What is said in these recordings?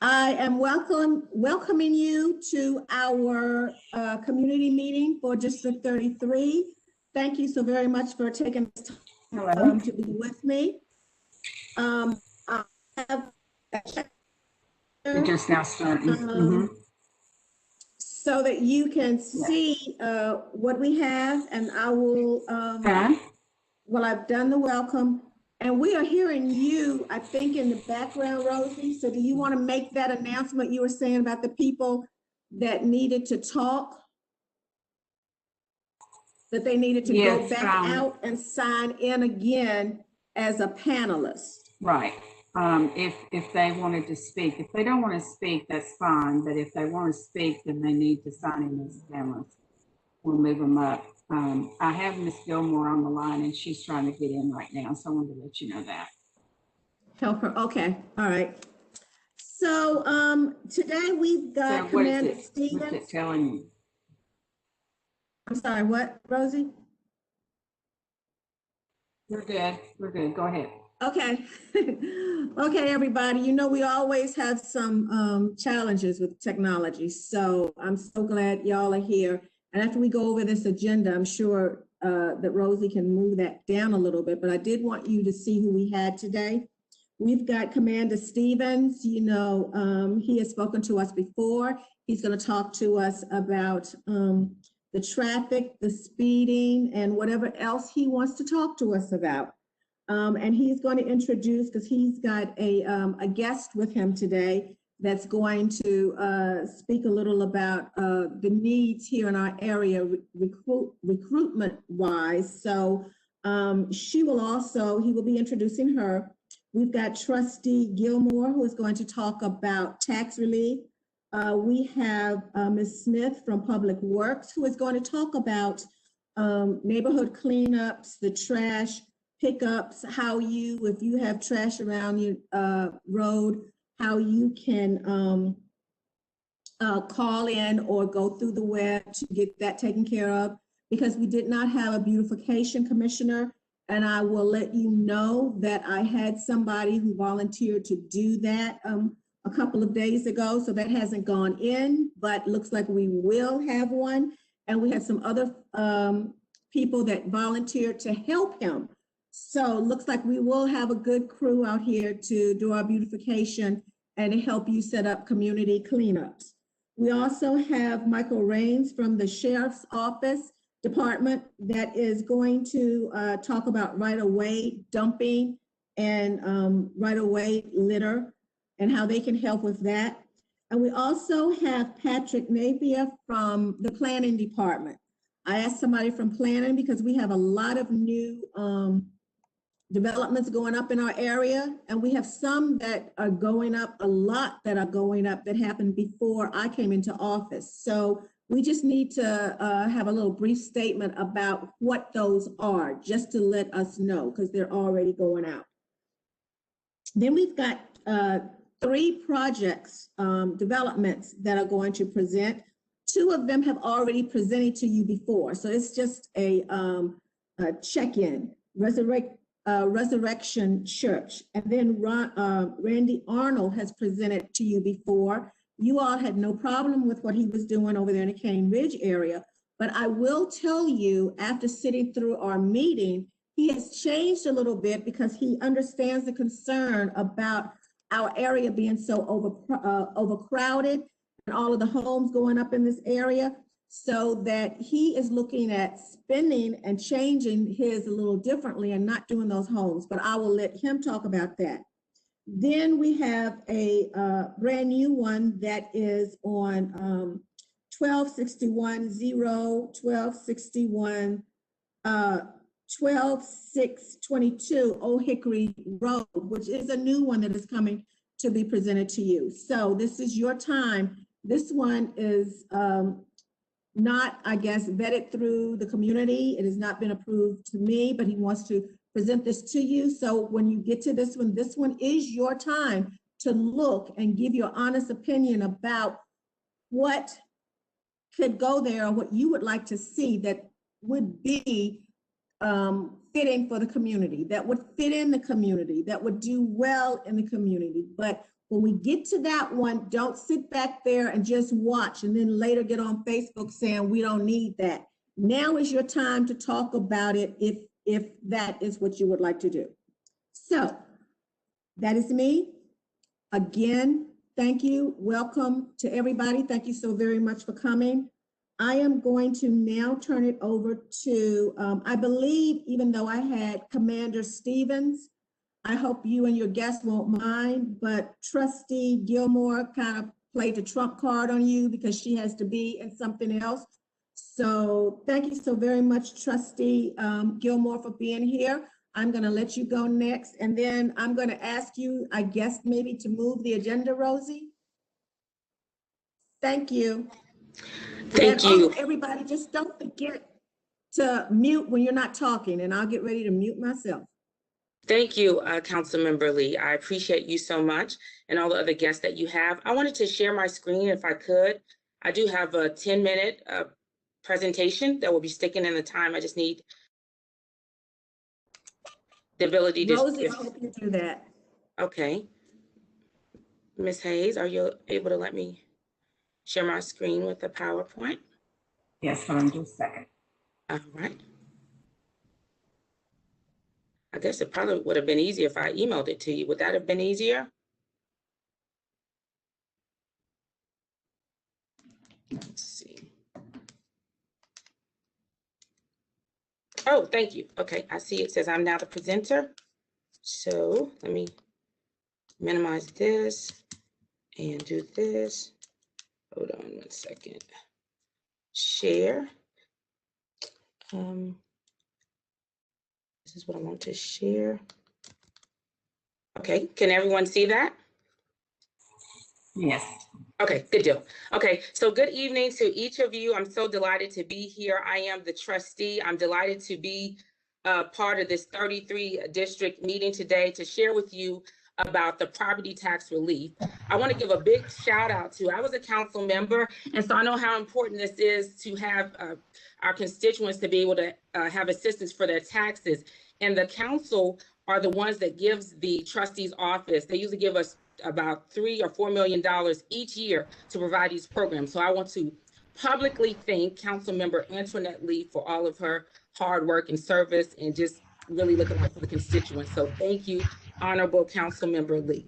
I am welcoming you to our community meeting for District 33. Thank you so very much for taking this time to be with me. I have You're just now starting. So that you can see what we have, and I will, well, I've done the welcome. And we are hearing you, I think, in the background, Rosie. So do you want to make that announcement you were saying about the people that needed to talk? That they needed to go back out and sign in again as a panelist. Right. If they wanted to speak. If they don't want to speak, that's fine. But if they want to speak, then they need to sign in as panelists. We'll move them up. I have Miss Gilmore on the line, and she's trying to get in right now, so I wanted to let you know that. Help her. Okay. All right. So today we've got Commander Stevens. What's it telling you? I'm sorry. What, Rosie? We're good. We're good. Go ahead. Okay. Okay, everybody. You know, we always have some challenges with technology, so I'm so glad y'all are here. And after we go over this agenda, I'm sure that Rosie can move that down a little bit, but I did want you to see who we had today. We've got Commander Stevens. You know, he has spoken to us before. He's going to talk to us about the traffic, the speeding, and whatever else he wants to talk to us about. And he's going to introduce, because he's got a guest with him today that's going to speak a little about the needs here in our area, recruitment-wise. So he will be introducing her. We've got Trustee Gilmore, who is going to talk about tax relief. We have Ms. Smith from Public Works, who is going to talk about neighborhood cleanups, the trash pickups, how you, if you have trash around your road, how you can call in or go through the web to get that taken care of, because we did not have a beautification commissioner. And I will let you know that I had somebody who volunteered to do that a couple of days ago. So that hasn't gone in, but looks like we will have one. And we had some other people that volunteered to help him. So looks like we will have a good crew out here to do our beautification and to help you set up community cleanups. We also have Michael Raines from the Sheriff's Office Department that is going to talk about right-of-way dumping and right-of-way litter and how they can help with that. And we also have Patrick Napier from the Planning Department. I asked somebody from planning because we have a lot of new developments going up in our area, and we have some that are going up, a lot that are going up that happened before I came into office. So we just need to have a little brief statement about what those are, just to let us know, because they're already going out. Then we've got 3 projects, developments that are going to present. 2 of them have already presented to you before. So it's just a check-in, Resurrection Church. And then Randy Arnold has presented to you before. You all had no problem with what he was doing over there in the Cane Ridge area. But I will tell you, after sitting through our meeting, he has changed a little bit because he understands the concern about our area being so overcrowded and all of the homes going up in this area, so that he is looking at spending and changing his a little differently and not doing those homes. But I will let him talk about that. Then we have a brand new one that is on 1261 12622 Old Hickory Road, which is a new one that is coming to be presented to you. So this is your time. This one is not, I guess, vetted through the community. It has not been approved to me, but he wants to present this to you. So when you get to this one is your time to look and give your honest opinion about what could go there or what you would like to see that would be fitting for the community, that would fit in the community, that would do well in the community. But When we get to that one, don't sit back there and just watch and then later get on Facebook saying we don't need that. Now is your time to talk about it if that is what you would like to do. So that is me. Again, thank you. Welcome to everybody. Thank you so very much for coming. I am going to now turn it over to, I believe, even though I had Commander Stevens, I hope you and your guests won't mind, but Trustee Gilmore kind of played the trump card on you because she has to be in something else. So thank you so very much, Trustee Gilmore, for being here. I'm going to let you go next, and then I'm going to ask you, I guess, maybe to move the agenda, Rosie. Thank you. Thank you. Everybody, just don't forget to mute when you're not talking, and I'll get ready to mute myself. Thank you, Councilmember Lee. I appreciate you so much and all the other guests that you have. I wanted to share my screen if I could. I do have a 10-minute presentation that will be sticking in the time. I just need the ability to— Rosie, I hope you do that. Okay. Ms. Hayes, are you able to let me share my screen with the PowerPoint? Yes, hold on just a second. All right. I guess it probably would have been easier if I emailed it to you. Would that have been easier? Let's see. Oh, thank you. Okay, I see it says I'm now the presenter. So let me minimize this and do this. Hold on 1 second. Share. This is what I want to share. Okay, can everyone see that? Yes. Okay, good deal. Okay, so good evening to each of you. I'm so delighted to be here. I am the trustee. I'm delighted to be part of this 33 district meeting today to share with you about the property tax relief. I want to give a big shout out to, I was a council member, and so I know how important this is to have our constituents to be able to have assistance for their taxes. And the council are the ones that gives the trustee's office. They usually give us about $3 or $4 million each year to provide these programs. So I want to publicly thank Councilmember Antoinette Lee for all of her hard work and service and just really looking out for the constituents. So thank you, Honorable Councilmember Lee.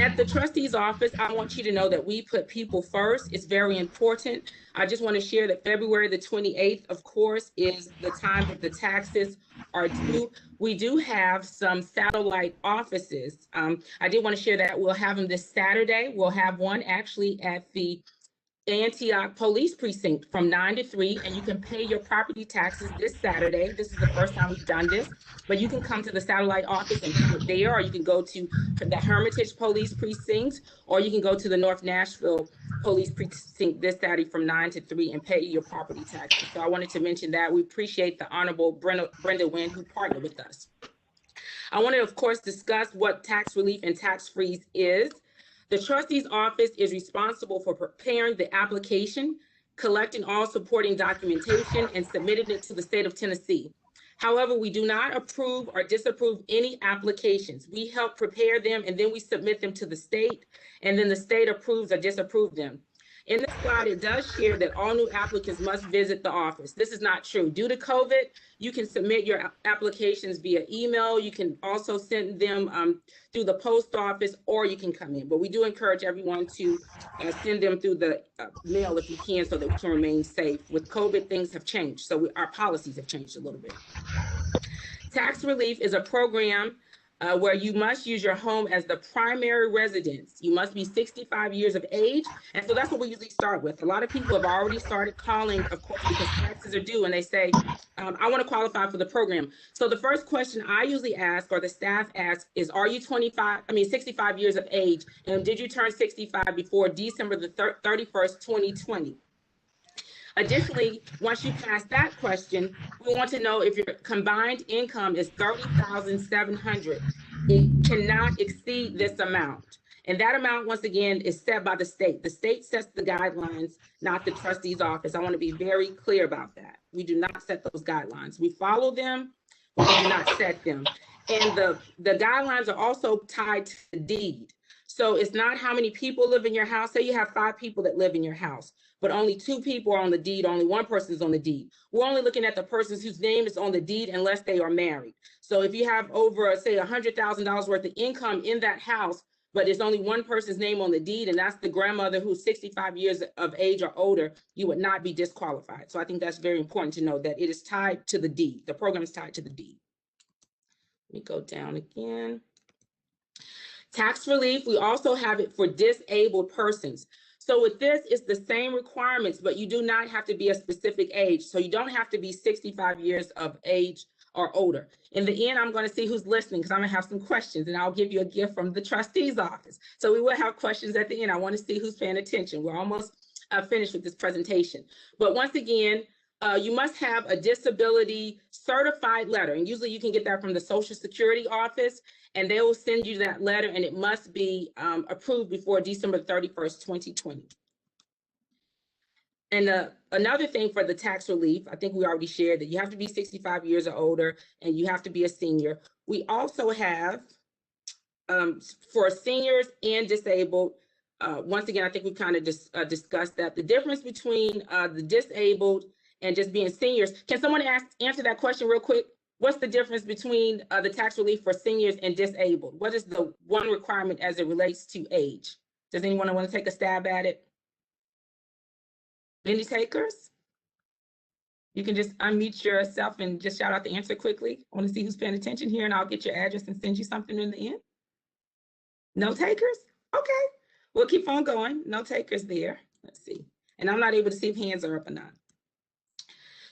At the trustee's office, I want you to know that we put people first. It's very important. I just want to share that February the 28th, of course, is the time that the taxes are due. We do have some satellite offices. I did want to share that we'll have them this Saturday. We'll have one actually at the Antioch Police Precinct from 9 to 3, and you can pay your property taxes this Saturday. This is the first time we've done this, but you can come to the satellite office and pay it there, or you can go to the Hermitage Police Precinct, or you can go to the North Nashville Police Precinct this Saturday from 9 to 3 and pay your property taxes. So I wanted to mention that. We appreciate the Honorable Brenda Wynn, who partnered with us. I want to, of course, discuss what tax relief and tax freeze is. The trustee's office is responsible for preparing the application, collecting all supporting documentation, and submitting it to the state of Tennessee. However, we do not approve or disapprove any applications. We help prepare them, and then we submit them to the state, and then the state approves or disapproves them. In this slide, it does share that all new applicants must visit the office. This is not true. Due to COVID, you can submit your applications via email. You can also send them through the post office, or you can come in. But we do encourage everyone to send them through the mail if you can, so that we can remain safe. With COVID, things have changed, so our policies have changed a little bit. Tax relief is a program where you must use your home as the primary residence. You must be 65 years of age. And so that's what we usually start with. A lot of people have already started calling, of course, because taxes are due, and they say, I want to qualify for the program. So the first question I usually ask, or the staff asks, is, are you 65 years of age? And did you turn 65 before December the 31st, 2020? Additionally, once you pass that question, we want to know if your combined income is $30,700. It cannot exceed this amount. And that amount, once again, is set by the state. The state sets the guidelines, not the trustee's office. I want to be very clear about that. We do not set those guidelines. We follow them, but we do not set them. And the guidelines are also tied to the deed. So it's not how many people live in your house. Say you have 5 people that live in your house, but only 2 people are on the deed, only 1 person is on the deed. We're only looking at the persons whose name is on the deed unless they are married. So if you have over, say, $100,000 worth of income in that house, but there's only 1 person's name on the deed, and that's the grandmother who's 65 years of age or older, you would not be disqualified. So I think that's very important to know, that it is tied to the deed. The program is tied to the deed. Let me go down again. Tax relief, we also have it for disabled persons. So with this, it's the same requirements, but you do not have to be a specific age. So you don't have to be 65 years of age or older. In the end, I'm going to see who's listening, because I'm going to have some questions, and I'll give you a gift from the trustee's office. So we will have questions at the end. I want to see who's paying attention. We're almost finished with this presentation. But once again, you must have a disability certified letter, and usually you can get that from the Social Security office, and they will send you that letter, and it must be approved before December 31st, 2020. And another thing for the tax relief, I think we already shared that you have to be 65 years or older, and you have to be a senior. We also have for seniors and disabled, once again, I think we kind of discussed that. The difference between the disabled and just being seniors. Can someone answer that question real quick? What's the difference between the tax relief for seniors and disabled? What is the one requirement as it relates to age? Does anyone want to take a stab at it? Any takers? You can just unmute yourself and just shout out the answer quickly. I want to see who's paying attention here, and I'll get your address and send you something in the end. No takers? Okay, we'll keep on going. No takers there. Let's see. And I'm not able to see if hands are up or not.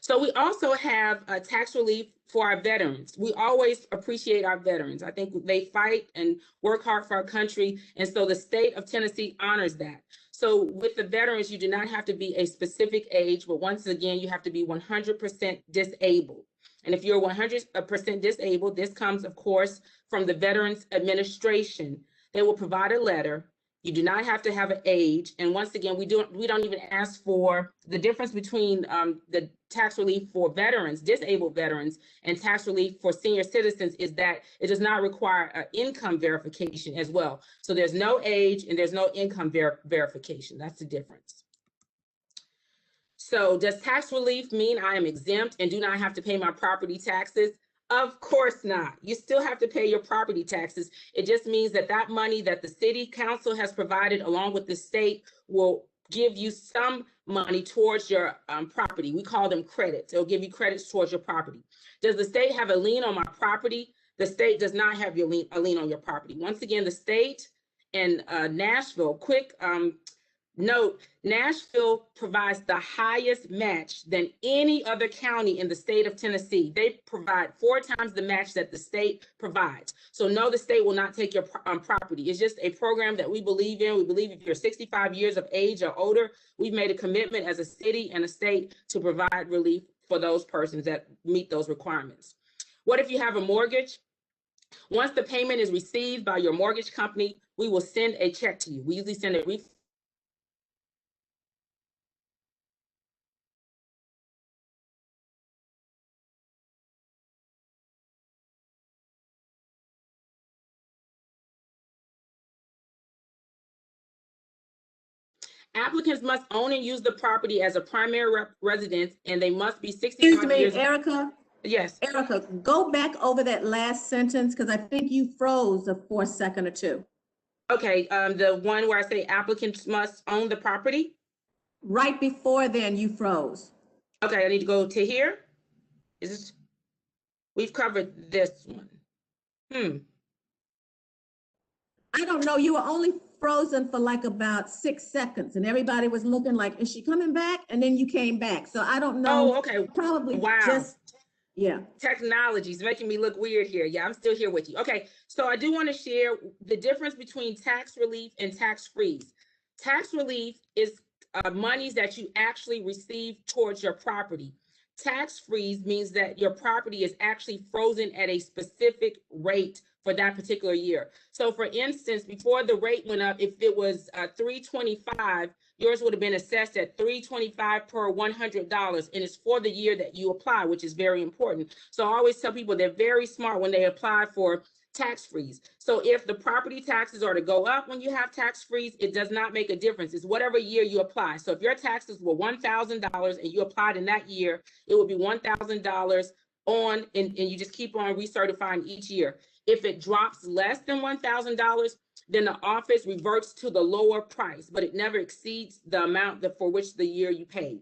So we also have a tax relief for our veterans. We always appreciate our veterans. I think they fight and work hard for our country. And so the state of Tennessee honors that. So with the veterans, you do not have to be a specific age, but once again, you have to be 100% disabled. And if you're 100% disabled, this comes, of course, from the Veterans Administration. They will provide a letter. You do not have to have an age. And once again, we don't even ask for the difference between the tax relief for veterans, disabled veterans, and tax relief for senior citizens is that it does not require an income verification as well. So there's no age and there's no income verification. That's the difference. So does tax relief mean I am exempt and do not have to pay my property taxes? Of course not. You still have to pay your property taxes. It just means that that money that the city council has provided along with the state will give you some money towards your property. We call them credits. It'll give you credits towards your property. Does the state have a lien on my property? The state does not have a lien on your property. Once again, the state and Nashville, quick note, Nashville provides the highest match than any other county in the state of Tennessee. They provide 4 times the match that the state provides. So no, the state will not take your property. It's just a program that we believe in. We believe if you're 65 years of age or older, we've made a commitment as a city and a state to provide relief for those persons that meet those requirements. What if you have a mortgage? Once the payment is received by your mortgage company, we will send a check to you. We usually send a refund. Applicants must own and use the property as a primary residence, and they must be 65 Excuse me, years. Erica. Yes. Erica, go back over that last sentence because I think you froze for a second or two. Okay, the one where I say applicants must own the property. Right before then, you froze. Okay, I need to go to here. Is this? We've covered this one. I don't know. You were only frozen for like about 6 seconds, and everybody was looking like, is she coming back? And then you came back. So I don't know. Oh, okay. Probably Wow. just, yeah. Technology is making me look weird here. Yeah, I'm still here with you. Okay, so I do want to share the difference between tax relief and tax freeze. Tax relief is monies that you actually receive towards your property. Tax freeze means that your property is actually frozen at a specific rate for that particular year. So for instance, before the rate went up, if it was $325, yours would have been assessed at $325 per $100, and it's for the year that you apply, which is very important. So I always tell people they're very smart when they apply for tax freeze. So if the property taxes are to go up when you have tax freeze, it does not make a difference. It's whatever year you apply. So if your taxes were $1,000 and you applied in that year, it would be $1,000 on, and you just keep on recertifying each year. If it drops less than $1,000, then the office reverts to the lower price, but it never exceeds the amount for which the year you paid.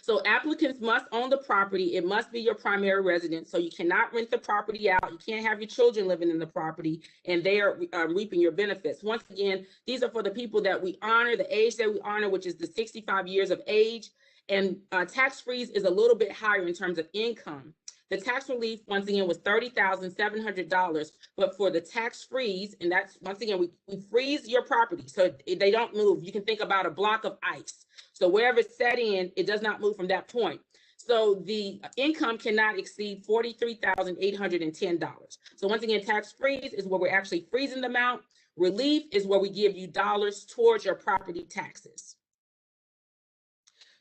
So applicants must own the property. It must be your primary residence. So you cannot rent the property out. You can't have your children living in the property and they are reaping your benefits. Once again, these are for the people that we honor, the age that we honor, which is the 65 years of age. And tax freeze is a little bit higher in terms of income. The tax relief, once again, was $30,700, but for the tax freeze, and that's, once again, we freeze your property so they don't move. You can think about a block of ice. So wherever it's set in, it does not move from that point. So the income cannot exceed $43,810. So once again, tax freeze is where we're actually freezing the amount. Relief is where we give you dollars towards your property taxes.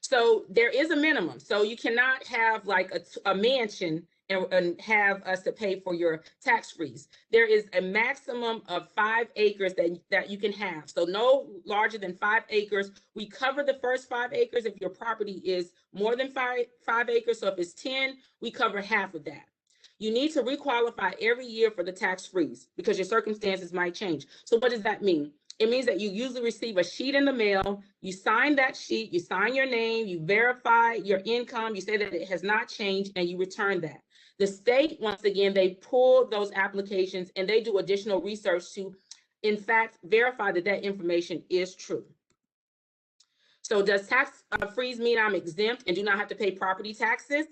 So there is a minimum. So you cannot have like a mansion and have us to pay for your tax freeze. There is a maximum of 5 acres that you can have. So no larger than 5 acres. We cover the first 5 acres if your property is more than five acres. So if it's 10, we cover half of that. You need to requalify every year for the tax freeze because your circumstances might change. So what does that mean? It means that you usually receive a sheet in the mail, you sign that sheet, you sign your name, you verify your income, you say that it has not changed, and you return that. The state, once again, they pull those applications and they do additional research to, in fact, verify that that information is true. So does tax freeze mean I'm exempt and do not have to pay property taxes?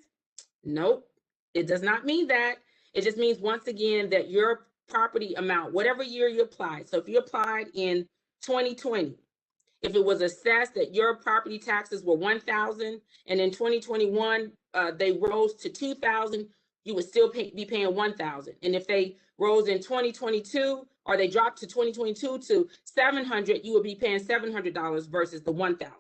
Nope, it does not mean that. It just means, once again, that your property amount, whatever year you applied. So if you applied in 2020, if it was assessed that your property taxes were $1,000 and in 2021 they rose to $2,000, you would still be paying $1,000. And if they rose in 2022 or they dropped to 2022 to $700, you would be paying $700 versus the $1,000.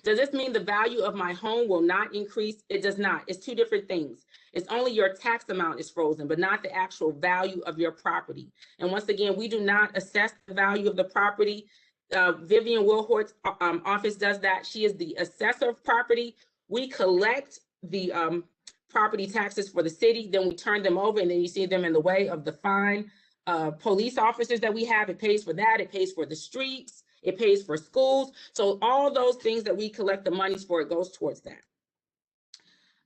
Does this mean the value of my home will not increase? It does not. It's two different things. It's only your tax amount is frozen, but not the actual value of your property. And once again, we do not assess the value of the property. Vivian Wilhort's office does that. She is the assessor of property. We collect the property taxes for the city, then we turn them over, and then you see them in the way of the fine. Police officers that we have, it pays for that. It pays for the streets. It pays for schools. So all those things that we collect the monies for, it goes towards that.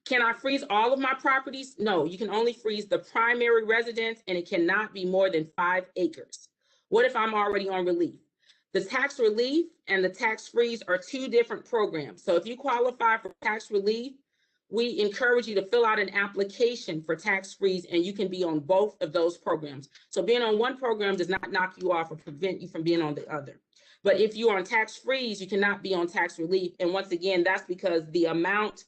Can I freeze all of my properties? No, you can only freeze the primary residence, and it cannot be more than 5 acres. What if I'm already on relief? The tax relief and the tax freeze are two different programs. So if you qualify for tax relief, we encourage you to fill out an application for tax freeze, and you can be on both of those programs. So being on one program does not knock you off or prevent you from being on the other. But if you are on tax freeze, you cannot be on tax relief. And once again, that's because the amount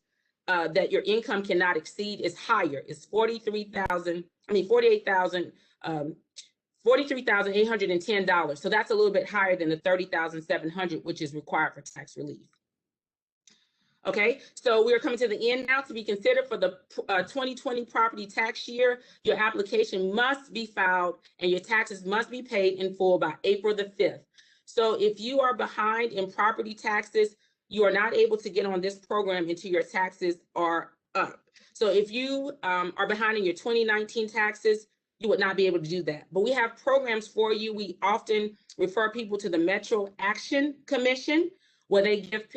that your income cannot exceed is higher. It's $43,810. So that's a little bit higher than the $30,700, which is required for tax relief. Okay, so we're coming to the end now. To be considered for the 2020 property tax year, your application must be filed and your taxes must be paid in full by April the 5th. So if you are behind in property taxes, you are not able to get on this program until your taxes are up. So if you are behind in your 2019 taxes, you would not be able to do that. But we have programs for you. We often refer people to the Metro Action Commission, where they give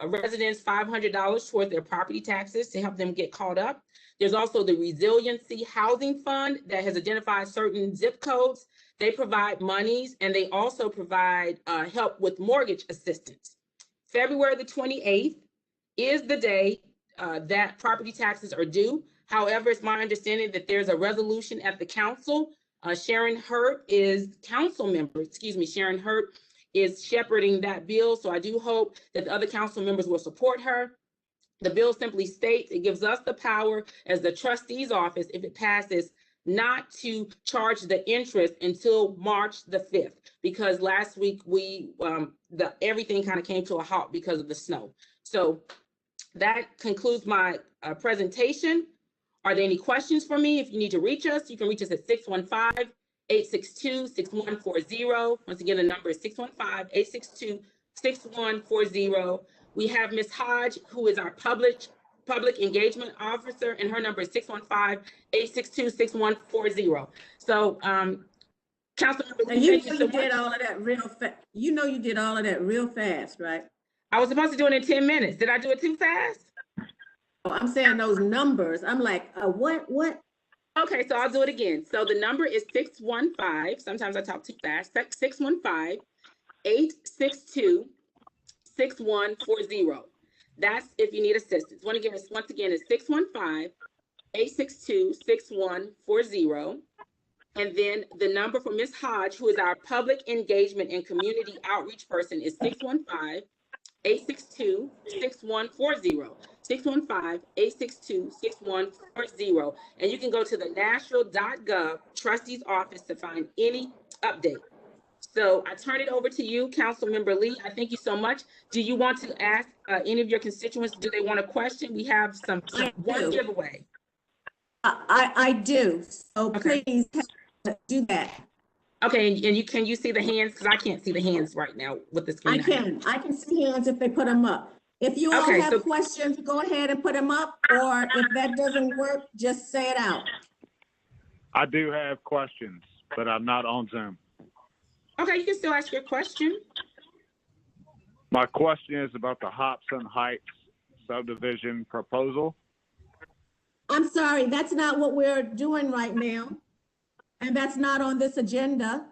residents $500 towards their property taxes to help them get caught up. There's also the Resiliency Housing Fund that has identified certain zip codes. They provide monies, and they also provide help with mortgage assistance. February the 28th is the day that property taxes are due. However, it's my understanding that there's a resolution at the council. Sharon Hurt is Sharon Hurt is shepherding that bill. So I do hope that the other council members will support her. The bill simply states it gives us the power as the trustee's office, if it passes, not to charge the interest until March the 5th, because last week everything kind of came to a halt because of the snow. So that concludes my presentation. Are there any questions for me? If you need to reach us, you can reach us at 615-862-6140. Once again, the number is 615-862-6140. We have Ms. Hodge, who is our public engagement officer, and her number is 615-862-6140. So, Councilmember Lee, you did all of that real fast. You know you did all of that real fast, right? I was supposed to do it in 10 minutes. Did I do it too fast? Oh, I'm saying those numbers. I'm like, what? Okay, so I'll do it again. So the number is 615. Sometimes I talk too fast. 615-862-6140. That's if you need assistance. Once again, it's 615-862-6140. And then the number for Ms. Hodge, who is our public engagement and community outreach person, is 615-862-6140. 615-862-6140. And you can go to the Nashville.gov trustee's office to find any update. So I turn it over to you, Councilmember Lee. I thank you so much. Do you want to ask any of your constituents, do they want a question? We have one giveaway. I do. So Okay. Please do that. Okay, and can you see the hands? Because I can't see the hands right now with the screen. I can see hands if they put them up. If you all have questions, go ahead and put them up, or if that doesn't work, just say it out. I do have questions, but I'm not on Zoom. Okay, you can still ask your question. My question is about the Hobson Heights subdivision proposal. I'm sorry, that's not what we're doing right now. And that's not on this agenda.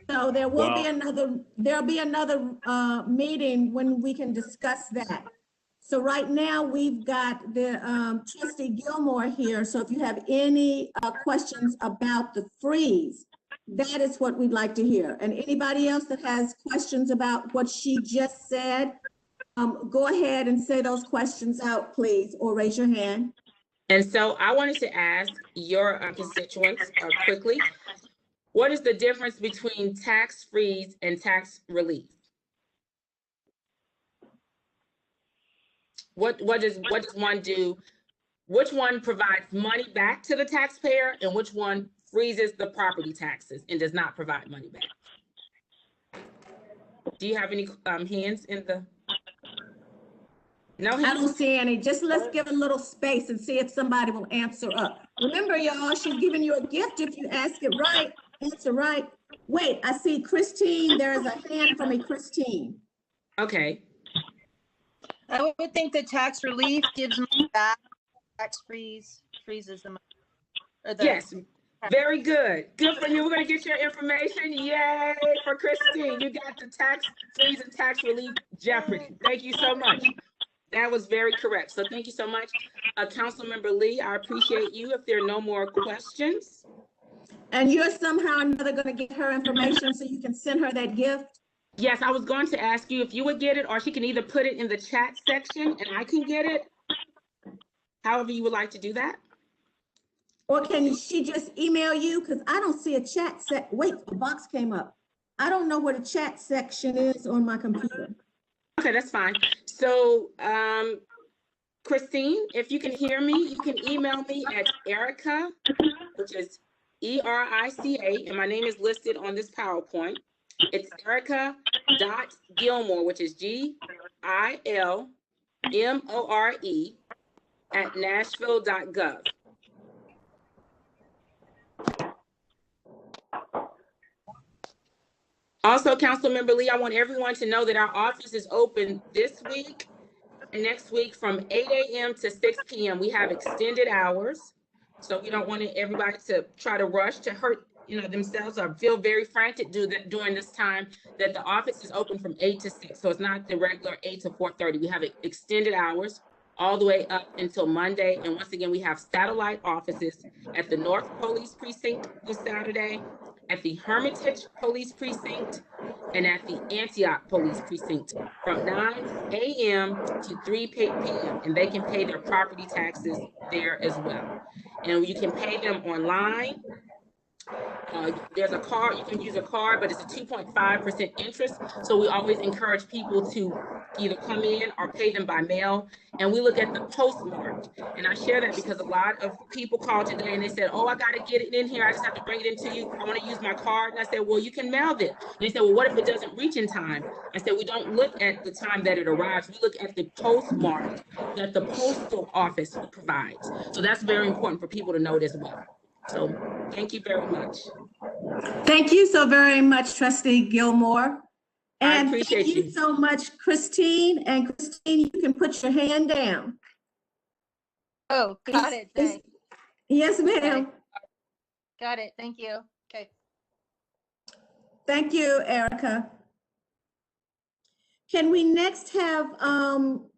So there'll be another meeting when we can discuss that. So right now we've got the trustee Gilmore here. So if you have any questions about the freeze, that is what we'd like to hear. And anybody else that has questions about what she just said, go ahead and say those questions out, please, or raise your hand. And so I wanted to ask your constituents quickly, what is the difference between tax freeze and tax relief? What does one do? Which one provides money back to the taxpayer and which one freezes the property taxes and does not provide money back? Do you have any hands in the? No hands? I don't see any. Just let's give a little space and see if somebody will answer up. Remember, y'all, she's giving you a gift if you ask it right, answer right. Wait, I see Christine. There is a hand from a Christine. Okay. I would think the tax relief gives money back, tax freezes the money. Yes, very good. Good for you. We're going to get your information. Yay for Christine. You got the tax freeze and tax relief jeopardy. Thank you so much. That was very correct. So thank you so much. Councilmember Lee, I appreciate you. If there are no more questions. And you're somehow or another going to get her information so you can send her that gift? Yes, I was going to ask you if you would get it, or she can either put it in the chat section and I can get it. However you would like to do that. Or can she just email you? Because I don't see a chat set. Wait, the box came up. I don't know what a chat section is on my computer. Okay, that's fine. So, Christine, if you can hear me, you can email me at Erica, which is ERICA, and my name is listed on this PowerPoint. It's Erica.Gilmore, which is GILMORE at Nashville.gov. Also, Councilmember Lee, I want everyone to know that our office is open this week and next week from 8 a.m. to 6 p.m. We have extended hours, so we don't want everybody to try to rush to hurt themselves or feel very frantic during this time. That the office is open from 8 to 6, so it's not the regular 8 to 4:30. We have extended hours all the way up until Monday. And once again, we have satellite offices at the North Police Precinct this Saturday, at the Hermitage Police Precinct, and at the Antioch Police Precinct from 9 a.m. to 3 p.m. And they can pay their property taxes there as well. And you can pay them online. There's a card, you can use a card, but it's a 2.5% interest. So we always encourage people to either come in or pay them by mail. And we look at the postmark. And I share that because a lot of people called today and they said, oh, I got to get it in here. I just have to bring it into you. I want to use my card. And I said, well, you can mail it. And they said, well, what if it doesn't reach in time? I said, we don't look at the time that it arrives. We look at the postmark that the postal office provides. So that's very important for people to note as well. So thank you very much. Thank you so very much, Trustee Gilmore. I And appreciate thank you you. so much, Christine. And Christine, you can put your hand down. Oh, got it. Thanks. Yes, ma'am. Okay. Got it. Thank you. Okay. Thank you, Erica. Can we next have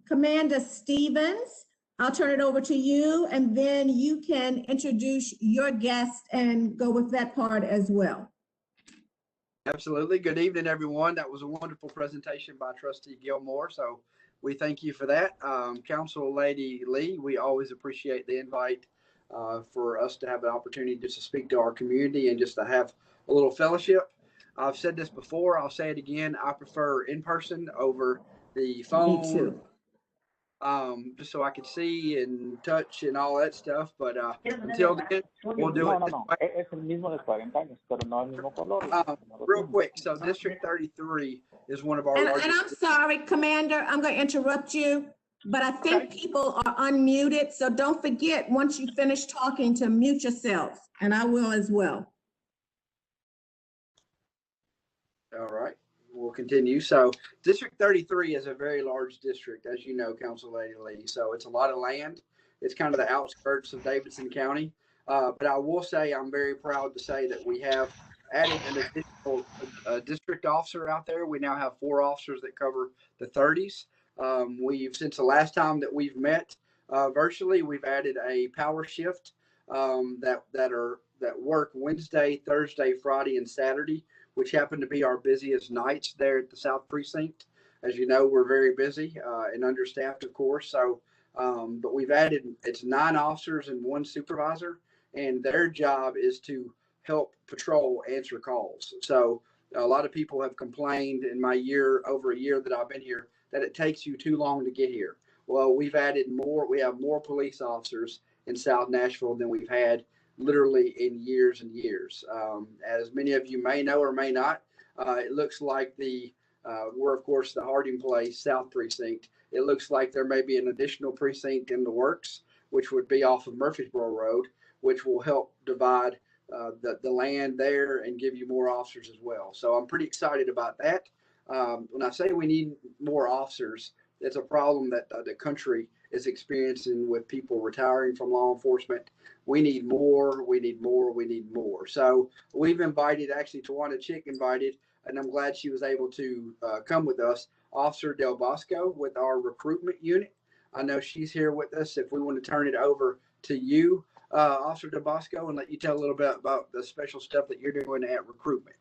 Commander Stevens? I'll turn it over to you, and then you can introduce your guest and go with that part as well. Absolutely. Good evening, everyone. That was a wonderful presentation by Trustee Gilmore. So we thank you for that. Council Lady Lee, we always appreciate the invite for us to have an opportunity just to speak to our community and just to have a little fellowship. I've said this before. I'll say it again. I prefer in person over the phone. Me too. Just so I can see and touch and all that stuff. But until then, we'll do it this way. Real quick, so District 33 is one of our largest. And I'm sorry, Commander, I'm going to interrupt you, but I think people are unmuted. So don't forget, once you finish talking, to mute yourselves, and I will as well. All right. We'll continue. So District 33 is a very large district, as you know, Council Lady Lee. So it's a lot of land. It's kind of the outskirts of Davidson County. But I will say I'm very proud to say that we have added an additional district officer out there. We now have 4 officers that cover the 30s. Since the last time that we've met virtually, we've added a power shift that work Wednesday, Thursday, Friday, and Saturday, which happen to be our busiest nights there at the South Precinct. As you know, we're very busy and understaffed, of course. So, but we've added, it's 9 officers and 1 supervisor, and their job is to help patrol, answer calls. So a lot of people have complained in my over a year that I've been here, that it takes you too long to get here. Well, we've added more. We have more police officers in South Nashville than we've had literally in years and years. As many of you may know or may not, it looks like we're of course the Harding Place South Precinct. It looks like there may be an additional precinct in the works, which would be off of Murfreesboro Road, which will help divide the land there and give you more officers as well. So I'm pretty excited about that. When I say we need more officers, it's a problem that the country is experiencing with people retiring from law enforcement. We need more, we need more, we need more. So we've invited, actually Tawana Chick invited, and I'm glad she was able to come with us, Officer Del Bosco with our recruitment unit. I know she's here with us. If we want to turn it over to you, Officer Del Bosco, and let you tell a little bit about the special stuff that you're doing at recruitment.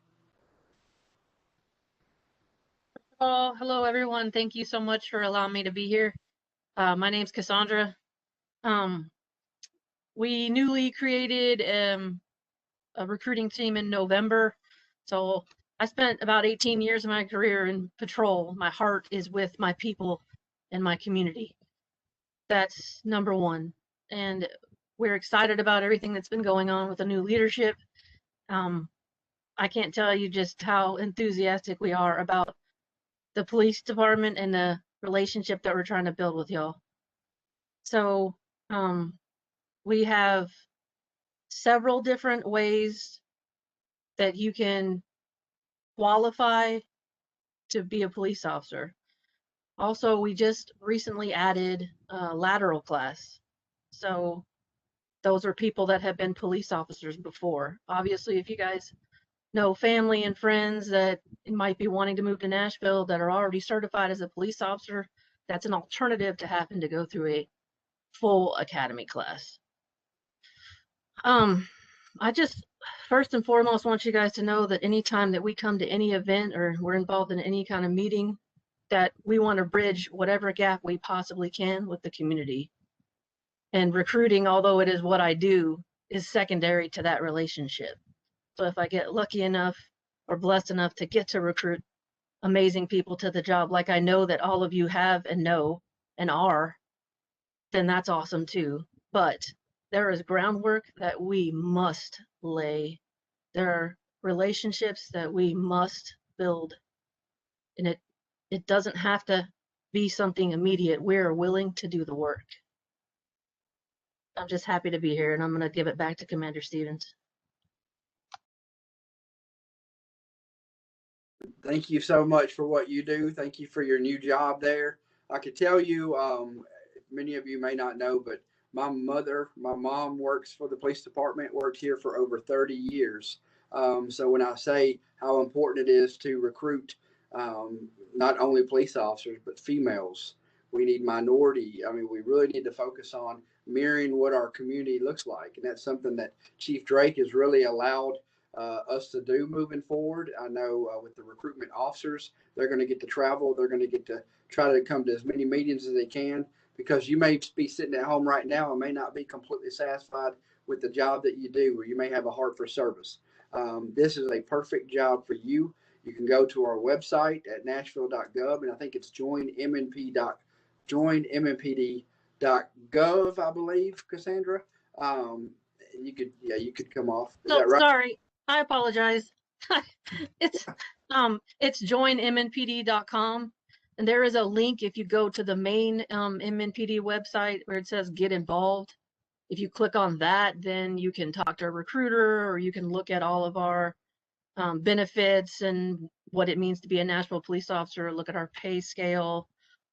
Oh, hello, everyone. Thank you so much for allowing me to be here. My name's Cassandra. We newly created a recruiting team in November. So I spent about 18 years of my career in patrol. My heart is with my people and my community. That's number one. And we're excited about everything that's been going on with the new leadership. I can't tell you just how enthusiastic we are about the police department and the relationship that we're trying to build with y'all. So we have several different ways that you can qualify to be a police officer. Also, we just recently added a lateral class. So those are people that have been police officers before. Obviously, if you guys know family and friends that might be wanting to move to Nashville that are already certified as a police officer, that's an alternative to having to go through a full academy class. first and foremost, I want you guys to know that anytime that we come to any event or we're involved in any kind of meeting, that we want to bridge whatever gap we possibly can with the community. And recruiting, although it is what I do, is secondary to that relationship. So if I get lucky enough or blessed enough to get to recruit amazing people to the job, like I know that all of you have and know and are, then that's awesome too. But there is groundwork that we must lay. There are relationships that we must build. And it doesn't have to be something immediate. We're willing to do the work. I'm just happy to be here, and I'm going to give it back to Commander Stevens. Thank you so much for what you do. Thank you for your new job there. I could tell you, many of you may not know, but my mom works for the police department, worked here for over 30 years. So when I say how important it is to recruit not only police officers, but females, we need minority. I mean, we really need to focus on mirroring what our community looks like. And that's something that Chief Drake has really allowed us to do moving forward. I know with the recruitment officers, they're going to get to travel. They're going to get to try to come to as many meetings as they can, because you may be sitting at home right now and may not be completely satisfied with the job that you do, or you may have a heart for service. This is a perfect job for you. You can go to our website at nashville.gov, and I think it's joinmpd.gov, I believe, Cassandra. You could come off. Is that right? Sorry, I apologize. it's joinmpd.com, and there is a link if you go to the main MNPD website where it says get involved. If you click on that, then you can talk to a recruiter, or you can look at all of our benefits and what it means to be a Nashville police officer, look at our pay scale,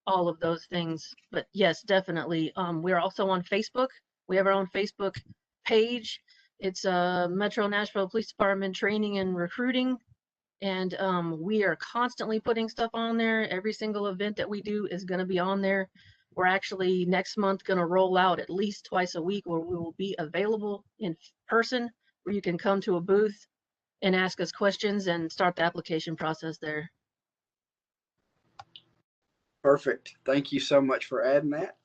all of those things. But yes, definitely. We're also on Facebook. We have our own Facebook page. It's Metro Nashville Police Department Training and Recruiting. And we are constantly putting stuff on there. Every single event that we do is going to be on there. We're actually next month going to roll out at least twice a week where we will be available in person, where you can come to a booth and ask us questions and start the application process there. Perfect. Thank you so much for adding that.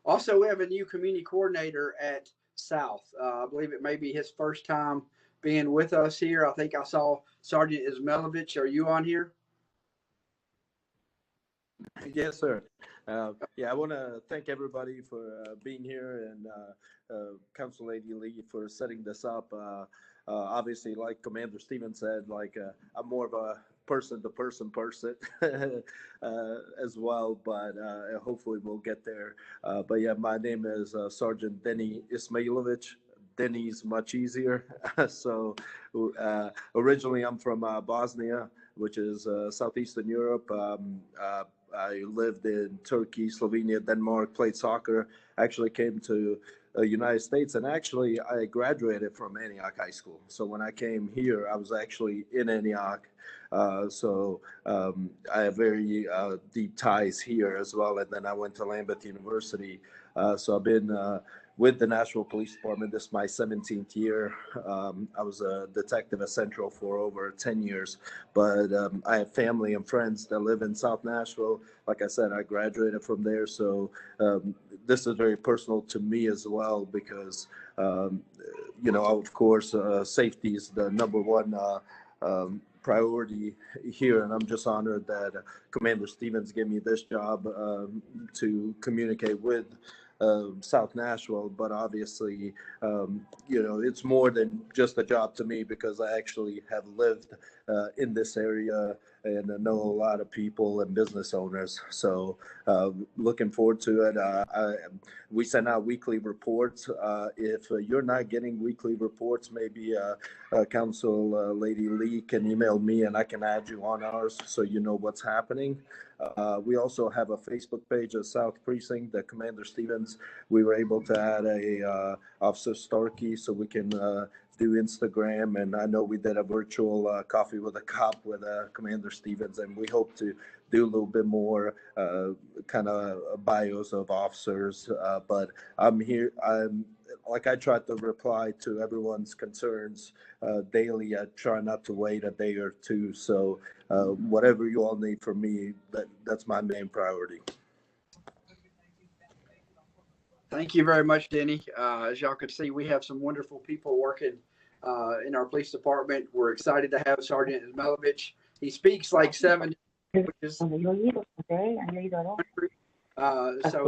Also, we have a new community coordinator at South. I believe it may be his first time being with us here. I think I saw Sergeant Ismailovich. Are you on here? Yes, sir. Yeah, I want to thank everybody for being here, and Council Lady Lee for setting this up. Obviously, like Commander Stevens said, I'm more of a person-to-person person as well, but hopefully we'll get there. But yeah, my name is Sergeant Denny Ismailovich. Denny's much easier. So originally I'm from Bosnia, which is Southeastern Europe. I lived in Turkey, Slovenia, Denmark, played soccer, actually came to United States, and actually I graduated from Antioch High School. So when I came here, I was actually in Antioch. So I have very deep ties here as well. And then I went to Lambeth University. So I've been with the Nashville Police Department. This is my 17th year. I was a detective at Central for over 10 years, but I have family and friends that live in South Nashville. Like I said, I graduated from there. So this is very personal to me as well, because, of course, safety is the number one priority here, and I'm just honored that Commander Stevens gave me this job to communicate with South Nashville. But obviously, it's more than just a job to me, because I actually have lived in this area and I know a lot of people and business owners. So looking forward to it. We send out weekly reports. If you're not getting weekly reports, maybe Council Lady Lee can email me and I can add you on ours so you know what's happening. We also have a Facebook page of South Precinct that Commander Stevens, we were able to add a Officer Starkey so we can do Instagram. And I know we did a virtual coffee with a cop with Commander Stevens, and we hope to do a little bit more kind of bios of officers. But I'm here. like I try to reply to everyone's concerns daily. I try not to wait a day or two. So whatever you all need from me, that's my main priority. Thank you very much, Denny. As y'all can see, we have some wonderful people working in our police department. We're excited to have Sergeant Izmailovich. He speaks like 7 languages, so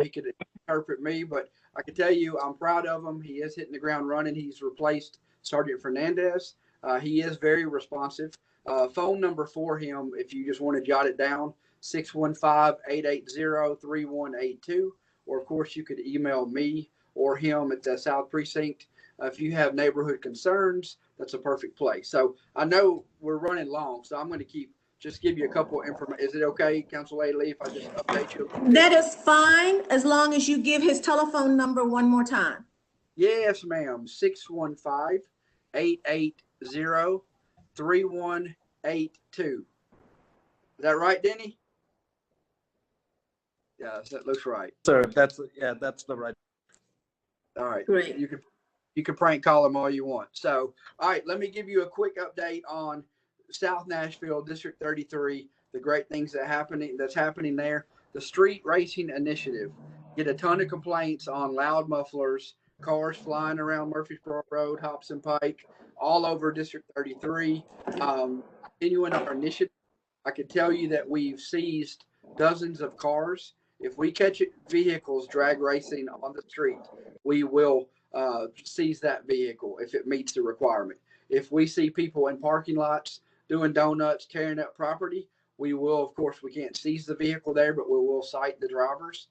he could interpret me. But I can tell you, I'm proud of him. He is hitting the ground running. He's replaced Sergeant Fernandez. He is very responsive. Phone number for him, if you just want to jot it down, 615-880-3182. Or, of course, you could email me or him at the South Precinct. If you have neighborhood concerns, that's a perfect place. So I know we're running long, so I'm going to just give you a couple of information. Is it okay, Council Lady Lee, if I just update you? That is fine, as long as you give his telephone number one more time. Yes, ma'am. 615-880-3182. Is that right, Denny? Yes, that looks right. Sir, that's the right. All right. Great. You can prank call them all you want. So, all right, let me give you a quick update on South Nashville, District 33, the great things that's happening there. The street racing initiative. Get a ton of complaints on loud mufflers, cars flying around Murfreesboro Road, Hobson Pike, all over District 33. Continuing our initiative, I can tell you that we've seized dozens of cars. If we catch vehicles drag racing on the street, we will seize that vehicle if it meets the requirement. If we see people in parking lots doing donuts, tearing up property, we will, of course, we can't seize the vehicle there, but we will cite the drivers.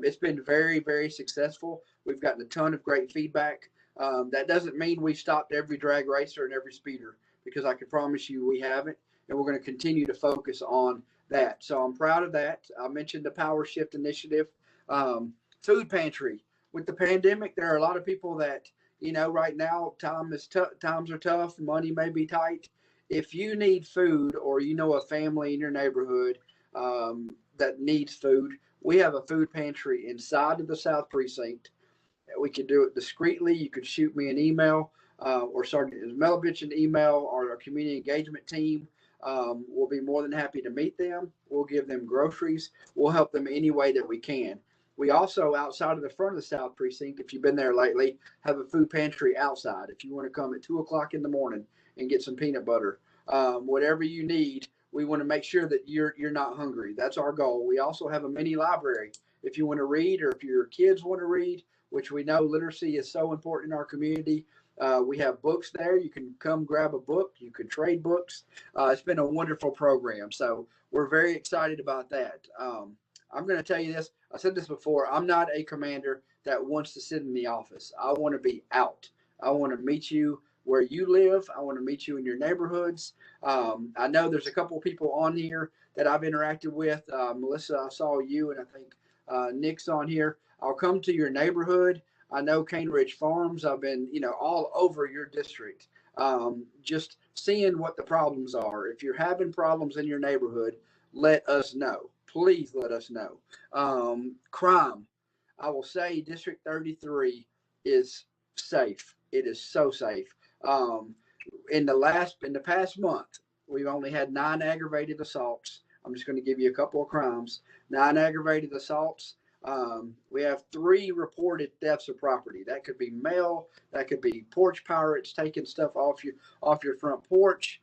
It's been very, very successful. We've gotten a ton of great feedback. That doesn't mean we've stopped every drag racer and every speeder, because I can promise you we haven't, and we're going to continue to focus on that. So I'm proud of that. I mentioned the Power Shift Initiative. Food pantry. With the pandemic, there are a lot of people that, right now times are tough, money may be tight. If you need food, or a family in your neighborhood that needs food, we have a food pantry inside of the South Precinct. We can do it discreetly. You could shoot me an email or Sergeant Izmailovich an email, or our community engagement team. We'll be more than happy to meet them. We'll give them groceries. We'll help them any way that we can. We also, outside of the front of the South Precinct, if you've been there lately, have a food pantry outside. If you want to come at 2 o'clock in the morning and get some peanut butter, whatever you need, we want to make sure that you're not hungry. That's our goal. We also have a mini library. If you want to read, or if your kids want to read, which we know literacy is so important in our community, we have books there. You can come grab a book. You can trade books. It's been a wonderful program. So we're very excited about that. I'm going to tell you this. I said this before. I'm not a commander that wants to sit in the office. I want to be out. I want to meet you where you live. I want to meet you in your neighborhoods. I know there's a couple of people on here that I've interacted with. Melissa, I saw you, and I think Nick's on here. I'll come to your neighborhood. I know Cane Ridge Farms. I've been, all over your district, just seeing what the problems are. If you're having problems in your neighborhood, let us know. Please let us know. Crime. I will say District 33 is safe. It is so safe. In the past month, we've only had 9 aggravated assaults. I'm just going to give you a couple of crimes. 9 aggravated assaults. We have 3 reported thefts of property. That could be mail. That could be porch pirates taking stuff off your front porch.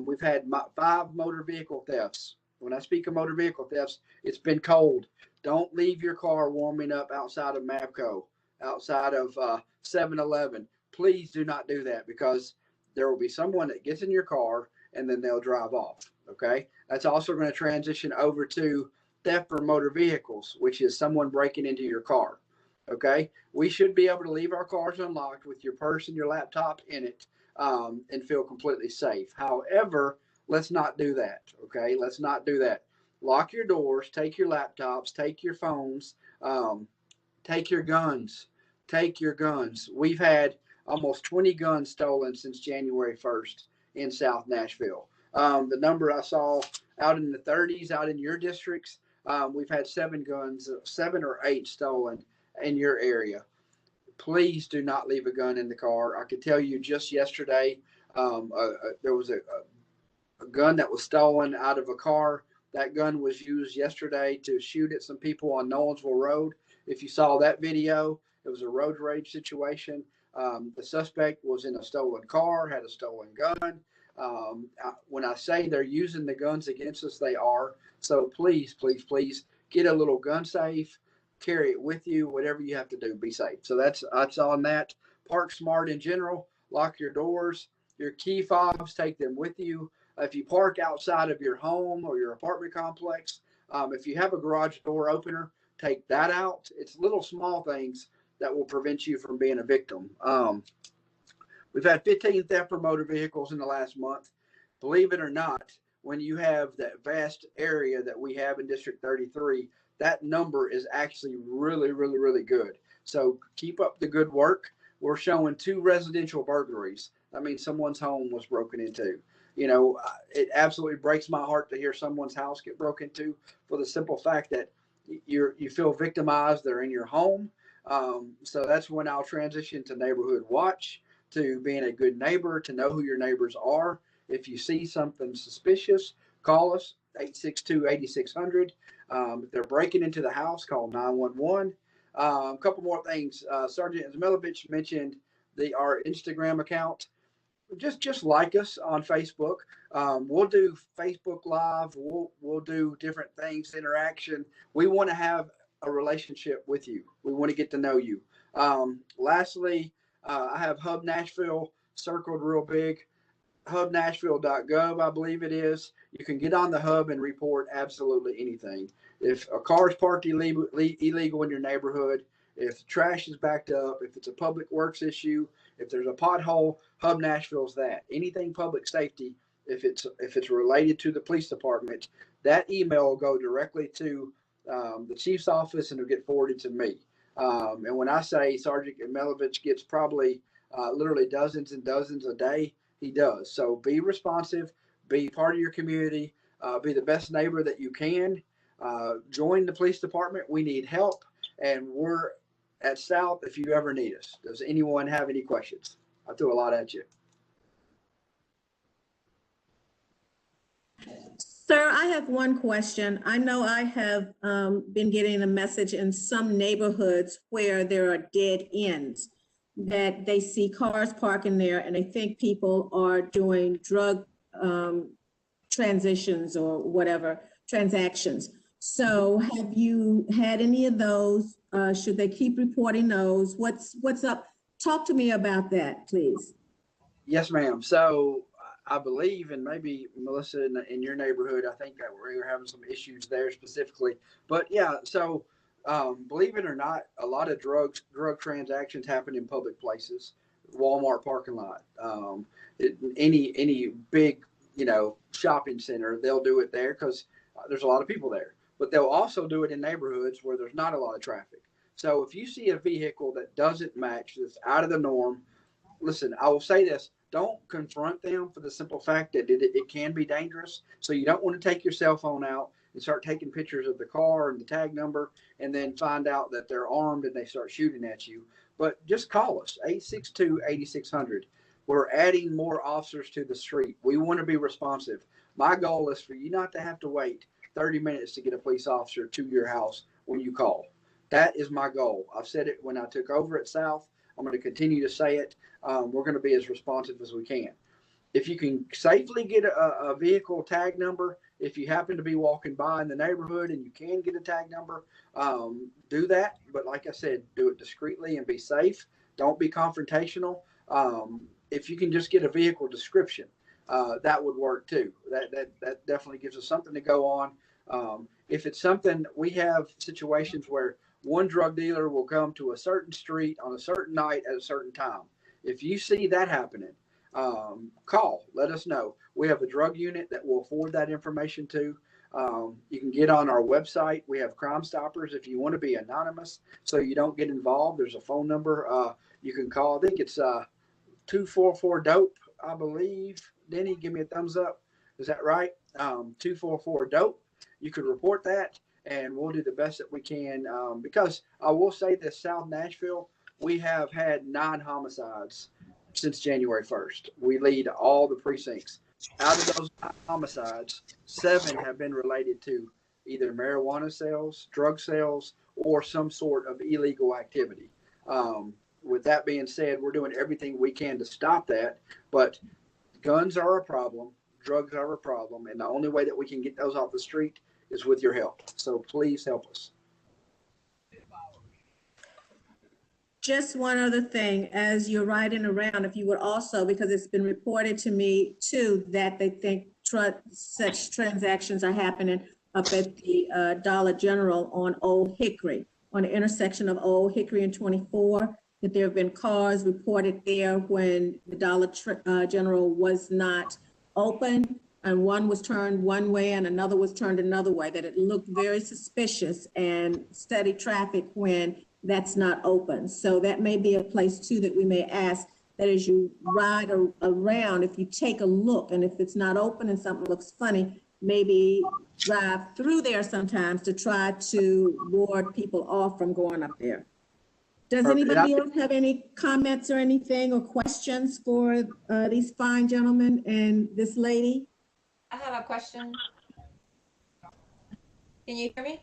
We've had 5 motor vehicle thefts. When I speak of motor vehicle thefts, it's been cold. Don't leave your car warming up outside of Mavco, outside of 7-Eleven. Please do not do that, because there will be someone that gets in your car and then they'll drive off. Okay. That's also going to transition over to theft for motor vehicles, which is someone breaking into your car. Okay. We should be able to leave our cars unlocked with your purse and your laptop in it, and feel completely safe. However, let's not do that. Okay. Let's not do that. Lock your doors, take your laptops, take your phones, take your guns, We've had almost 20 guns stolen since January 1st in South Nashville. The number I saw out in the 30s, out in your districts, we've had 7 or 8 stolen in your area. please do not leave a gun in the car. I could tell you just yesterday, there was a gun that was stolen out of a car. That gun was used yesterday to shoot at some people on Nolensville Road. If you saw that video, it was a road rage situation. The suspect was in a stolen car, had a stolen gun. When I say they're using the guns against us, they are. So please, please, please get a little gun safe, carry it with you, whatever you have to do, be safe. So that's on that. Park smart in general, lock your doors, your key fobs, take them with you. If you park outside of your home or your apartment complex, if you have a garage door opener, take that out. It's little small things that will prevent you from being a victim. We've had 15 theft from motor vehicles in the last month. Believe it or not, when you have that vast area that we have in District 33, that number is actually really, really, really good. So keep up the good work. We're showing 2 residential burglaries. That means someone's home was broken into. You know, it absolutely breaks my heart to hear someone's house get broken into for the simple fact that you feel victimized. They're in your home. So that's when I'll transition to neighborhood watch, to being a good neighbor, to know who your neighbors are. If you see something suspicious, call us, 862-8600. If they're breaking into the house, call 911. A couple more things. Sergeant Zmilovich mentioned our Instagram account. Just like us on Facebook. We'll do Facebook Live. We'll do different things, interaction. We want to have a relationship with you. We want to get to know you. Lastly, I have Hub Nashville circled real big. HubNashville.gov, I believe it is. You can get on the hub and report absolutely anything. If a car is parked illegal in your neighborhood, if the trash is backed up, if it's a public works issue, if there's a pothole, Hub Nashville's that. Anything public safety, if it's related to the police department, that email will go directly to the chief's office and it'll get forwarded to me. And when I say Sergeant Melovich gets probably literally dozens and dozens a day, he does. So be responsive, be part of your community, be the best neighbor that you can. Join the police department. We need help, and we're at South if you ever need us. Does anyone have any questions? I threw a lot at you. Sir, I have one question. I know I have been getting a message in some neighborhoods where there are dead ends, that they see cars parking there and they think people are doing drug transitions or whatever, transactions. So have you had any of those? Should they keep reporting those? What's up? Talk to me about that, please. Yes, ma'am. So I believe, and maybe Melissa in your neighborhood, I think that we're having some issues there specifically. But yeah, so believe it or not, a lot of drug transactions happen in public places, Walmart parking lot, any big, shopping center, they'll do it there because there's a lot of people there. But they'll also do it in neighborhoods where there's not a lot of traffic. So if you see a vehicle that doesn't match, that's out of the norm, listen, I will say this, don't confront them for the simple fact that it can be dangerous. So you don't want to take your cell phone out and start taking pictures of the car and the tag number and then find out that they're armed and they start shooting at you. But just call us, 862-8600. We're adding more officers to the street. We want to be responsive. My goal is for you not to have to wait 30 minutes to get a police officer to your house when you call. That is my goal. I've said it when I took over at South. I'm going to continue to say it. We're going to be as responsive as we can. If you can safely get a vehicle tag number, if you happen to be walking by in the neighborhood and you can get a tag number, do that. But like I said, do it discreetly and be safe. Don't be confrontational. If you can just get a vehicle description, that would work too. That definitely gives us something to go on. If it's something, we have situations where one drug dealer will come to a certain street on a certain night at a certain time. If you see that happening, call, let us know. We have a drug unit that will forward that information to. You can get on our website. We have Crime Stoppers if you want to be anonymous so you don't get involved. There's a phone number you can call. I think it's 244-DOPE, I believe. Denny, give me a thumbs up. Is that right? 244-DOPE. You could report that, and we'll do the best that we can. Because I will say this, South Nashville, we have had 9 homicides since January 1st. We lead all the precincts. Out of those 9 homicides, 7 have been related to either marijuana sales, drug sales, or some sort of illegal activity. With that being said, we're doing everything we can to stop that, but guns are a problem, drugs are a problem, and the only way that we can get those off the street is with your help. So please help us. Just one other thing, as you're riding around, if you would also, because it's been reported to me too, that they think such transactions are happening up at the Dollar General on Old Hickory, on the intersection of Old Hickory and 24, that there have been cars reported there when the Dollar General was not open, and one was turned one way and another was turned another way, that it looked very suspicious and steady traffic when that's not open. So that may be a place too that we may ask that as you ride around, if you take a look, and if it's not open and something looks funny, maybe drive through there sometimes to try to ward people off from going up there. Does anybody else have any comments or anything or questions for these fine gentlemen and this lady? I have a question. Can you hear me?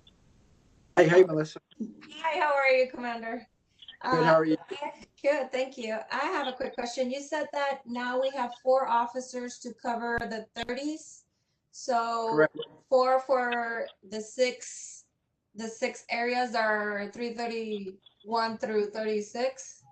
Hey, Melissa. Hi, how are you, Commander? Good, how are you? Good, thank you. I have a quick question. You said that now we have 4 officers to cover the 30s. So Correct. 4 for the 6 areas are 331 through 36.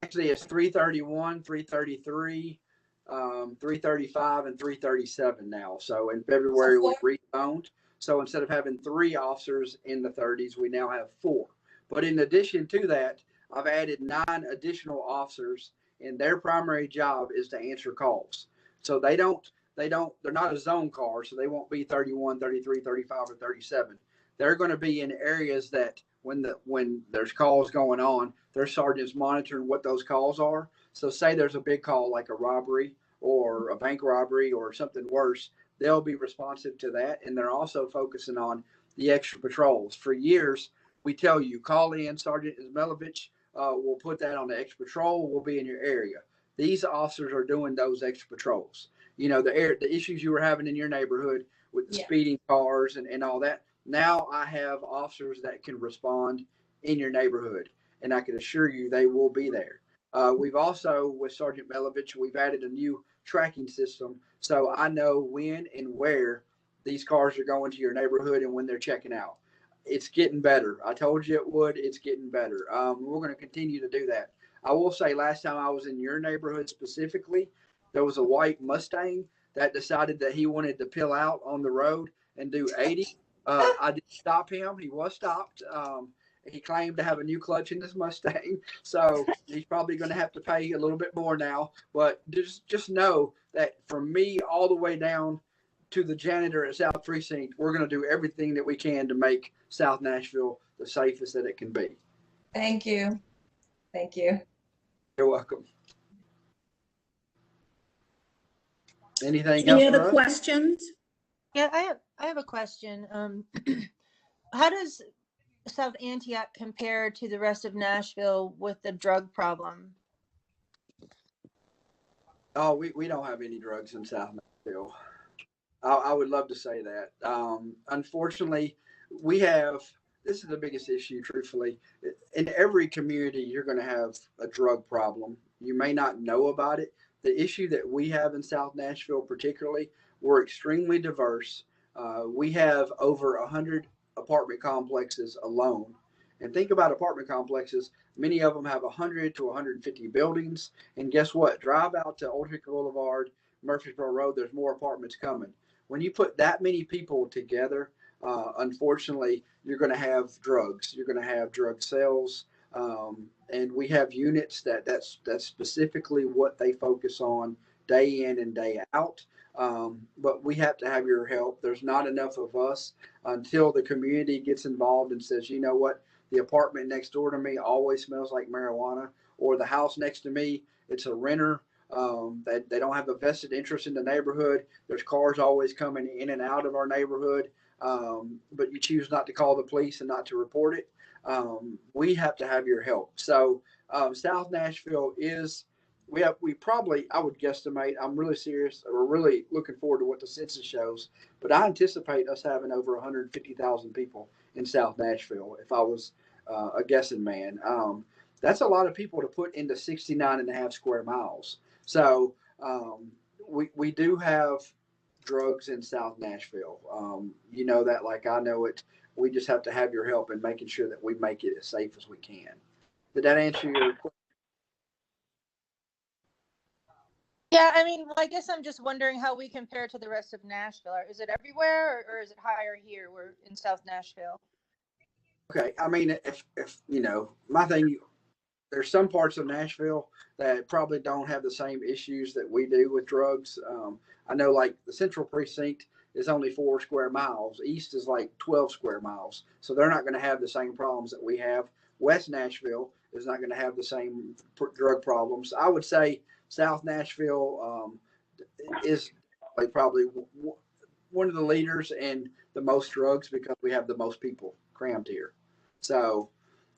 Actually, it's 331, 333, 335, and 337 now. So in February, we rezoned. So instead of having 3 officers in the 30s, we now have 4. But in addition to that, I've added 9 additional officers, and their primary job is to answer calls. So they're not a zone car, so they won't be 31, 33, 35, or 37. They're going to be in areas that when there's calls going on, their sergeant's monitoring what those calls are. So say there's a big call like a robbery or a bank robbery or something worse, they'll be responsive to that. And they're also focusing on the extra patrols. For years, we tell you, call in, Sergeant Izmailovich, we'll put that on the extra patrol, we'll be in your area. These officers are doing those extra patrols. You know, the issues you were having in your neighborhood with the speeding cars and all that. Now I have officers that can respond in your neighborhood, and I can assure you they will be there. We've also, with Sergeant Melovich, we've added a new tracking system, so I know when and where these cars are going to your neighborhood and when they're checking out. It's getting better. I told you it would. It's getting better. We're going to continue to do that. I will say, last time I was in your neighborhood specifically, there was a white Mustang that decided that he wanted to peel out on the road and do 80. I did stop him. He was stopped. He claimed to have a new clutch in his Mustang, so he's probably going to have to pay a little bit more now. But just know that from me all the way down to the janitor at South Precinct, we're going to do everything that we can to make South Nashville the safest that it can be. Thank you. Thank you. You're welcome. Anything Any else? other questions? Yeah, I have a question. How does South Antioch compare to the rest of Nashville with the drug problem? Oh, we don't have any drugs in South Nashville. I would love to say that. Unfortunately, this is the biggest issue, truthfully. In every community, you're going to have a drug problem. You may not know about it. The issue that we have in South Nashville particularly, we're extremely diverse. We have over 100 apartment complexes alone. And think about apartment complexes. Many of them have 100 to 150 buildings. And guess what? Drive out to Old Hickory Boulevard, Murfreesboro Road, there's more apartments coming. When you put that many people together, unfortunately, you're going to have drugs. You're going to have drug sales. And we have units that's specifically what they focus on day in and day out. But we have to have your help. There's not enough of us until the community gets involved and says, you know what, the apartment next door to me always smells like marijuana, or the house next to me, it's a renter. They don't have a vested interest in the neighborhood. There's cars always coming in and out of our neighborhood, but you choose not to call the police and not to report it. we have to have your help. So South Nashville is, we probably, I would guesstimate, I'm really serious, or really looking forward to what the census shows, but I anticipate us having over 150,000 people in South Nashville if I was a guessing man. That's a lot of people to put into 69 and a half square miles. So we do have drugs in South Nashville. You know that like I know it. We just have to have your help in making sure that we make it as safe as we can. Did that answer your question? Yeah, I mean, well, I guess I'm just wondering how we compare to the rest of Nashville. Is it everywhere, or is it higher here? We're in South Nashville. Okay, I mean, if you know, my thing, there's some parts of Nashville that probably don't have the same issues that we do with drugs. I know, like the Central Precinct is only 4 square miles. East is like 12 square miles, so they're not going to have the same problems that we have. West Nashville is not going to have the same drug problems. I would say South Nashville is like probably one of the leaders in the most drugs because we have the most people crammed here. So,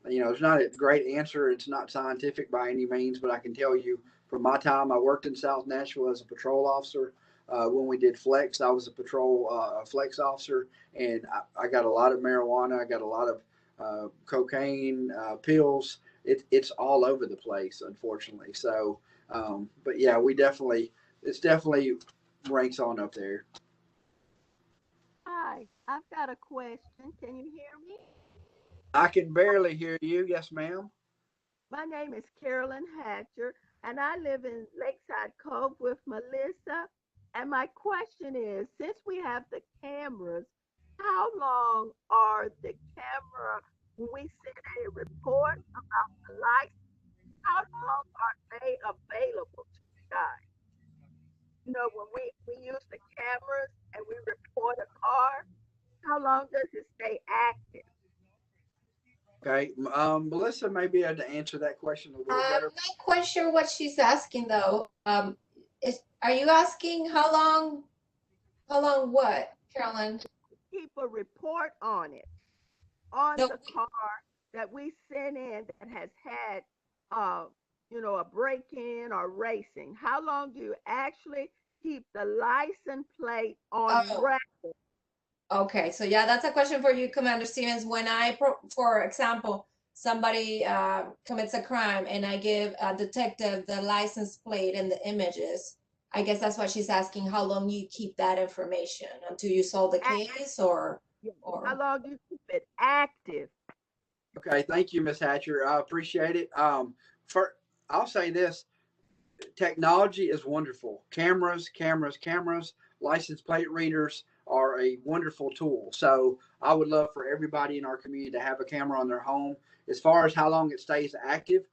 you know, it's not a great answer. It's not scientific by any means, but I can tell you from my time, I worked in South Nashville as a patrol officer. When we did flex, I was a patrol flex officer, and I got a lot of marijuana. I got a lot of cocaine, pills. It's all over the place, unfortunately. So, but yeah, it's definitely ranks on up there. Hi, I've got a question. Can you hear me? I can barely hear you. Yes, ma'am. My name is Carolyn Hatcher, and I live in Lakeside Cove with Melissa. And my question is, since we have the cameras, how long are the camera, when we send a report about the lights, how long are they available to you guys? You know, when we use the cameras and we report a car, how long does it stay active? Okay. Melissa may be able to answer that question a little better. I'm not quite sure what she's asking though. Are you asking how long what, Carolyn? Keep a report on it, on No, the car that we sent in that has had, you know, a break-in or racing. How long do you actually keep the license plate on Oh. record? Okay, so yeah, that's a question for you, Commander Stevens. When for example, somebody commits a crime and I give a detective the license plate and the images, I guess that's what she's asking, how long you keep that information until you solve the case or? How long do you keep it active? Okay, thank you, Ms. Hatcher. I appreciate it. I'll say this: technology is wonderful. Cameras, license plate readers are a wonderful tool. So I would love for everybody in our community to have a camera on their home. As far as how long it stays active,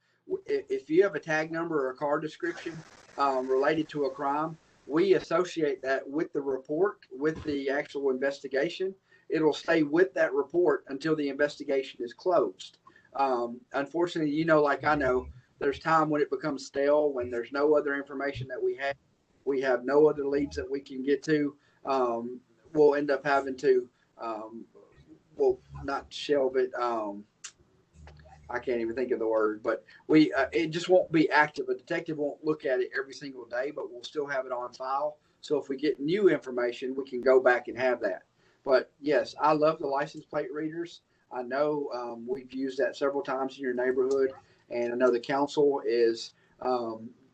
if you have a tag number or a car description related to a crime, we associate that with the report, with the actual investigation. It'll stay with that report until the investigation is closed. Unfortunately, you know, like I know, there's time when it becomes stale, when there's no other information that we have no other leads that we can get to. We'll end up having to, well, not shelve it. I can't even think of the word, but it just won't be active. A detective won't look at it every single day, but we'll still have it on file. So if we get new information, we can go back and have that. But yes, I love the license plate readers. I know we've used that several times in your neighborhood, and I know the council is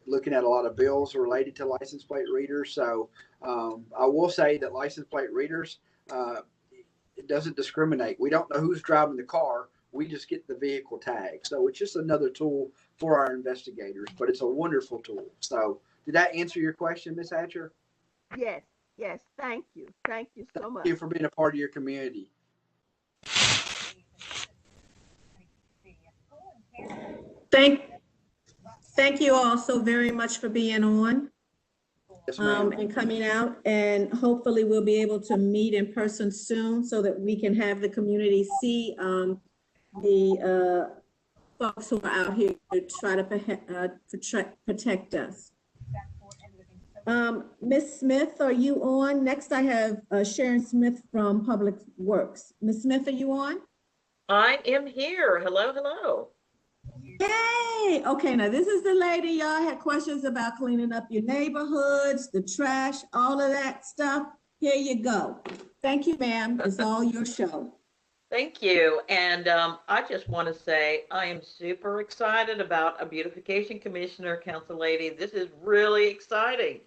looking at a lot of bills related to license plate readers. So I will say that license plate readers, it doesn't discriminate. We don't know who's driving the car. We just get the vehicle tag. So it's just another tool for our investigators, but it's a wonderful tool. So did that answer your question, Ms. Hatcher? Yes, yes. Thank you. Thank you so much. Thank you for being a part of your community. Thank you all so very much for being on Yes, ma'am. and coming out, and hopefully we'll be able to meet in person soon so that we can have the community see the folks who are out here to try to protect us. Ms. Smith, are you on? Next, I have Sharon Smith from Public Works. Ms. Smith, are you on? I am here. Hello, hello. Yay! Okay, now this is the lady y'all had questions about cleaning up your neighborhoods, the trash, all of that stuff. Here you go. Thank you, ma'am. It's all your show. Thank you. And I just want to say I am super excited about a beautification commissioner, council lady. This is really exciting.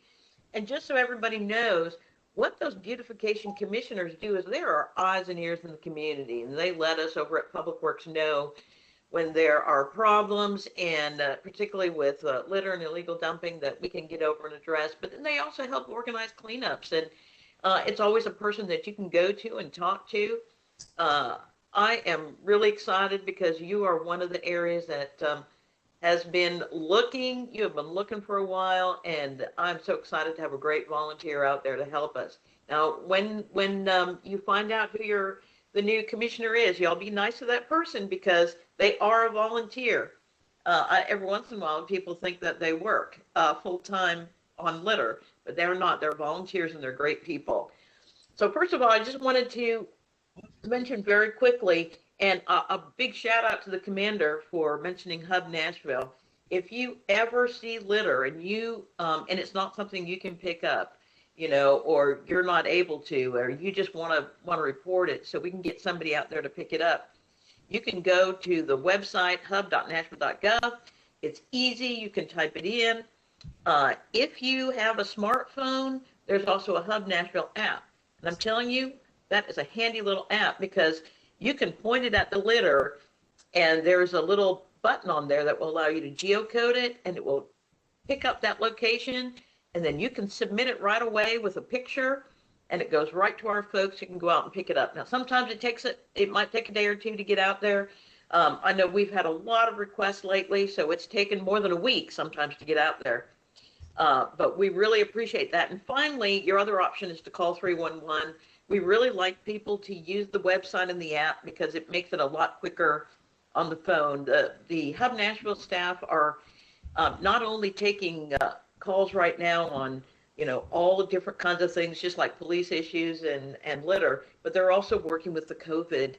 And just so everybody knows, what those beautification commissioners do is they are eyes and ears in the community, and they let us over at Public Works know when there are problems, and particularly with litter and illegal dumping, that we can get over and address. But then they also help organize cleanups, and it's always a person that you can go to and talk to. I am really excited because you are one of the areas that has been looking. You have been looking for a while, and I'm so excited to have a great volunteer out there to help us. Now, when you find out who the new commissioner is, y'all be nice to that person because they are a volunteer. Every once in a while, people think that they work full-time on litter, but they're not. They're volunteers, and they're great people. So first of all, I just wanted to mention very quickly, and a big shout out to the commander for mentioning Hub Nashville. If you ever see litter and and it's not something you can pick up, or you're not able to, or you just want to report it so we can get somebody out there to pick it up, you can go to the website hub.nashville.gov. It's easy. You can type it in. If you have a smartphone, there's also a Hub Nashville app. And I'm telling you, that is a handy little app because you can point it at the litter, and there's a little button on there that will allow you to geocode it, and it will pick up that location, and then you can submit it right away with a picture, and it goes right to our folks. You can go out and pick it up. Now, sometimes it might take a day or two to get out there. I know we've had a lot of requests lately, so it's taken more than a week sometimes to get out there. But we really appreciate that. And finally, your other option is to call 311. We really like people to use the website and the app because it makes it a lot quicker on the phone. The Hub Nashville staff are not only taking calls right now on, all the different kinds of things, just like police issues and litter, but they're also working with the COVID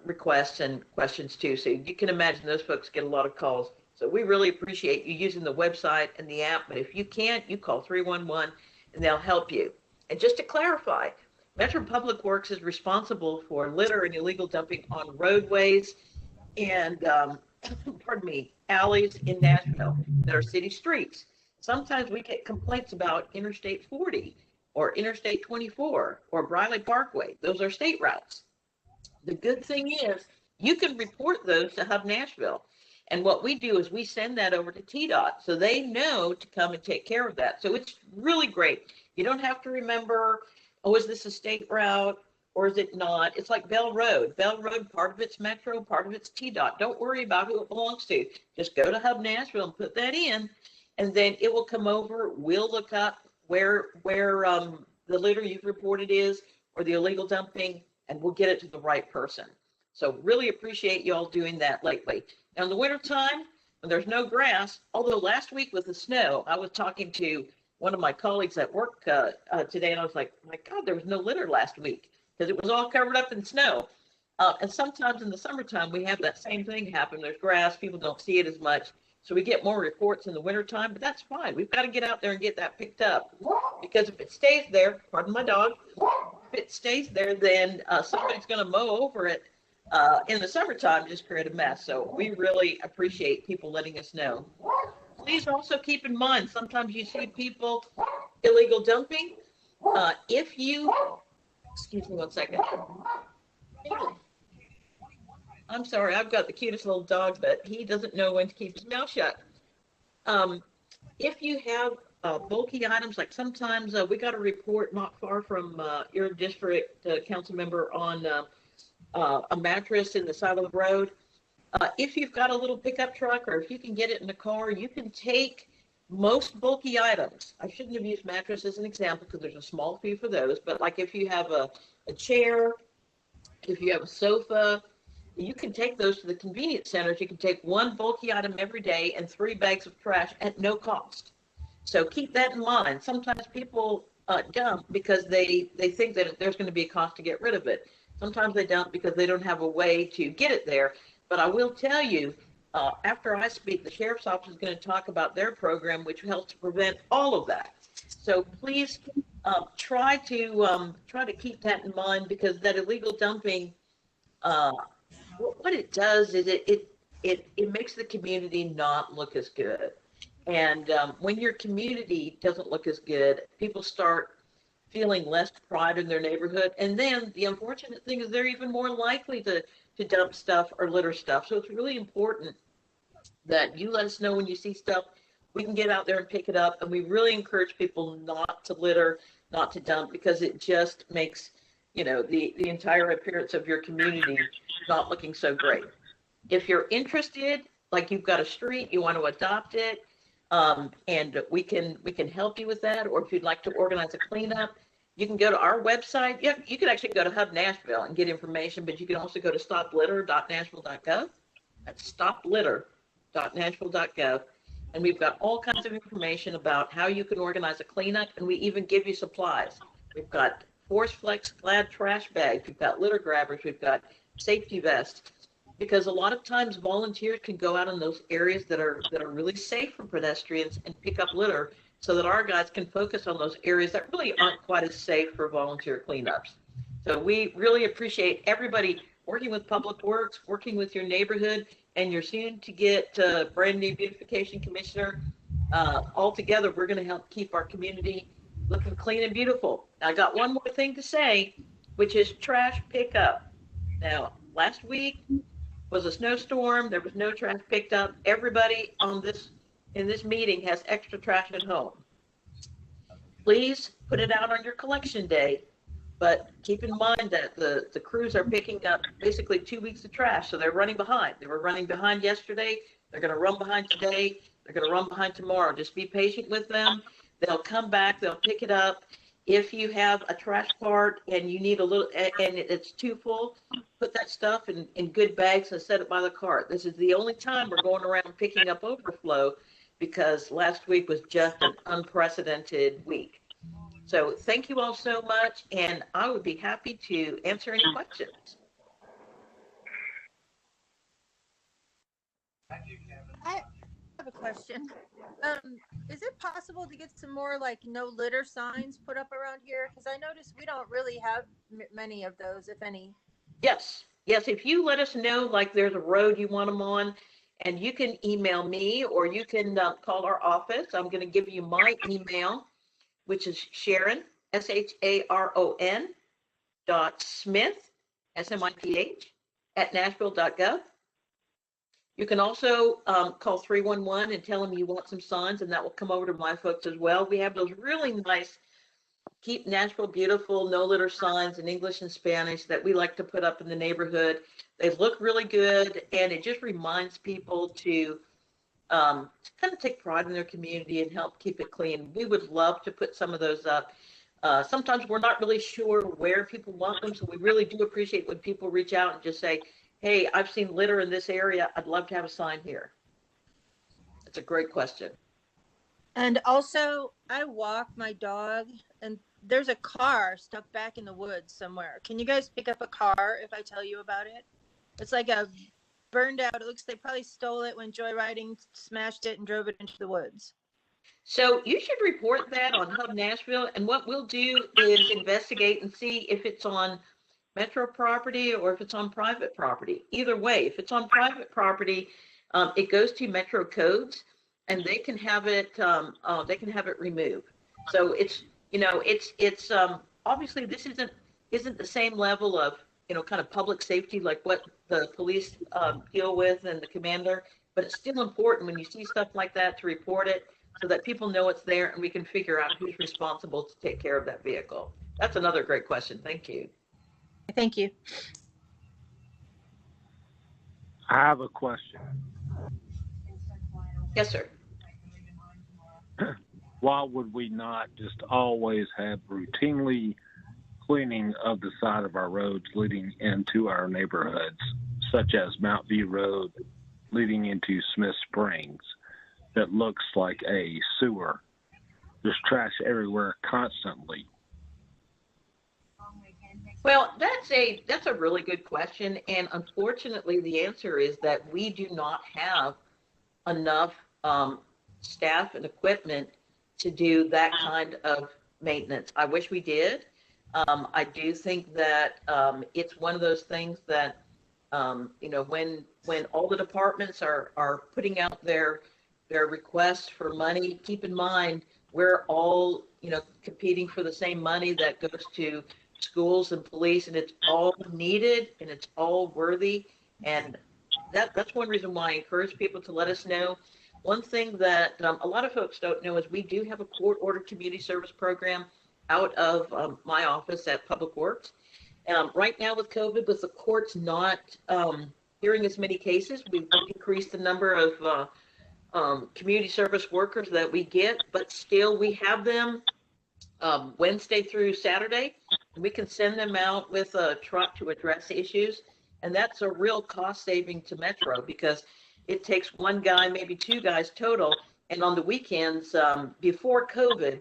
requests and questions too. So you can imagine those folks get a lot of calls. So we really appreciate you using the website and the app, but if you can't, you call 311 and they'll help you. And just to clarify, Metro Public Works is responsible for litter and illegal dumping on roadways and, alleys in Nashville that are city streets. Sometimes we get complaints about Interstate 40 or Interstate 24 or Briley Parkway. Those are state routes. The good thing is you can report those to Hub Nashville. And what we do is we send that over to TDOT so they know to come and take care of that. So it's really great. You don't have to remember, oh, is this a state route or is it not? It's like Bell Road. Bell Road, part of it's Metro, part of it's TDOT. Don't worry about who it belongs to. Just go to Hub Nashville and put that in, and then it will come over. We'll look up where the litter you've reported is or the illegal dumping, and we'll get it to the right person. So really appreciate y'all doing that lately. Now in the wintertime, when there's no grass, although last week with the snow, I was talking to one of my colleagues at work today, and I was like, my God, there was no litter last week because it was all covered up in snow. And sometimes in the summertime, we have that same thing happen. There's grass, people don't see it as much. So we get more reports in the wintertime, but that's fine. We've got to get out there and get that picked up because if it stays there, pardon my dog, if it stays there, then somebody's going to mow over it in the summertime, just create a mess. So we really appreciate people letting us know. Please also keep in mind, sometimes you see people illegal dumping. If you, excuse me one second. I'm sorry, I've got the cutest little dog, but he doesn't know when to keep his mouth shut. If you have bulky items, like sometimes we got a report not far from your district, council member, on a mattress in the side of the road. If you've got a little pickup truck or if you can get it in a car, you can take most bulky items. I shouldn't have used mattress as an example because there's a small fee for those, but like if you have a chair, if you have a sofa, you can take those to the convenience centers. You can take one bulky item every day and 3 bags of trash at no cost. So keep that in mind. Sometimes people dump because they think that there's going to be a cost to get rid of it. Sometimes they don't because they don't have a way to get it there. But I will tell you, after I speak, the sheriff's office is going to talk about their program, which helps to prevent all of that. So please try to keep that in mind, because that illegal dumping, what it does is it makes the community not look as good. And when your community doesn't look as good, people start feeling less pride in their neighborhood. And then the unfortunate thing is they're even more likely to dump stuff or litter stuff. So it's really important that you let us know when you see stuff. We can get out there and pick it up. And we really encourage people not to litter, not to dump, because it just makes, you know, the entire appearance of your community not looking so great. If you're interested, like you've got a street, you want to adopt it, and we can help you with that. Or if you'd like to organize a cleanup, you can go to our website. You can actually go to Hub Nashville and get information, but you can also go to stoplitter.nashville.gov. That's stoplitter.nashville.gov. And we've got all kinds of information about how you can organize a cleanup, and we even give you supplies. We've got Force Flex Glad trash bags, we've got litter grabbers, we've got safety vests, because a lot of times volunteers can go out in those areas that are really safe for pedestrians and pick up litter, so that our guys can focus on those areas that really aren't quite as safe for volunteer cleanups. So we really appreciate everybody working with Public Works, working with your neighborhood, and you're soon to get a brand new beautification commissioner. All together, we're going to help keep our community looking clean and beautiful. I got one more thing to say, which is trash pickup. Now, last week was a snowstorm. There was no trash picked up. Everybody in this meeting has extra trash at home. Please put it out on your collection day, but keep in mind that the crews are picking up basically 2 weeks of trash, so they're running behind. They were running behind yesterday. They're going to run behind today. They're going to run behind tomorrow. Just be patient with them. They'll come back. They'll pick it up. If you have a trash cart and you need a little, and it's too full, put that stuff in good bags and set it by the cart. This is the only time we're going around picking up overflow, because last week was just an unprecedented week. So thank you all so much, and I would be happy to answer any questions. I have a question. Is it possible to get some more like no litter signs put up around here? Because I noticed we don't really have many of those, if any. Yes. If you let us know, like there's a road you want them on, and you can email me or you can call our office. I'm going to give you my email, which is Sharon, SHARON .Smith, SMITH, at Nashville.gov. You can also call 311 and tell them you want some signs, and that will come over to my folks as well. We have those really nice Keep Nashville Beautiful, no litter signs in English and Spanish that we like to put up in the neighborhood. They look really good, and it just reminds people to kind of take pride in their community and help keep it clean. We would love to put some of those up. Sometimes we're not really sure where people want them, so we really do appreciate when people reach out and just say, hey, I've seen litter in this area. I'd love to have a sign here. It's a great question. And also, I walk my dog, and there's a car stuck back in the woods somewhere. Can you guys pick up a car if I tell you about it? It's like a burned out. It looks like they probably stole it when joyriding, smashed it, and drove it into the woods. So you should report that on Hub Nashville, and what we'll do is investigate and see if it's on Metro property or if it's on private property. Either way, if it's on private property, it goes to Metro codes, and they can have it removed. So it's, you know, it's obviously this isn't the same level of, you know, kind of public safety like what the police deal with and the commander, but it's still important when you see stuff like that to report it so that people know it's there and we can figure out who's responsible to take care of that vehicle. That's another great question. Thank you. Thank you. I have a question. Yes, sir. Why would we not just always have routinely cleaning of the side of our roads leading into our neighborhoods, such as Mount View Road leading into Smith Springs, that looks like a sewer? There's trash everywhere constantly. Well, that's a really good question, and unfortunately, the answer is that we do not have enough staff and equipment to do that kind of maintenance. I wish we did. I do think that it's one of those things that when all the departments are putting out their requests for money, keep in mind we're all competing for the same money that goes to schools and police, and it's all needed and it's all worthy. And that's one reason why I encourage people to let us know. One thing that a lot of folks don't know is we do have a court-ordered community service program out of my office at Public Works. Right now with COVID, with the courts not hearing as many cases, we've increased the number of community service workers that we get, but still we have them Wednesday through Saturday. We can send them out with a truck to address issues. And that's a real cost saving to Metro because it takes one guy, maybe two guys total. And on the weekends, before COVID,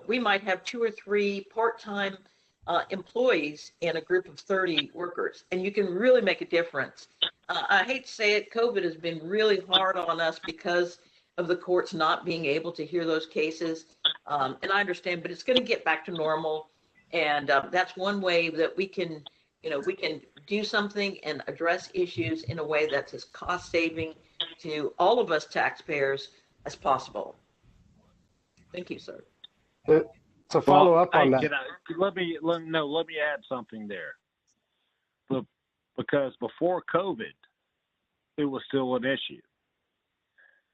we might have 2 or 3 part-time employees in a group of 30 workers. And you can really make a difference. I hate to say it, COVID has been really hard on us because of the courts not being able to hear those cases. And I understand, but it's going to get back to normal. And that's one way that we can do something and address issues in a way that's as cost saving to all of us taxpayers as possible. Thank you, sir. To follow up on that. Let me add something there. Because before COVID, it was still an issue.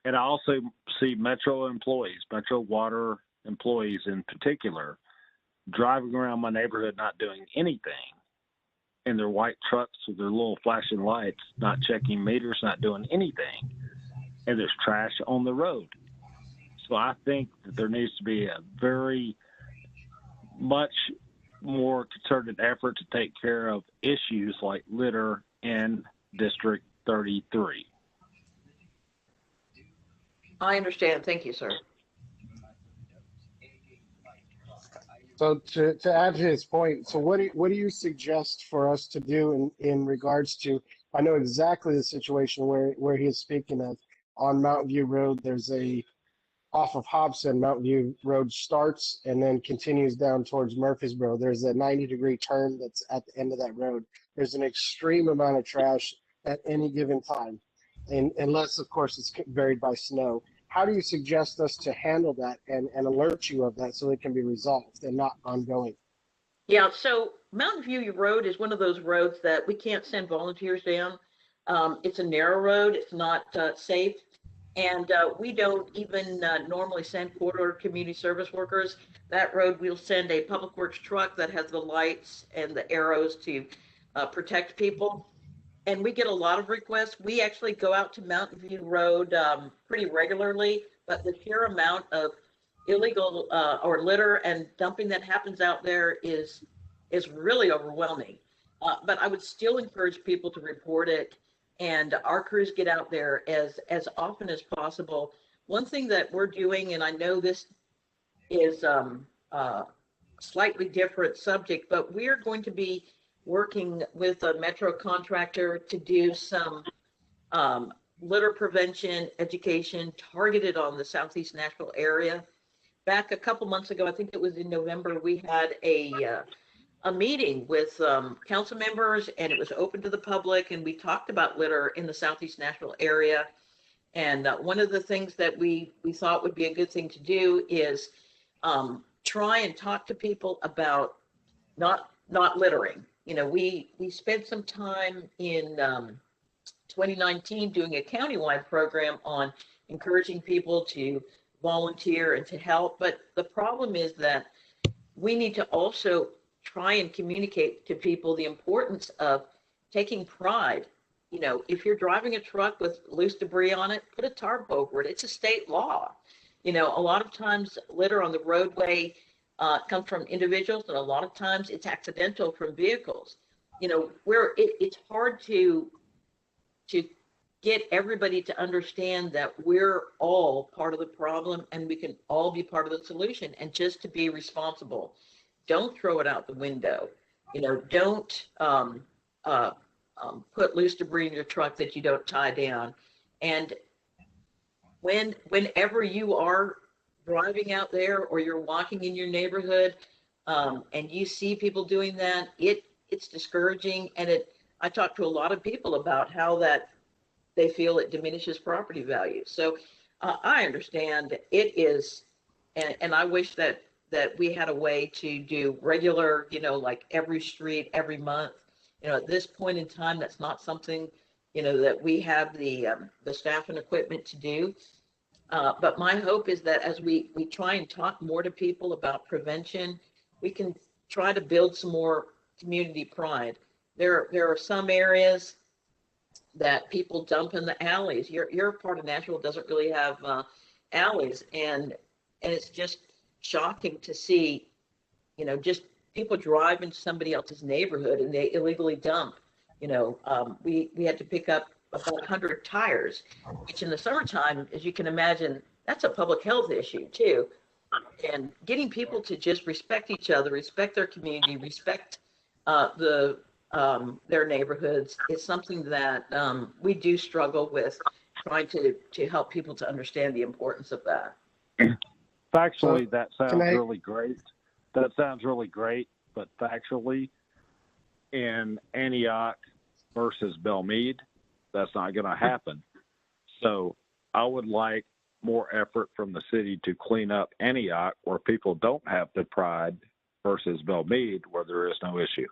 And I also see Metro employees, Metro Water employees in particular, driving around my neighborhood not doing anything in their white trucks with their little flashing lights, not checking meters, not doing anything. And there's trash on the road. So I think that there needs to be a very much more concerted effort to take care of issues like litter in District 33. I understand. Thank you, sir. So to add to his point, so what do you suggest for us to do in regards to, I know exactly the situation where he is speaking of. On Mountain View Road, there's off of Hobson, Mountain View Road starts and then continues down towards Murfreesboro. There's a 90-degree turn that's at the end of that road. There's an extreme amount of trash at any given time, and unless, of course, it's varied by snow. How do you suggest us to handle that and alert you of that so it can be resolved and not ongoing? Yeah, so Mountain View Road is one of those roads that we can't send volunteers down. It's a narrow road. It's not safe. And we don't even normally send court-ordered community service workers. That road, we'll send a public works truck that has the lights and the arrows to protect people. And we get a lot of requests. We actually go out to Mountain View Road pretty regularly, but the sheer amount of illegal or litter and dumping that happens out there is really overwhelming. But I would still encourage people to report it. And our crews get out there as often as possible. One thing that we're doing, and I know this is a slightly different subject, but we are going to be working with a Metro contractor to do some litter prevention education targeted on the Southeast Nashville area. Back a couple months ago, I think it was in November, we had a meeting with council members, and it was open to the public, and we talked about litter in the Southeast Nashville area. And one of the things that we thought would be a good thing to do is try and talk to people about not littering. You know, we spent some time in 2019 doing a countywide program on encouraging people to volunteer and to help. But the problem is that we need to also try and communicate to people the importance of taking pride. You know, if you're driving a truck with loose debris on it, put a tarp over it. It's a state law. You know, a lot of times litter on the roadway comes from individuals, and a lot of times it's accidental from vehicles. You know, where it's hard to get everybody to understand that we're all part of the problem and we can all be part of the solution, and just to be responsible. don't throw it out the window. Don't put loose debris in your truck that you don't tie down. And whenever you are driving out there or you're walking in your neighborhood, and you see people doing that, it's discouraging. And I talk to a lot of people about how that they feel it diminishes property value. So I understand it is, and I wish that we had a way to do regular, like every street, every month. At this point in time, that's not something, that we have the staff and equipment to do. But my hope is that as we try and talk more to people about prevention, we can try to build some more community pride. There are some areas that people dump in the alleys. Your part of Nashville doesn't really have alleys, and it's just shocking to see, just people drive into somebody else's neighborhood and they illegally dump. We had to pick up about 100 tires, which in the summertime, as you can imagine, that's a public health issue too. And getting people to just respect each other, respect their community, respect their neighborhoods is something that we do struggle with, trying to help people to understand the importance of that. Factually, that sounds really great. That sounds really great, but factually, in Antioch versus Belmead, that's not going to happen. So I would like more effort from the city to clean up Antioch, where people don't have the pride, versus Belmead, where there is no issue.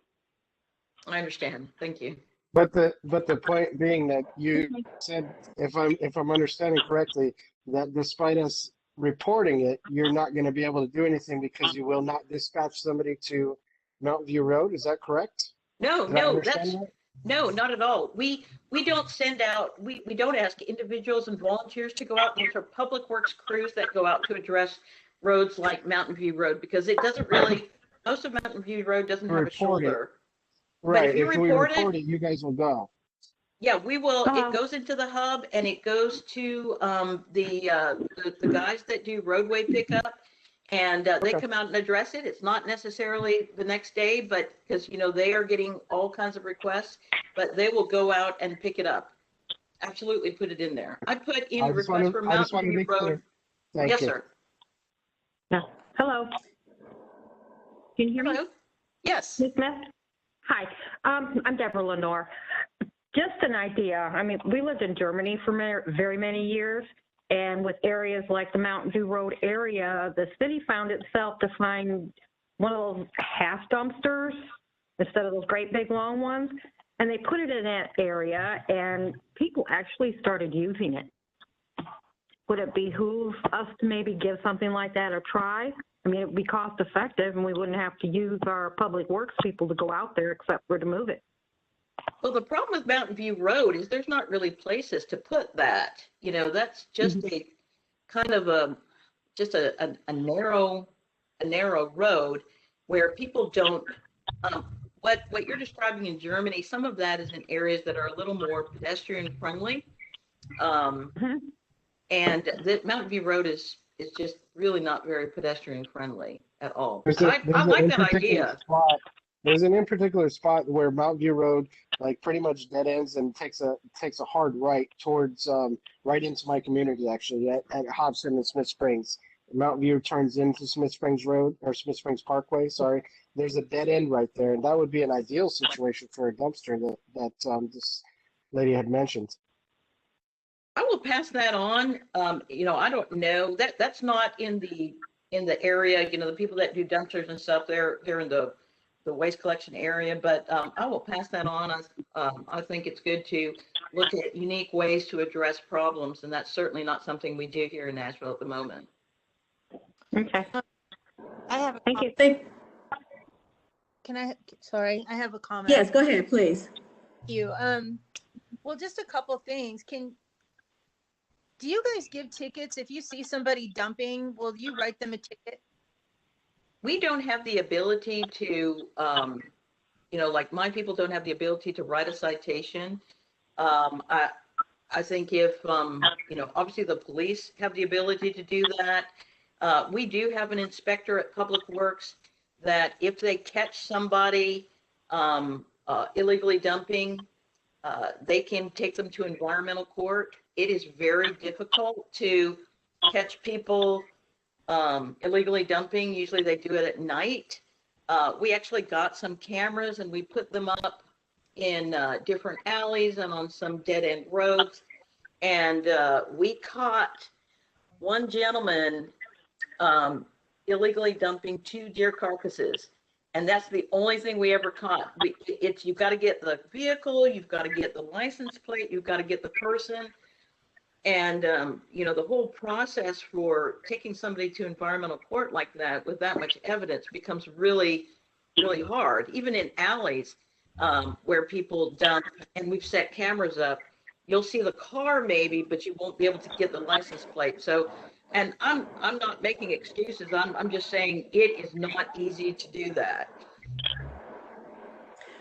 I understand. Thank you. But the point being that you said, if I'm understanding correctly, that despite us reporting it, you're not going to be able to do anything because you will not dispatch somebody to Mountain View Road. Is that correct? No, not at all. We don't send out, we don't ask individuals and volunteers to go out. Those are public works crews that go out to address roads like Mountain View Road, because it doesn't really, most of Mountain View Road doesn't have a shoulder. Right. But if we report it, you guys will go. Yeah, we will. It goes into the hub and it goes to the guys that do roadway pickup, and they come out and address it. It's not necessarily the next day, but because they are getting all kinds of requests, but they will go out and pick it up. Absolutely, put it in there. I put in request for Mountain View Road. Yes, sir. Yeah. Hello. Can you hear me? Hello? Yes. Ms. Smith? Hi. I'm Deborah Lenore. Just an idea. I mean, we lived in Germany for very many years, and with areas like the Mountain View Road area, the city found itself to find one of those half dumpsters instead of those great big long ones, and they put it in that area, and people actually started using it. Would it behoove us to maybe give something like that a try? I mean, it would be cost effective, and we wouldn't have to use our public works people to go out there except for to move it. Well, the problem with Mountain View Road is there's not really places to put that. That's just a kind of a narrow road where people don't. What you're describing in Germany, some of that is in areas that are a little more pedestrian friendly, and the Mountain View Road is just really not very pedestrian friendly at all. I like that idea. There's an in particular spot where Mountain View Road like pretty much dead ends and takes a hard right towards right into my community, actually, at Hobson and Smith Springs. Mountain View turns into Smith Springs Road, or Smith Springs Parkway, sorry. There's a dead end right there, and that would be an ideal situation for a dumpster that this lady had mentioned. I will pass that on. I don't know that's not in the area. The people that do dumpsters and stuff, they're in the waste collection area, but I will pass that on. I think it's good to look at unique ways to address problems, and that's certainly not something we do here in Nashville at the moment. Okay. I have a Thank you. Sorry, I have a comment. Yes, go ahead, please. Thank you. Well, just a couple things. Do you guys give tickets if you see somebody dumping? Will you write them a ticket? We don't have the ability to, like my people don't have the ability to write a citation. I think if, obviously the police have the ability to do that. We do have an inspector at Public Works that if they catch somebody illegally dumping, they can take them to environmental court. It is very difficult to catch people illegally dumping. Usually they do it at night. We actually got some cameras and we put them up in different alleys and on some dead-end roads. And we caught one gentleman illegally dumping 2 deer carcasses. And that's the only thing we ever caught. You've got to get the vehicle, you've got to get the license plate, you've got to get the person. And, you know, the whole process for taking somebody to environmental court like that with that much evidence becomes really, really hard. Even in alleys where people dump, and we've set cameras up, you'll see the car maybe, but you won't be able to get the license plate. So, and I'm not making excuses. I'm just saying it is not easy to do that.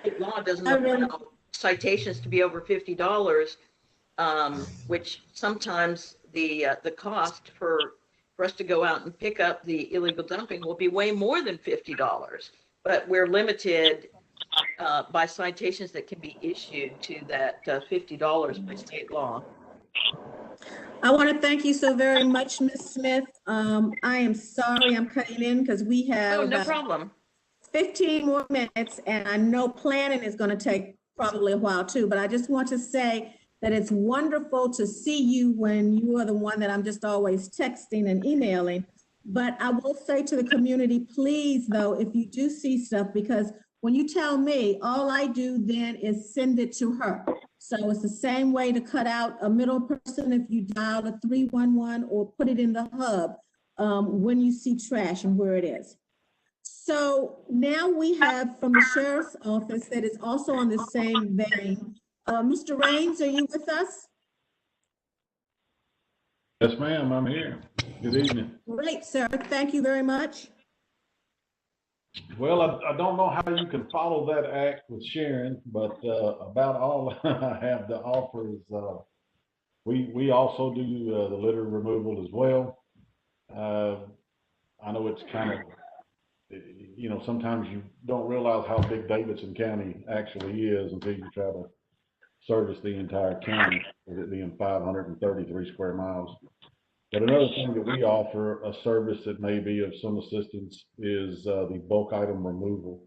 State law doesn't allow citations to be over $50, which sometimes the cost for us to go out and pick up the illegal dumping will be way more than $50. But we're limited by citations that can be issued to that $50 by state law. I want to thank you so very much, Ms. Smith. I am sorry I'm cutting in because we have no problem. 15 more minutes, and I know planning is going to take probably a while too, but I just want to say that it's wonderful to see you when you are the one that I'm just always texting and emailing. But I will say to the community, please, though, if you do see stuff, because when you tell me, all I do then is send it to her. So it's the same way to cut out a middle person if you dial a 311 or put it in the hub when you see trash and where it is. So now we have from the sheriff's office that is also on the same vein. Mr. Raines, are you with us? Yes, ma'am, I'm here. Good evening. Great, sir. Thank you very much. Well, I don't know how you can follow that act with Sharon, but about all I have to offer is we also do the litter removal as well. I know it's kind of, you know, sometimes you don't realize how big Davidson County actually is until you try to service the entire county, with it being 533 square miles. But another thing that we offer, a service that may be of some assistance, is the bulk item removal.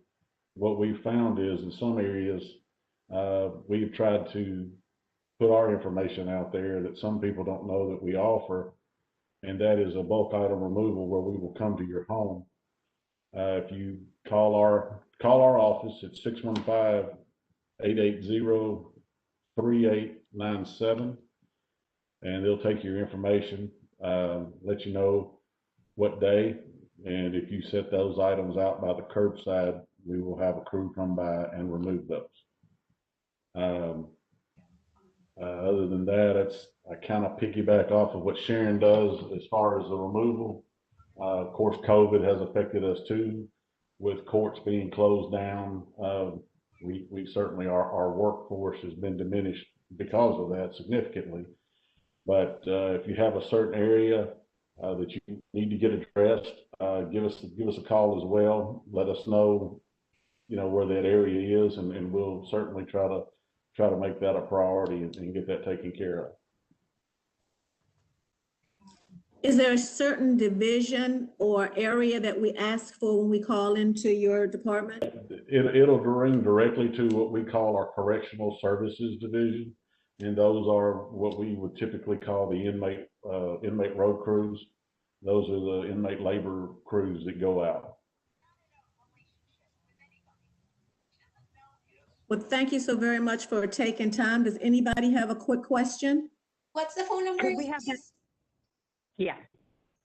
What we've found is in some areas, we've tried to put our information out there that some people don't know that we offer, and that is a bulk item removal where we will come to your home. If you call our office, it's 615-880-3897, and they'll take your information, let you know what day, and if you set those items out by the curbside, we will have a crew come by and remove those. Other than that, I kind of piggyback off of what Sharon does as far as the removal. Of course, COVID has affected us too, with courts being closed down. We certainly, our workforce has been diminished because of that significantly. But if you have a certain area that you need to get addressed, give us a call as well. Let us know, you know, where that area is, and we'll certainly try to make that a priority and get that taken care of. Is there a certain division or area that we ask for when we call into your department? It'll ring directly to what we call our correctional services division. And those are what we would typically call the inmate road crews. Those are the inmate labor crews that go out. Well, thank you so very much for taking time. Does anybody have a quick question? What's the phone number? Could we have that? Yeah.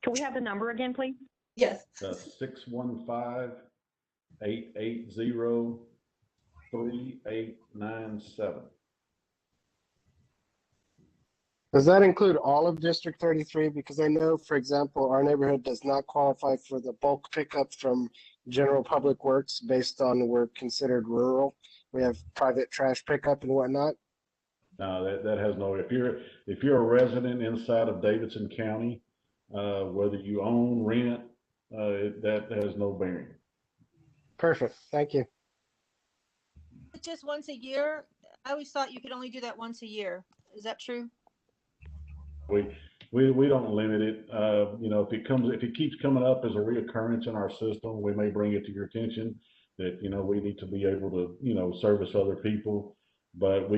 Can we have the number again, please? Yes. 615-880-3897. Does that include all of District 33? Because I know, for example, our neighborhood does not qualify for the bulk pickup from General Public Works based on we're considered rural. We have private trash pickup and whatnot. No, that has no, if you're a resident inside of Davidson County, whether you own, rent, that has no bearing. Perfect. Thank you. Just once a year? I always thought you could only do that once a year. Is that true? We don't limit it. You know, if it keeps coming up as a reoccurrence in our system, we may bring it to your attention that, you know, we need to be able to, you know, service other people. But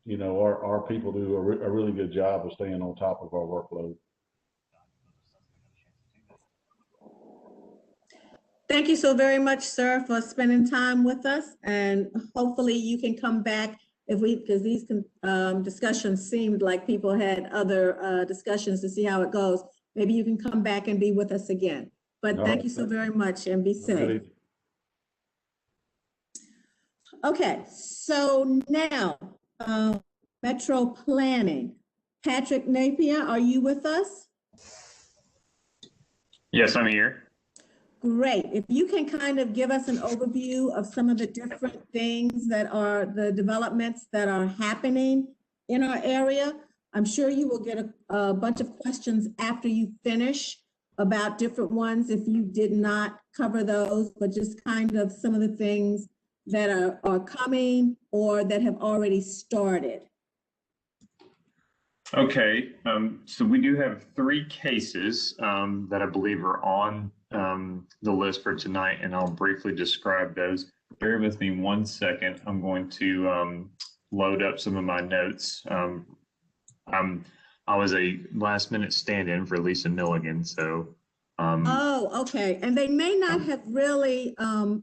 you know, our people do a really good job of staying on top of our workload. Thank you so very much, sir, for spending time with us. And hopefully you can come back because these discussions seemed like people had other discussions to see how it goes. Maybe you can come back and be with us again. But thank you so very much and be safe. Okay, so now Metro Planning. Patrick Napier, are you with us? Yes, I'm here. Great. If you can kind of give us an overview of some of the different things that are the developments that are happening in our area. I'm sure you will get a bunch of questions after you finish about different ones if you did not cover those, but just kind of some of the things that are coming or that have already started. Okay, so we do have 3 cases that I believe are on the list for tonight, and I'll briefly describe those. Bear with me 1 second. I'm going to load up some of my notes. I was a last-minute stand-in for Lisa Milligan, so. Oh, okay, and they may not have really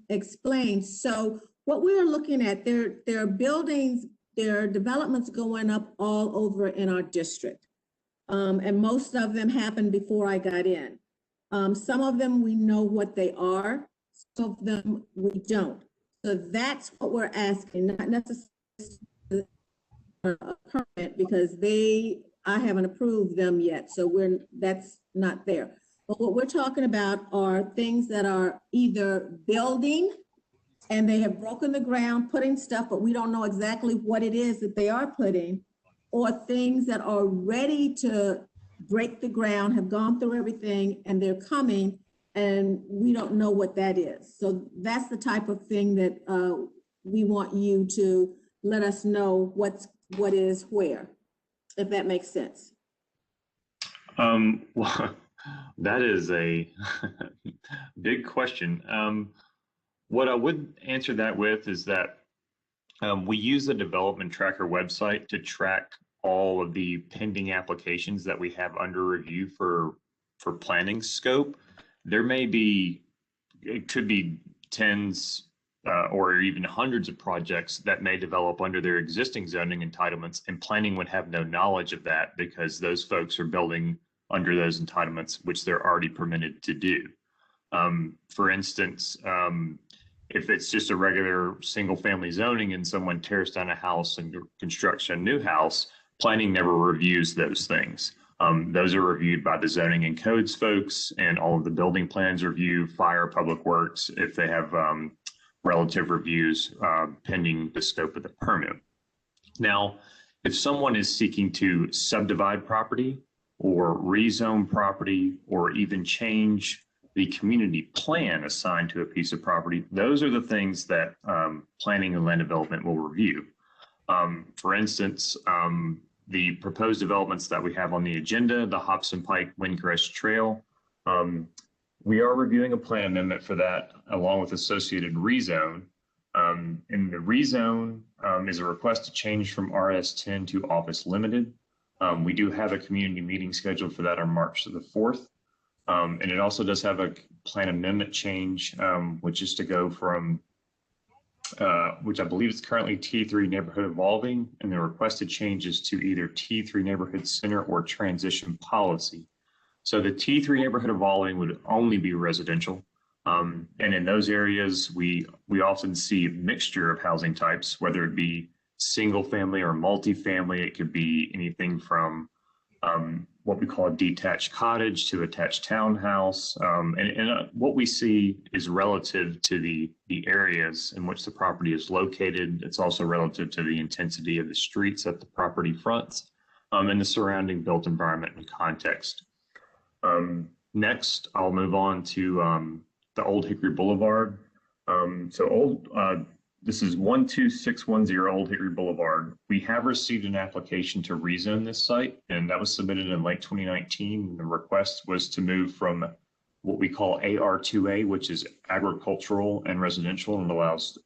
explained. So what we're looking at, there are buildings, there are developments going up all over in our district. And most of them happened before I got in. Some of them we know what they are, some of them we don't. So that's what we're asking, not necessarily a permit because I haven't approved them yet. So that's not there. But what we're talking about are things that are either building and they have broken the ground, putting stuff, but we don't know exactly what it is that they are putting, or things that are ready to break the ground, have gone through everything, and they're coming, and we don't know what that is. So that's the type of thing that we want you to let us know what is where, if that makes sense. Well, that is a big question. What I would answer that with is that we use the Development Tracker website to track all of the pending applications that we have under review for planning scope. There may be, it could be tens or even hundreds of projects that may develop under their existing zoning entitlements, and planning would have no knowledge of that because those folks are building under those entitlements, which they're already permitted to do. For instance, if it's just a regular single family zoning and someone tears down a house and constructs a new house, planning never reviews those things. Those are reviewed by the zoning and codes folks, and all of the building plans review, fire, public works, if they have relative reviews pending the scope of the permit. Now, if someone is seeking to subdivide property or rezone property or even change the community plan assigned to a piece of property, those are the things that planning and land development will review. For instance, the proposed developments that we have on the agenda, the Hobson Pike Windcrest Trail, we are reviewing a plan amendment for that along with associated rezone. And the rezone is a request to change from RS10 to Office Limited. We do have a community meeting scheduled for that on March the 4th. And it also does have a plan amendment change, which is to go from, which I believe is currently T3 Neighborhood Evolving, and the requested changes to either T3 Neighborhood Center or Transition Policy. So the T3 Neighborhood Evolving would only be residential. And in those areas, we often see a mixture of housing types, whether it be single family or multifamily. It could be anything from what we call a detached cottage to attached townhouse. And what we see is relative to the areas in which the property is located. It's also relative to the intensity of the streets that the property fronts and the surrounding built environment and context. Next, I'll move on to the Old Hickory Boulevard. This is 12610 Old Hickory Boulevard. We have received an application to rezone this site, and that was submitted in late 2019. The request was to move from what we call AR2A, which is agricultural and residential, and allows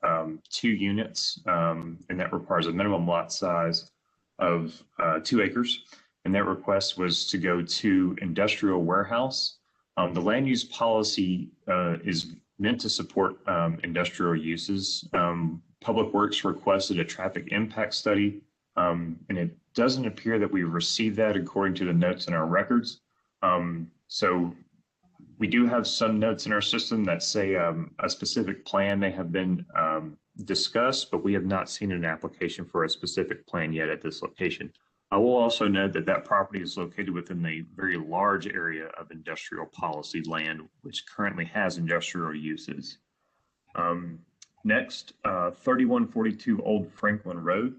2 units, and that requires a minimum lot size of 2 acres. And that request was to go to industrial warehouse. The land use policy is meant to support industrial uses. Public Works requested a traffic impact study, and it doesn't appear that we've received that according to the notes in our records. So we do have some notes in our system that say a specific plan may have been discussed, but we have not seen an application for a specific plan yet at this location. I will also note that that property is located within a very large area of industrial policy land, which currently has industrial uses. Next, 3142 Old Franklin Road.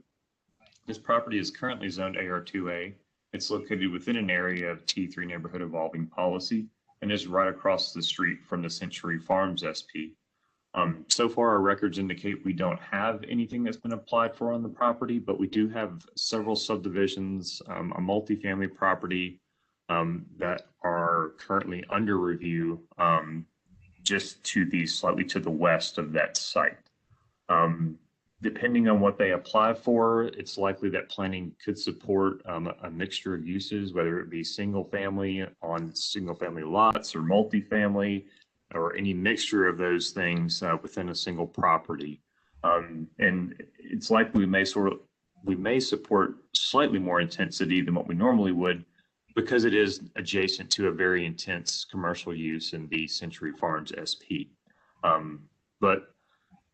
This property is currently zoned AR2A. It's located within an area of T3 neighborhood evolving policy and is right across the street from the Century Farms SP. So far, our records indicate we don't have anything that's been applied for on the property, but we do have several subdivisions, a multifamily property that are currently under review just slightly to the west of that site. Depending on what they apply for, it's likely that planning could support a mixture of uses, whether it be single family on single family lots or multifamily, or any mixture of those things within a single property. And it's likely we may support slightly more intensity than what we normally would, because it is adjacent to a very intense commercial use in the Century Farms SP. But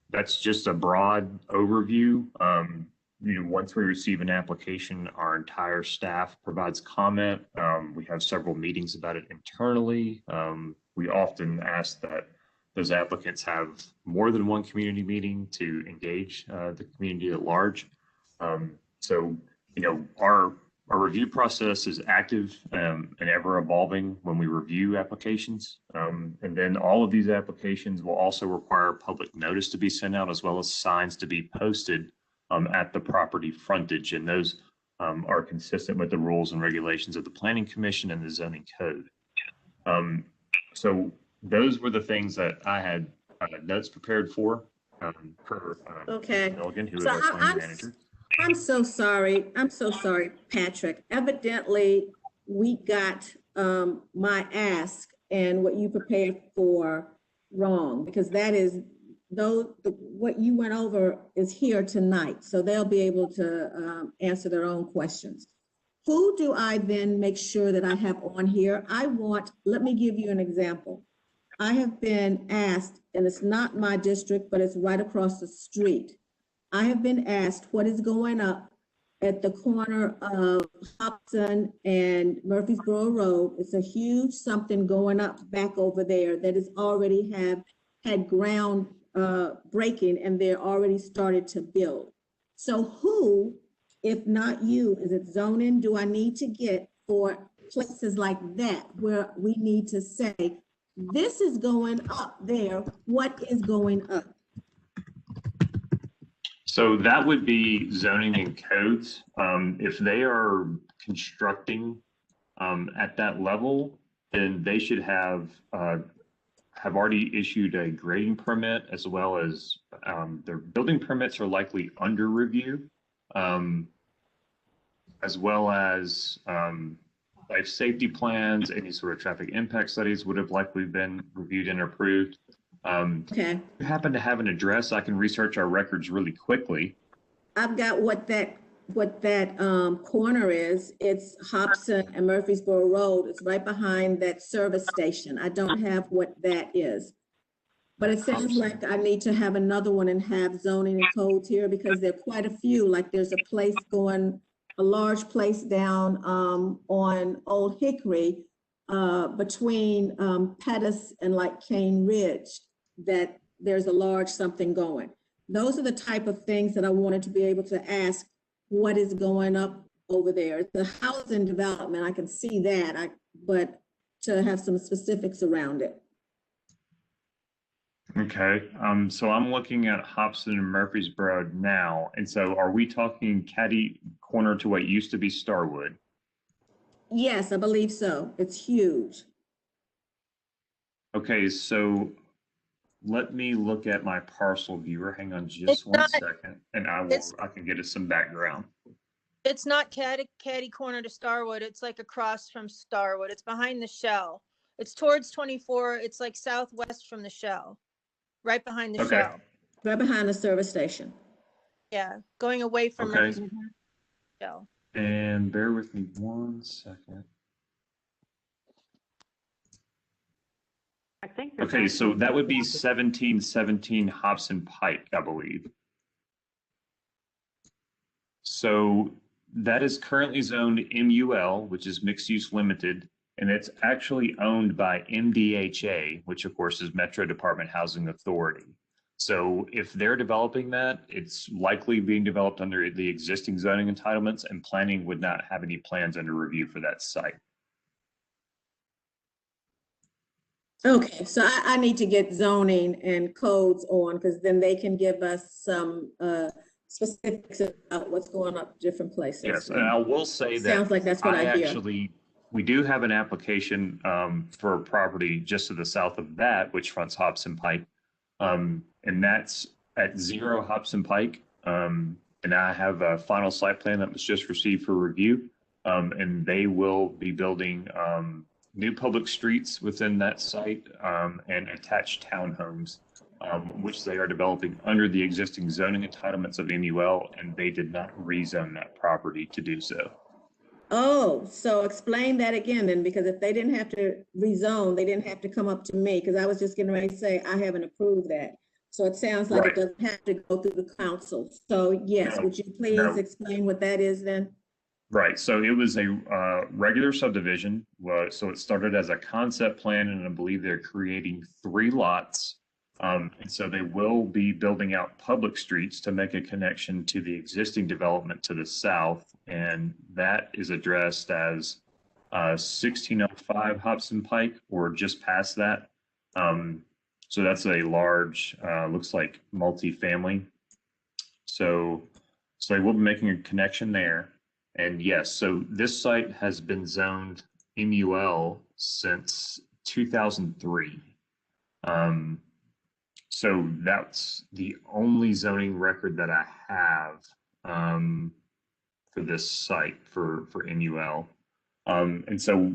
that's just a broad overview. Once we receive an application, our entire staff provides comment. We have several meetings about it internally. We often ask that those applicants have more than one community meeting to engage the community at large. So, our review process is active and ever evolving when we review applications. And then all of these applications will also require public notice to be sent out, as well as signs to be posted at the property frontage. And those are consistent with the rules and regulations of the Planning Commission and the Zoning Code. So those were the things that I had notes prepared for. Okay. Milligan, who is So our planning manager. I'm so sorry. I'm so sorry, Patrick. Evidently, we got my ask and what you prepared for wrong, because that is what you went over is here tonight. So they'll be able to answer their own questions. Who do I then make sure that I have on here? Let me give you an example. I have been asked, and it's not my district, but it's right across the street. I have been asked what is going up at the corner of Hobson and Murfreesboro Road. It's a huge something going up back over there that is already had ground breaking, and they're already started to build. So who, if not you, is it zoning, do I need to get for places like that where we need to say, this is going up there, what is going up? So that would be zoning and codes. If they are constructing at that level, then they should have already issued a grading permit, as well as their building permits are likely under review, as well as life safety plans. Any sort of traffic impact studies would have likely been reviewed and approved. Okay. If you happen to have an address, I can research our records really quickly. I've got what that corner is. It's Hobson and Murfreesboro Road. It's right behind that service station. I don't have what that is. But it sounds like I need to have another one and have zoning and codes here, because there are quite a few. Like there's a large place down on Old Hickory between Pettus and like Cane Ridge, that there's a large something going. Those are the type of things that I wanted to be able to ask, what is going up over there? The housing development, I can see that, but to have some specifics around it. Okay, so I'm looking at Hobson and Murfreesboro now, and so are we talking catty corner to what used to be Starwood? Yes, I believe so. It's huge. Okay, so let me look at my parcel viewer. Hang on It's just one not, second, and I can get us some background. it's not catty corner to Starwood. It's like across from Starwood. It's behind the Shell. It's towards 24. It's like southwest from the Shell, right behind the Okay, Shell. Right behind the service station. Yeah, going away from okay, Murphy's Shell. and bear with me one second. I think there's Okay, so actually that would be 1717 Hobson Pike, I believe. So that is currently zoned MUL, which is mixed use limited, and it's actually owned by MDHA, which of course is Metro Department Housing Authority. So if they're developing that, it's likely being developed under the existing zoning entitlements, and planning would not have any plans under review for that site. Okay, so I need to get zoning and codes on, because then they can give us some specifics about what's going up different places. Yes, and I will say that Sounds like that's what I hear. We do have an application for a property just to the south of that, which fronts Hobson Pike. And that's at 0 Hobson Pike. And I have a final site plan that was just received for review. And they will be building new public streets within that site and attached townhomes, which they are developing under the existing zoning entitlements of MUL, and they did not rezone that property to do so. Oh, so explain that again then, because if they didn't have to rezone, they didn't have to come up to me, because I was just getting ready to say, I haven't approved that. So it sounds like it doesn't have to go through the council. So yes, would you please explain what that is then? Right, so it was a regular subdivision. So it started as a concept plan, and I believe they're creating 3 lots. And so they will be building out public streets to make a connection to the existing development to the south. And that is addressed as 1605 Hobson Pike, or just past that. So that's a large, looks like multifamily. So they will be making a connection there. And yes, so this site has been zoned MUL since 2003. So that's the only zoning record that I have for this site for MUL. And so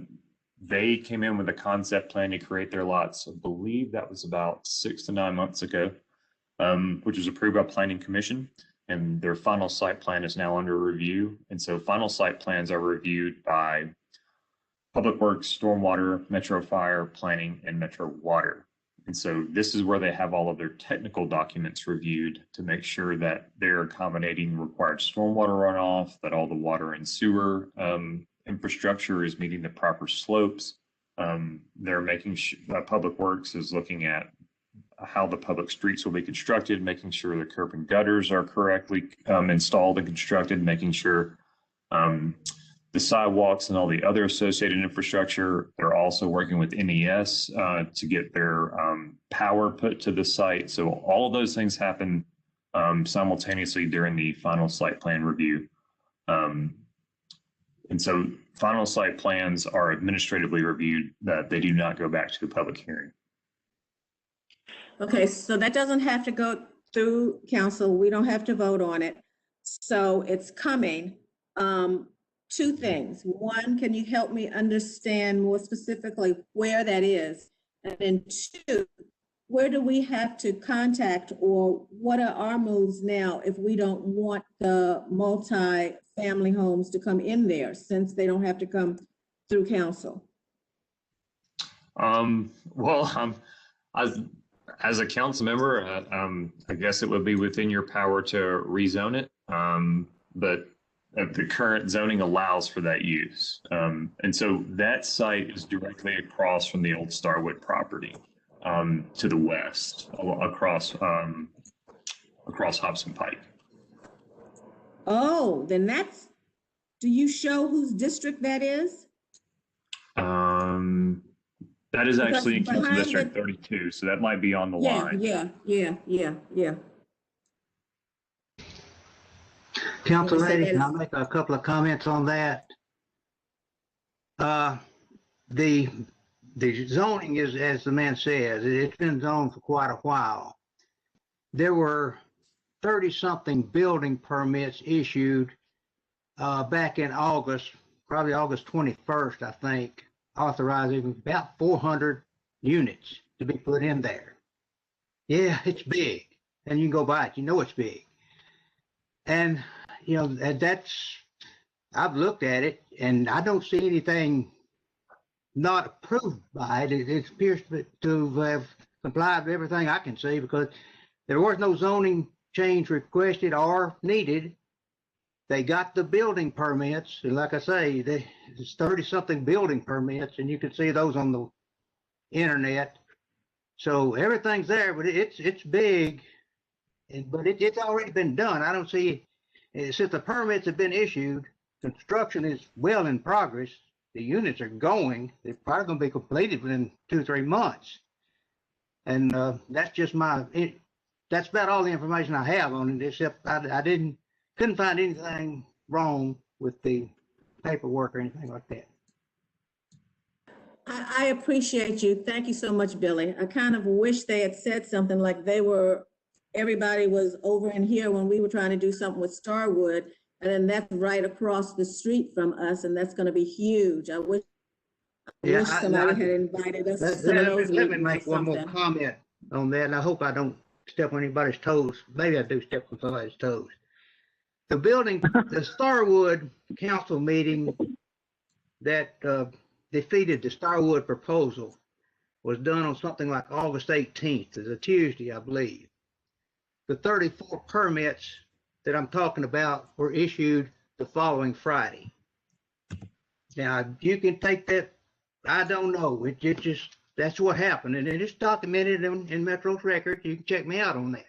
they came in with a concept plan to create their lots. I believe that was about 6 to 9 months ago, which was approved by Planning Commission. And their final site plan is now under review. And so final site plans are reviewed by Public Works, Stormwater, Metro Fire, Planning, and Metro Water. And so this is where they have all of their technical documents reviewed to make sure that they're accommodating required stormwater runoff, that all the water and sewer infrastructure is meeting the proper slopes. They're making Public Works is looking at how the public streets will be constructed, making sure the curb and gutters are correctly installed and constructed, making sure the sidewalks and all the other associated infrastructure. They're also working with NES to get their power put to the site. So all of those things happen simultaneously during the final site plan review. And so final site plans are administratively reviewed, that they do not go back to a public hearing. Okay, so that doesn't have to go through council. We don't have to vote on it. So it's coming. 2 things. One, can you help me understand more specifically where that is? And then 2, where do we have to contact, or what are our moves now if we don't want the multi-family homes to come in there, since they don't have to come through council? Well, as a council member, I guess it would be within your power to rezone it, but the current zoning allows for that use. And so that site is directly across from the old Starwood property, to the west, across Hobson Pike. Oh, then do you show whose district that is? That is Because actually in Council behind District the, 32, so that might be on the yeah, line. yeah. Council You said Lady, that can I is, make a couple of comments on that? The zoning is, as the man says, it's been zoned for quite a while. There were 30-something building permits issued back in August, probably August 21st, I think, authorizing about 400 units to be put in there. Yeah, it's big, and you can go by it, you know it's big. And, you know, I've looked at it, and I don't see anything not approved by it. It appears to have complied with everything I can see, because there was no zoning change requested or needed. They got the building permits, and like I say, there's 30-something building permits, and you can see those on the internet. So everything's there, but it's big, but it's already been done. I don't see, since the permits have been issued, construction is well in progress. The units are going. They're probably going to be completed within 2-3 months. And that's just that's about all the information I have on it, except I couldn't find anything wrong with the paperwork or anything like that. I appreciate you. Thank you so much, Billy. I kind of wish they had said something like everybody was over in here when we were trying to do something with Starwood, and then that's right across the street from us, and that's going to be huge. I wish somebody had invited us to some of those. Let me make one more comment on that, and I hope I don't step on anybody's toes. Maybe I do step on somebody's toes. The Starwood council meeting that defeated the Starwood proposal was done on something like August 18th. It's a Tuesday, I believe. The 34 permits that I'm talking about were issued the following Friday. Now, you can take that, I don't know, it just, that's what happened, and it's documented in Metro's record. You can check me out on that.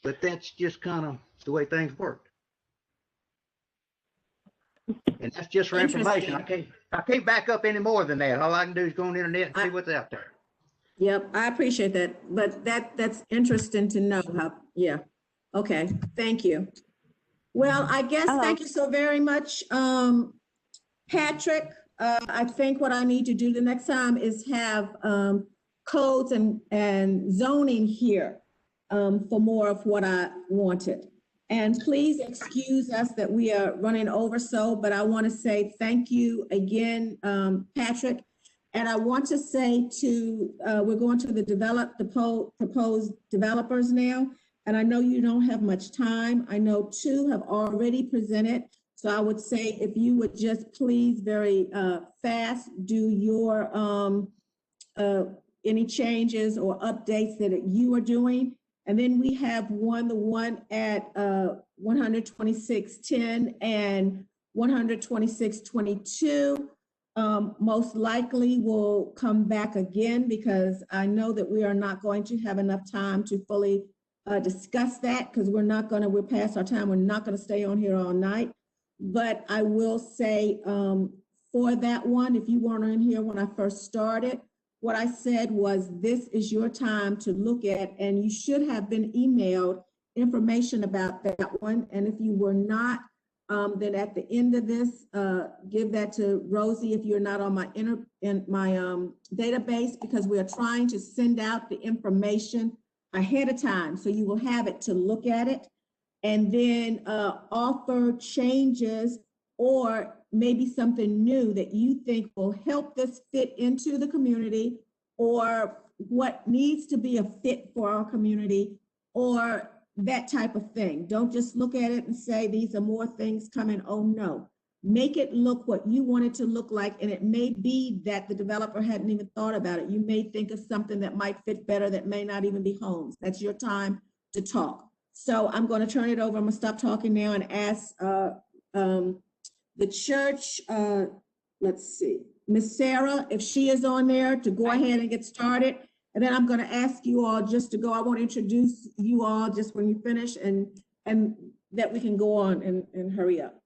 But that's just kind of the way things work. And that's just for information. I can't back up any more than that. All I can do is go on the internet and see what's out there. Yep, I appreciate that, but that's interesting to know how, yeah. Okay, thank you. Well, I guess, thank you so very much, Patrick. I think what I need to do the next time is have codes and zoning here for more of what I wanted. And please excuse us that we are running over but I want to say thank you again, Patrick. And I want to say we're going to the proposed developers now. And I know you don't have much time. I know 2 have already presented. So I would say if you would just please very fast do your any changes or updates that you are doing. And then we have the one at 12610 and 12622. Most likely will come back again, because I know that we are not going to have enough time to fully discuss that, because we're past our time. We're not going to stay on here all night. But I will say for that one, if you weren't in here when I first started, what I said was this is your time to look at, and you should have been emailed information about that one. And if you were not, then at the end of this, give that to Rosie if you're not on my database, because we are trying to send out the information ahead of time. So you will have it to look at it, and then offer changes or maybe something new that you think will help this fit into the community, or what needs to be a fit for our community, or that type of thing. Don't just look at it and say, these are more things coming. Oh no, make it look what you want it to look like. And it may be that the developer hadn't even thought about it. You may think of something that might fit better that may not even be homes. That's your time to talk. So I'm going to turn it over. I'm going to stop talking now and ask the church, let's see, Miss Sarah, if she is on there, to go ahead and get started. And then I'm going to ask you all just to go. I want to introduce you all just when you finish, and that we can go on and hurry up.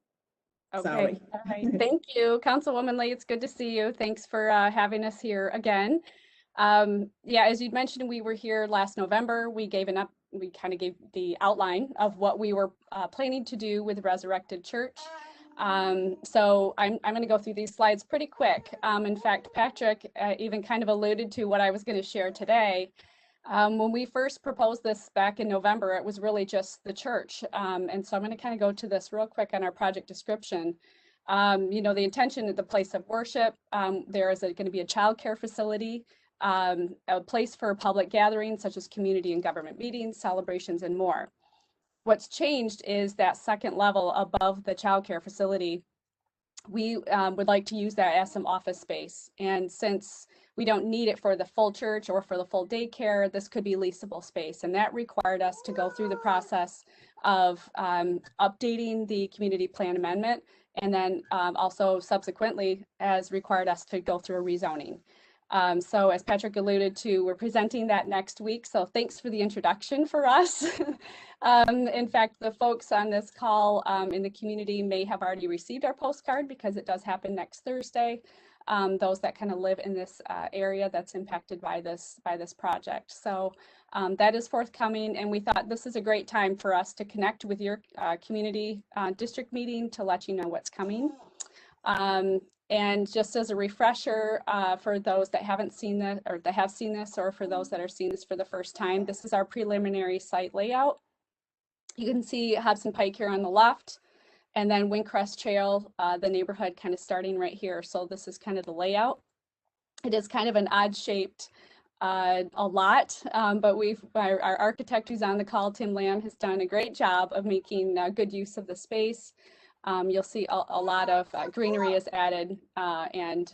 Okay, Sorry. all right. Thank you, Councilwoman Lee. It's good to see you. Thanks for having us here again. Yeah, as you mentioned, we were here last November. We kind of gave the outline of what we were planning to do with Resurrected Church. So I'm going to go through these slides pretty quick. In fact, Patrick even kind of alluded to what I was going to share today. When we first proposed this back in November, it was really just the church. And so I'm going to kind of go to this real quick on our project description. You know, the intention at the place of worship, there is going to be a childcare facility, a place for public gatherings such as community and government meetings, celebrations, and more. What's changed is that second level above the childcare facility. We would like to use that as some office space. And since we don't need it for the full church or for the full daycare, this could be leasable space. And that required us to go through the process of updating the community plan amendment. And then also subsequently has required us to go through a rezoning. So as Patrick alluded to, we're presenting that next week. So thanks for the introduction for us. In fact, the folks on this call in the community may have already received our postcard because it does happen next Thursday. Those that kind of live in this area that's impacted by this project. So that is forthcoming, and we thought this is a great time for us to connect with your community district meeting to let you know what's coming. And just as a refresher for those that haven't seen this or that have seen this, or for those that are seeing this for the first time, this is our preliminary site layout. You can see Hudson Pike here on the left, and then Windcrest Trail, the neighborhood kind of starting right here. So this is kind of the layout. It is kind of an odd shaped a lot, but our architect who's on the call, Tim Lamb, has done a great job of making good use of the space. You'll see a lot of greenery is added, and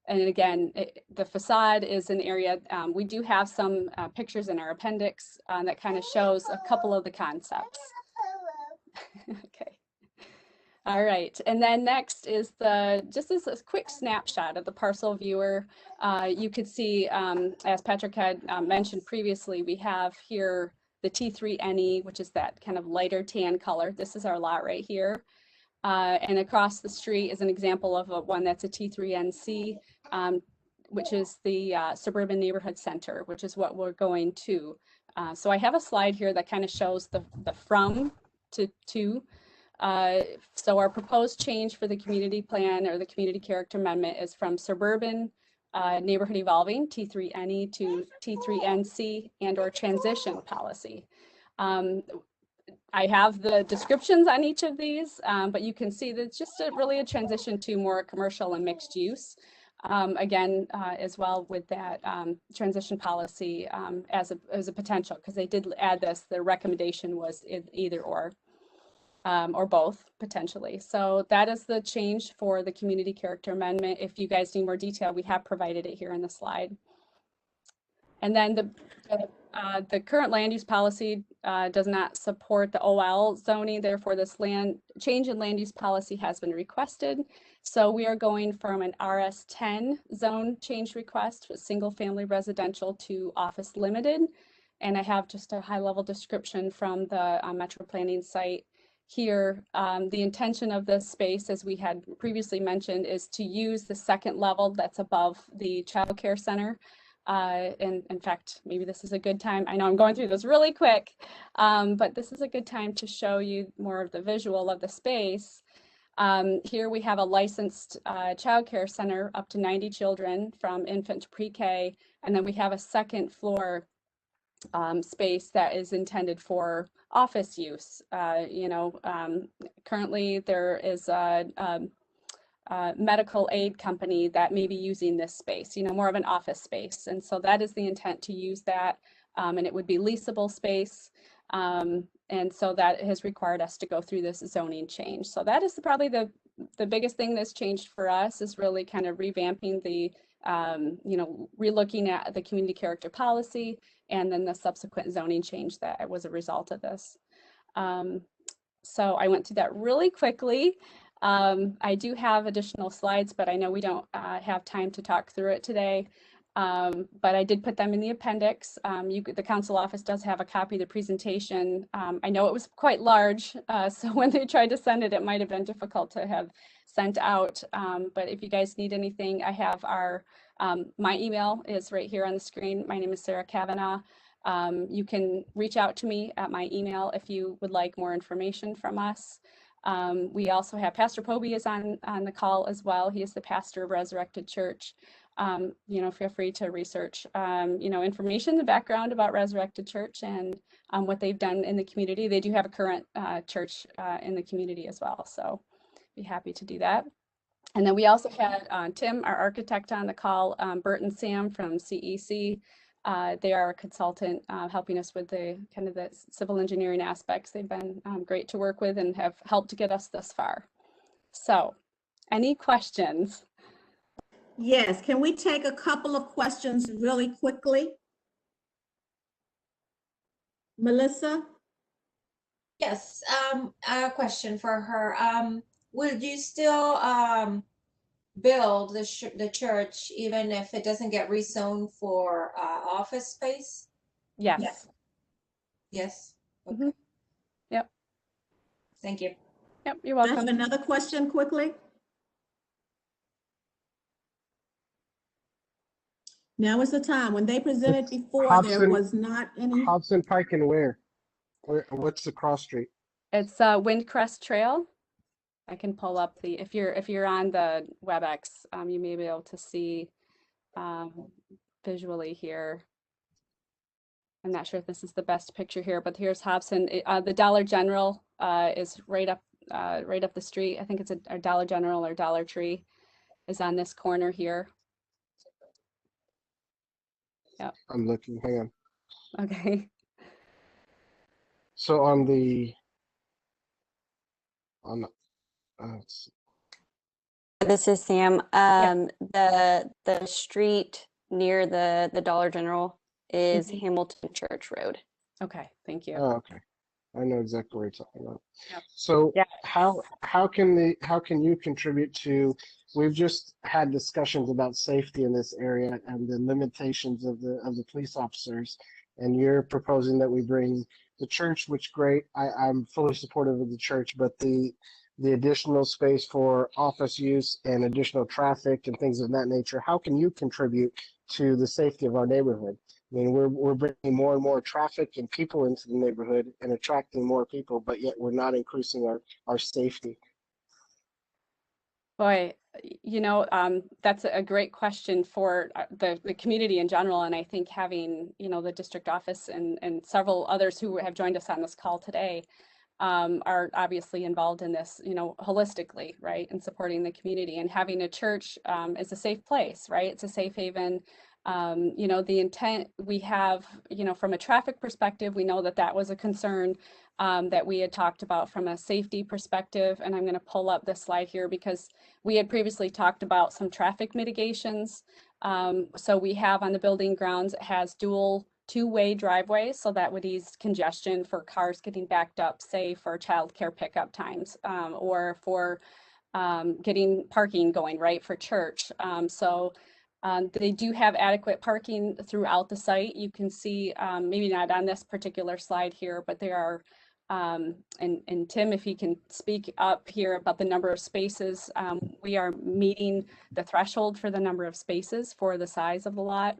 again, the facade is an area, we do have some pictures in our appendix that kind of shows a couple of the concepts. Okay. All right, and then next is just as a quick snapshot of the parcel viewer. You could see, as Patrick had mentioned previously, we have here the T3NE, which is that kind of lighter tan color. This is our lot right here. And across the street is an example of one that's a T3NC, which is the Suburban Neighborhood Center, which is what we're going to. So I have a slide here that kind of shows the from to. So our proposed change for the community plan or the community character amendment is from Suburban Neighborhood Evolving, T3NE, to T3NC and or transition policy. I have the descriptions on each of these, but you can see that it's just really a transition to more commercial and mixed use. Again, as well with that transition policy as a potential, because they did add this, the recommendation was either or both potentially. So that is the change for the community character amendment. If you guys need more detail, we have provided it here in the slide. And then the current land use policy does not support the OL zoning. Therefore, this change in land use policy has been requested. So we are going from an RS10 zone change request with single family residential to office limited. And I have just a high level description from the Metro Planning site here. The intention of this space, as we had previously mentioned, is to use the second level that's above the child care center. And in fact, maybe this is a good time. I know I'm going through this really quick, but this is a good time to show you more of the visual of the space. Here we have a licensed child care center up to 90 children from infant to pre-K. And then we have a second floor space that is intended for office use. Currently there is a medical aid company that may be using this space, more of an office space. And so that is the intent, to use that, and it would be leasable space. And so that has required us to go through this zoning change. So that is probably the biggest thing that's changed for us, is really kind of revamping the, relooking at the community character policy, and then the subsequent zoning change that was a result of this. So I went through that really quickly. I do have additional slides, but I know we don't have time to talk through it today. But I did put them in the appendix. The council office does have a copy of the presentation. I know it was quite large, so when they tried to send it, it might have been difficult to have sent out. But if you guys need anything, I have my email is right here on the screen. My name is Sarah Kavanaugh. You can reach out to me at my email if you would like more information from us. We also have Pastor Poby is on the call as well. He is the pastor of Resurrected Church. Feel free to research, information, the background about Resurrected Church and what they've done in the community. They do have a current church in the community as well, so be happy to do that. And then we also had Tim, our architect, on the call, Bert and Sam from CEC. They are a consultant helping us with the civil engineering aspects. They've been great to work with and have helped to get us this far. So, any questions? Yes, can we take a couple of questions really quickly? Melissa? Yes, a question for her. Would you still build the church even if it doesn't get rezoned for office space? Yes. Yes. Okay. Yep. Thank you. Yep, you're welcome. I have another question quickly. Now is the time. When they presented before, there was not any. Hobson Pike and where? What's the cross street? It's Windcrest Trail. I can pull up if you're on the WebEx, you may be able to see visually here. I'm not sure if this is the best picture here, but here's Hobson. The Dollar General is right up the street. I think it's a Dollar General or Dollar Tree is on this corner here. Yep. I'm looking. Hang on. Okay. So on the This is Sam. The street near the Dollar General is Hamilton Church Road. Okay, thank you. Oh, okay. I know exactly what you're talking about. Yep. So how can you contribute to? We've just had discussions about safety in this area and the limitations of the police officers, and you're proposing that we bring the church, which great. I'm fully supportive of the church, but the additional space for office use and additional traffic and things of that nature, how can you contribute to the safety of our neighborhood? I mean, we're bringing more and more traffic and people into the neighborhood and attracting more people, but yet we're not increasing our safety. Boy, that's a great question for the community in general. And I think having, the district office and several others who have joined us on this call today are obviously involved in this, holistically, right, and supporting the community. And having a church is a safe place, right? It's a safe haven. The intent we have, from a traffic perspective, we know that was a concern that we had talked about from a safety perspective. And I'm going to pull up this slide here because we had previously talked about some traffic mitigations. So we have on the building grounds, it has dual two-way driveways, so that would ease congestion for cars getting backed up, say for childcare pickup times, or for getting parking going, right, for church. They do have adequate parking throughout the site. You can see, maybe not on this particular slide here, but there are, and Tim, if he can speak up here about the number of spaces, we are meeting the threshold for the number of spaces for the size of the lot.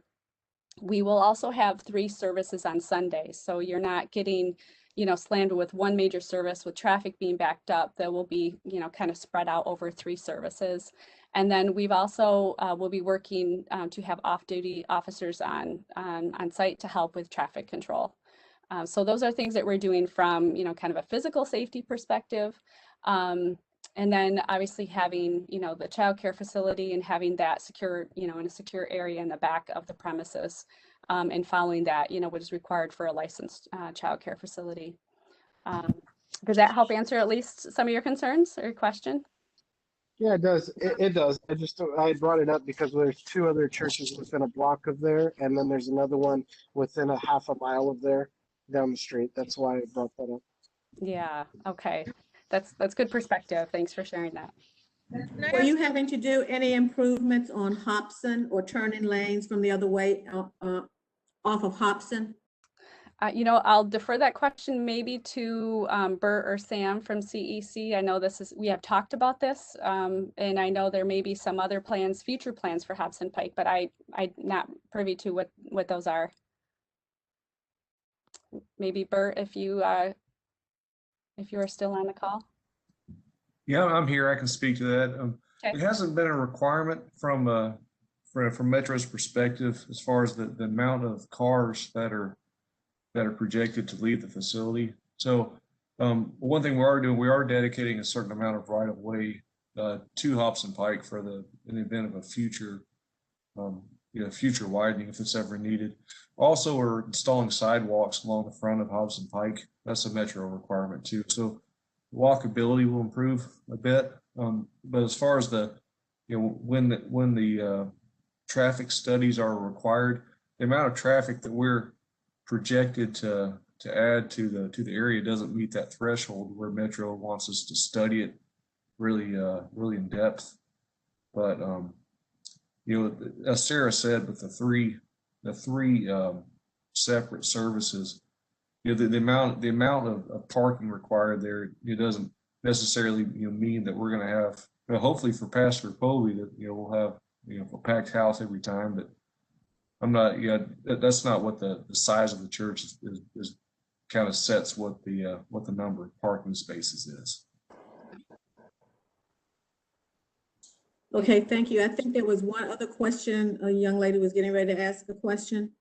We will also have 3 services on Sundays, so you're not getting, slammed with one major service with traffic being backed up. That will be, kind of spread out over 3 services. And then we've also will be working to have off-duty officers on site to help with traffic control. So those are things that we're doing from, kind of a physical safety perspective. And then obviously having, the childcare facility and having that secure, in a secure area in the back of the premises, and following that, what is required for a licensed childcare facility. Does that help answer at least some of your concerns or your question? Yeah, it does. It does. I brought it up because there's 2 other churches within a block of there, and then there's another one within a half a mile of there down the street. That's why I brought that up. Yeah. Okay. That's good perspective. Thanks for sharing that. Were you having to do any improvements on Hobson or turning lanes from the other way off of Hobson? You know, I'll defer that question maybe to Bert or Sam from CEC. I know we have talked about this, and I know there may be some other plans, future plans for Hobson Pike, but I'm not privy to what those are. Maybe Bert, if you are still on the call. Yeah, I'm here. I can speak to that. Okay. It hasn't been a requirement from Metro's perspective as far as the amount of cars that are projected to leave the facility. So one thing we are doing, we are dedicating a certain amount of right of way to Hobson Pike in the event of a future future widening if it's ever needed. Also, we're installing sidewalks along the front of Hobson Pike. That's a Metro requirement too. So walkability will improve a bit. But as far as when the traffic studies are required, the amount of traffic that we're projected to add to the area doesn't meet that threshold where Metro wants us to study it really in depth. But as Sarah said, with the three separate services, the amount of parking required there, it doesn't necessarily mean that we're going to have, hopefully for Pastor Colby, that we'll have a packed house every time. But I'm not, that's not what the size of the church is kind of sets what the number of parking spaces is. Okay, thank you. I think there was one other question. A young lady was getting ready to ask a question.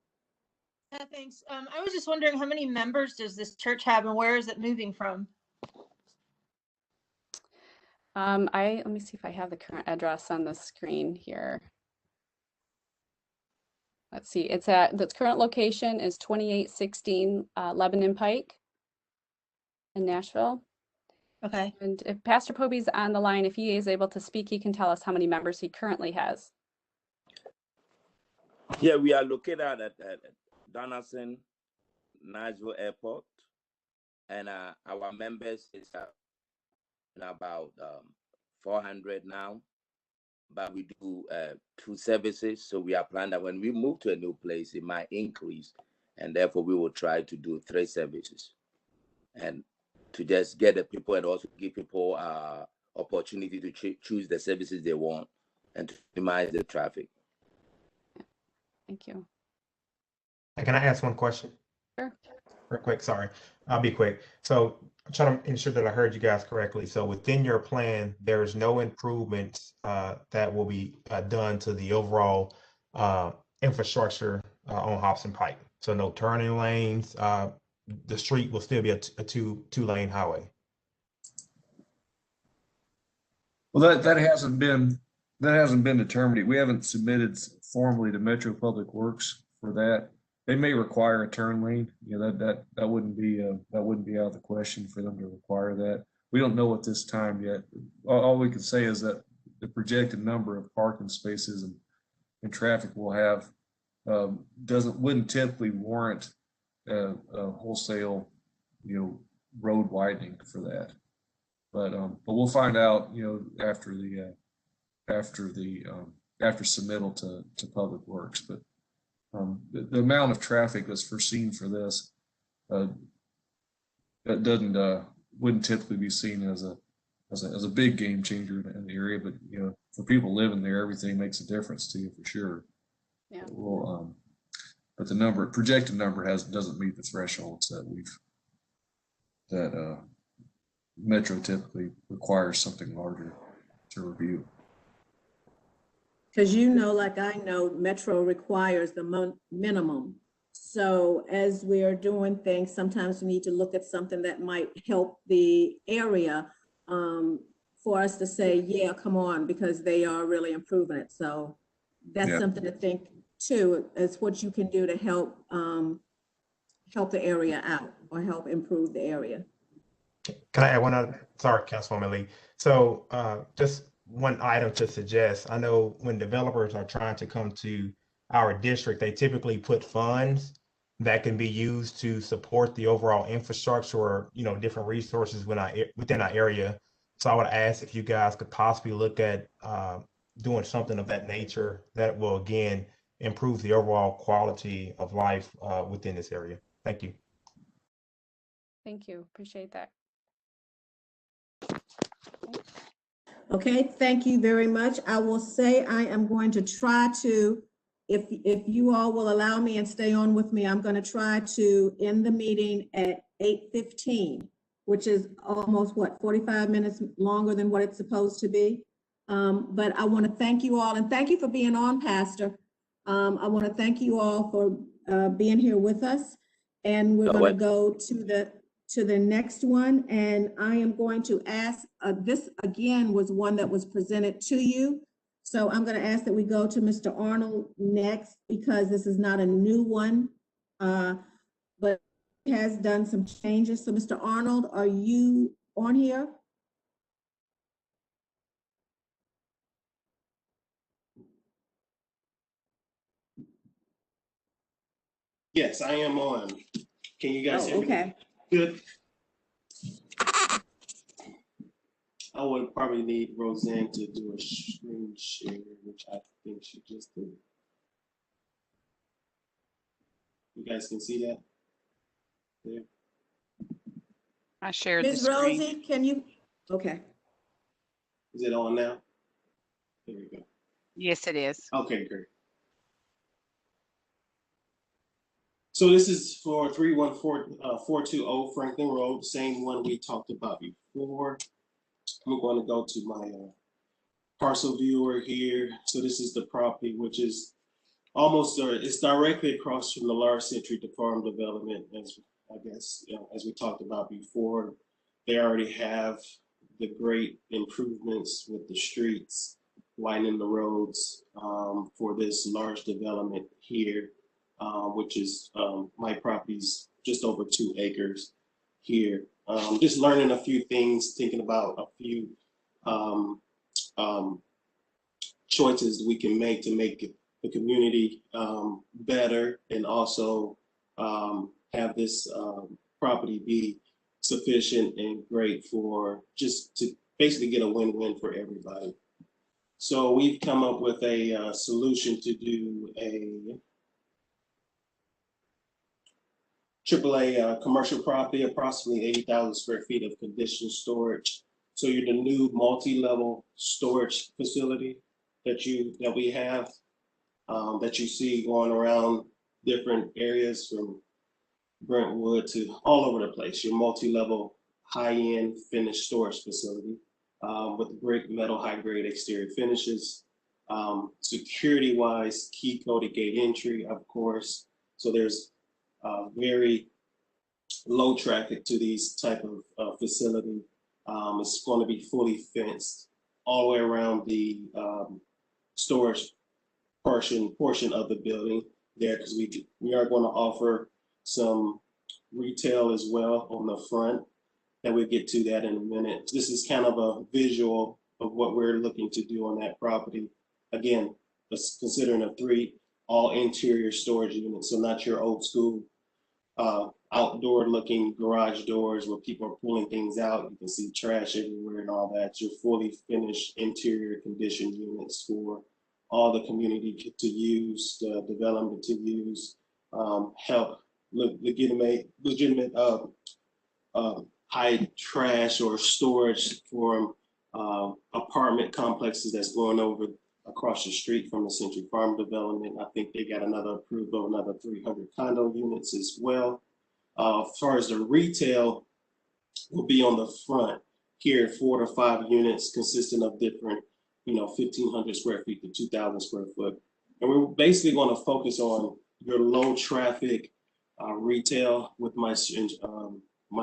Thanks. I was just wondering, how many members does this church have and where is it moving from? Let me see if I have the current address on the screen here. Let's see, its current location is 2816 Lebanon Pike in Nashville. Okay. And if Pastor Poby's on the line, if he is able to speak, he can tell us how many members he currently has. Yeah, we are located at Davidson, Nashville Airport, and our members is about 400 now. But we do 2 services, so we are planning that when we move to a new place, it might increase, and therefore we will try to do 3 services, and to just get the people and also give people opportunity to choose the services they want and to minimize the traffic. Thank you. Can I ask one question? Sure. Real quick, sorry. I'll be quick. So I'm trying to ensure that I heard you guys correctly. So within your plan, there's no improvements that will be done to the overall infrastructure on Hobson Pike. So no turning lanes. The street will still be a two-lane highway. Well, that hasn't been determined. We haven't submitted formally to Metro Public Works for that. They may require a turn lane. That wouldn't be out of the question for them to require that. We don't know at this time yet. All we can say is that the projected number of parking spaces and traffic we'll have wouldn't typically warrant a wholesale road widening for that. But we'll find out after submittal to Public Works. But the amount of traffic that's foreseen for this that wouldn't typically be seen as a big game changer in the area. But for people living there, everything makes a difference to you for sure. Yeah. But the projected number doesn't meet the thresholds that Metro typically requires something larger to review. Because like I know, Metro requires the minimum. So as we are doing things, sometimes we need to look at something that might help the area for us to say, yeah, come on, because they are really improving it. So that's something to think too, is what you can do to help the area out or help improve the area. Can I add one other? Sorry, Councilwoman Lee. So just one item to suggest. I know when developers are trying to come to our district, they typically put funds that can be used to support the overall infrastructure or different resources within our area. So I would ask if you guys could possibly look at doing something of that nature that will, again, improve the overall quality of life within this area. Thank you. Thank you. Appreciate that. Okay, thank you very much. I will say I am going to try to, if you all will allow me and stay on with me, I'm going to try to end the meeting at 8:15, which is almost, what, 45 minutes longer than what it's supposed to be. But I want to thank you all, and thank you for being on, Pastor. I want to thank you all for being here with us. And we're going to go to the next one. And I am going to ask, this again was one that was presented to you. So I'm going to ask that we go to Mr. Arnold next, because this is not a new one, but it has done some changes. So Mr. Arnold, are you on here? Yes, I am on. Can you guys hear me? Okay. Good. I would probably need Roseanne to do a screen share, which I think she just did. You guys can see that there? I shared the Ms. screen. Rosie, can you? Okay. Is it on now? There we go. Yes, it is. Okay, great. So this is for 314-420 Franklin Road, same one we talked about before. I'm going to go to my parcel viewer here. So this is the property, which is almost, it's directly across from the large century farm development, as I guess, as we talked about before. They already have the great improvements with the streets, widening the roads for this large development here, which is my property's just over 2 acres here. Just learning a few things, thinking about a few choices we can make to make the community better, and also have this property be sufficient and great for just to basically get a win-win for everybody. So we've come up with a solution to do a AAA commercial property, approximately 80,000 square feet of conditioned storage. So you're the new multi-level storage facility that we have, that you see going around different areas from Brentwood to all over the place. Your multi-level, high-end finished storage facility with brick, metal, high-grade exterior finishes. Security-wise, key coded gate entry, of course. So there's very low traffic to these type of facility. It's going to be fully fenced all the way around the storage portion of the building there, because we are going to offer some retail as well on the front, and we'll get to that in a minute. This is kind of a visual of what we're looking to do on that property. Again, considering a 3 all interior storage units, so not your old school outdoor looking garage doors where people are pulling things out. You can see trash everywhere and all that. Your fully finished interior conditioned units for all the community to use, the development to use, help legitimate high trash or storage for apartment complexes that's going over across the street from the Century Farm development. I think they got another approval, another 300 condo units as well. As far as the retail, will be on the front here, 4 to 5 units consisting of different, 1,500 square feet to 2,000 square foot. And we're basically going to focus on your low traffic retail with my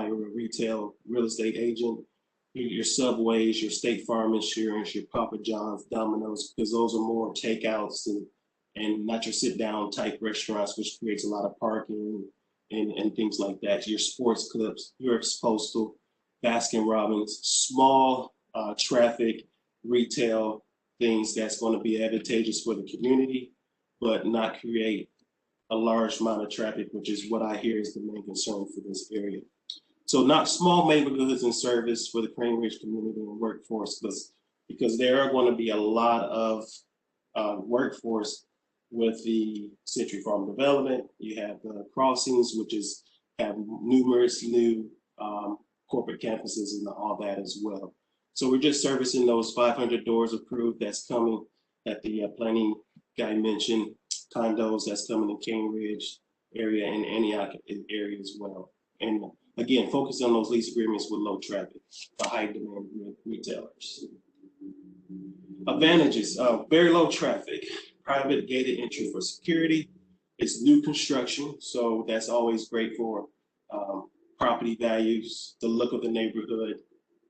retail real estate agent, your Subways, your State Farm Insurance, your Papa John's, Domino's, because those are more takeouts and not your sit down type restaurants, which creates a lot of parking and things like that. Your sports clubs, your Postal, Baskin Robbins, small traffic retail things that's going to be advantageous for the community, but not create a large amount of traffic, which is what I hear is the main concern for this area. So not small neighborhoods in service for the Crane Ridge community and workforce, because there are going to be a lot of workforce with the Century Farm Development. You have the crossings, which have numerous new corporate campuses and all that as well. So we're just servicing those 500 doors approved that's coming that the planning guy mentioned, condos that's coming in Cane Ridge area and Antioch area as well. And again, focus on those lease agreements with low traffic, the high demand retailers. Advantages, very low traffic, private gated entry for security. It's new construction, so that's always great for property values, the look of the neighborhood,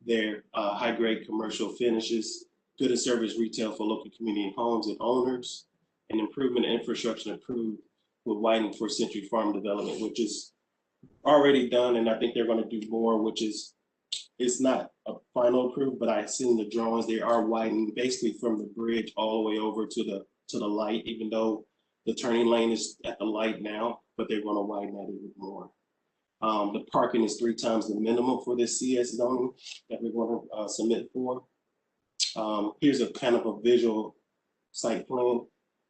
their high-grade commercial finishes, good and service retail for local community homes and owners, and improvement in infrastructure approved with widening for Century Farm Development, which is already done, and I think they're going to do more, which is, it's not a final approved, but I've seen the drawings. They are widening basically from the bridge all the way over to the light, even though the turning lane is at the light now, but they're going to widen that even more. The parking is 3 times the minimum for this CS zoning that we're going to submit for. Here's a kind of a visual site plan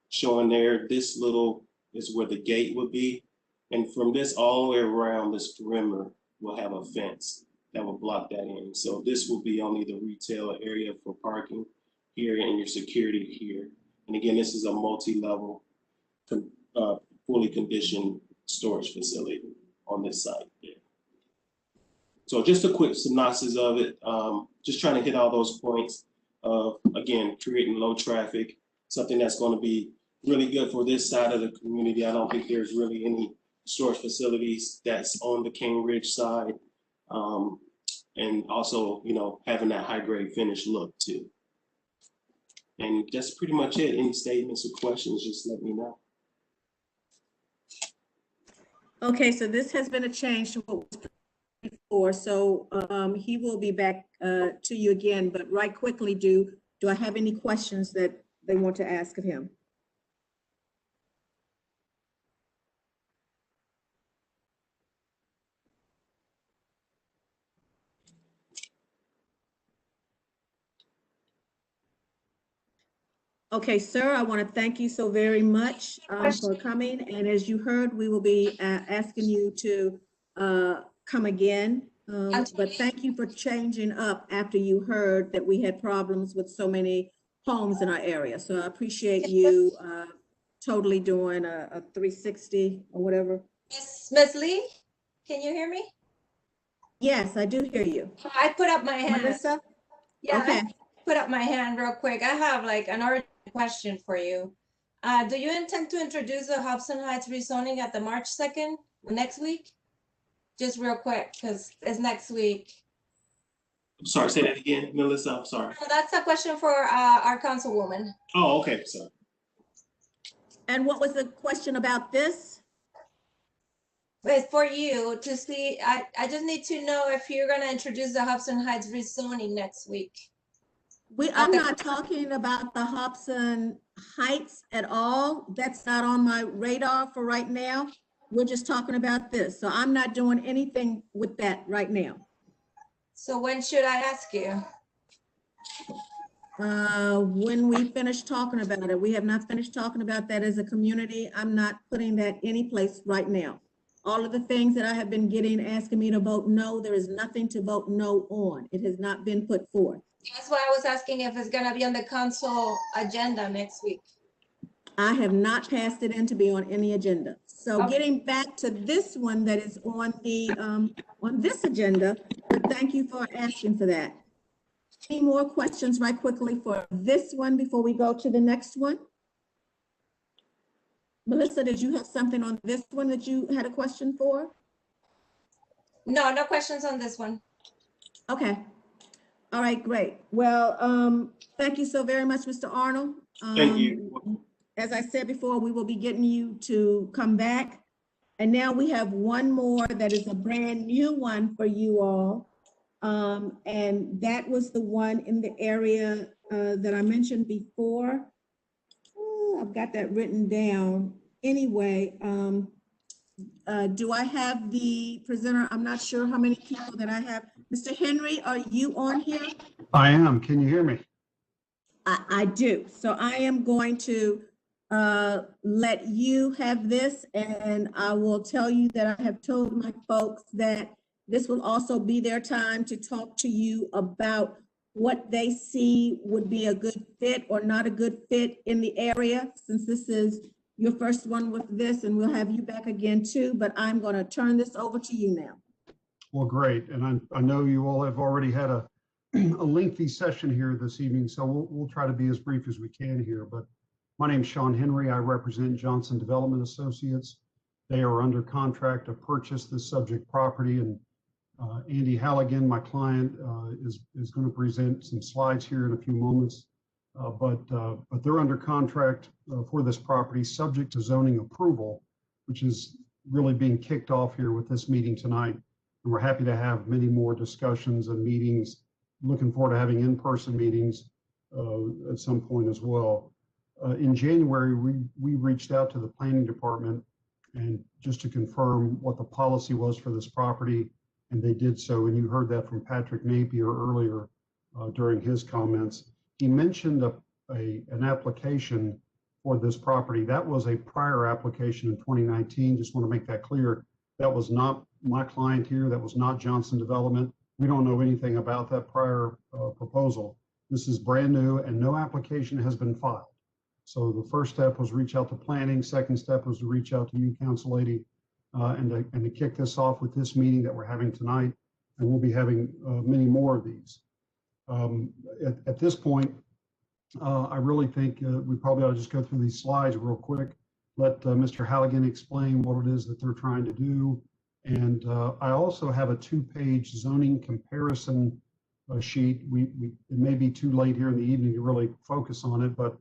showing there. This little is where the gate would be. And from this all the way around this perimeter, we'll have a fence that will block that in. So this will be only the retail area for parking here and your security here. And again, this is a multi-level, fully conditioned storage facility on this site there. So just a quick synopsis of it, just trying to hit all those points of, again, creating low traffic, something that's going to be really good for this side of the community. I don't think there's really any storage facilities that's on the Cane Ridge side. And also, you know, having that high grade finish look too. And that's pretty much it. Any statements or questions, just let me know. Okay, so this has been a change to what was before. So he will be back to you again, but right quickly, do I have any questions that they want to ask of him? Okay, sir, I want to thank you so very much for coming. And as you heard, we will be asking you to come again. But thank you for changing up after you heard that we had problems with so many homes in our area. So I appreciate you totally doing a 360 or whatever. Ms. Lee, can you hear me? Yes, I do hear you. I put up my hand. Melissa? Yeah, Okay. I put up my hand real quick. I have like an urgent question for you. Do you intend to introduce the Hobson Heights rezoning at the March 2nd, next week? Just real quick, because it's next week. I'm sorry, say that again, Melissa, I'm sorry. So that's a question for our councilwoman. Oh, okay, sorry. And what was the question about this? It's for you to see. I just need to know if you're going to introduce the Hobson Heights rezoning next week. I'm not talking about the Hobson Heights at all. That's not on my radar for right now. We're just talking about this. So I'm not doing anything with that right now. So when should I ask you? When we finish talking about it. We have not finished talking about that as a community. I'm not putting that any place right now. All of the things that I have been getting, asking me to vote no, there is nothing to vote no on. It has not been put forth. That's why I was asking if it's going to be on the council agenda next week. I have not passed it in to be on any agenda. So Okay. Getting back to this one that is on the on this agenda, but thank you for asking for that. Any more questions right quickly for this one before we go to the next one? Melissa, did you have something on this one that you had a question for? No, no questions on this one. Okay. All right, great. Well, thank you so very much, Mr. Arnold. Thank you. As I said before, we will be getting you to come back. And now we have one more that is a brand new one for you all. And that was the one in the area that I mentioned before. Oh, I've got that written down. Anyway, do I have the presenter? I'm not sure how many people that I have. Mr. Henry, are you on here? I am. Can you hear me? I do. So I am going to let you have this, and I will tell you that I have told my folks that this will also be their time to talk to you about what they see would be a good fit or not a good fit in the area, since this is your first one with this, and we'll have you back again too, but I'm going to turn this over to you now. Well, great. And I know you all have already had a lengthy session here this evening, so we'll try to be as brief as we can here. But my name's Sean Henry. I represent Johnson Development Associates. They are under contract to purchase this subject property, and Andy Halligan, my client, is going to present some slides here in a few moments. But they're under contract for this property, subject to zoning approval, which is really being kicked off here with this meeting tonight. And we're happy to have many more discussions and meetings. Looking forward to having in-person meetings at some point as well. In January, we reached out to the planning department and just to confirm what the policy was for this property, and they did so. And you heard that from Patrick Napier earlier during his comments. He mentioned an application for this property. That was a prior application in 2019. Just want to make that clear. That was not my client here. That was not Johnson Development. We don't know anything about that prior proposal. This is brand new and no application has been filed. So the first step was reach out to planning. Second step was to reach out to you, Council Lady, and to kick this off with this meeting that we're having tonight. And we'll be having many more of these. At this point, I really think we probably ought to just go through these slides real quick. Let Mr. Halligan explain what it is that they're trying to do. And I also have a 2-page zoning comparison sheet. It may be too late here in the evening to really focus on it, but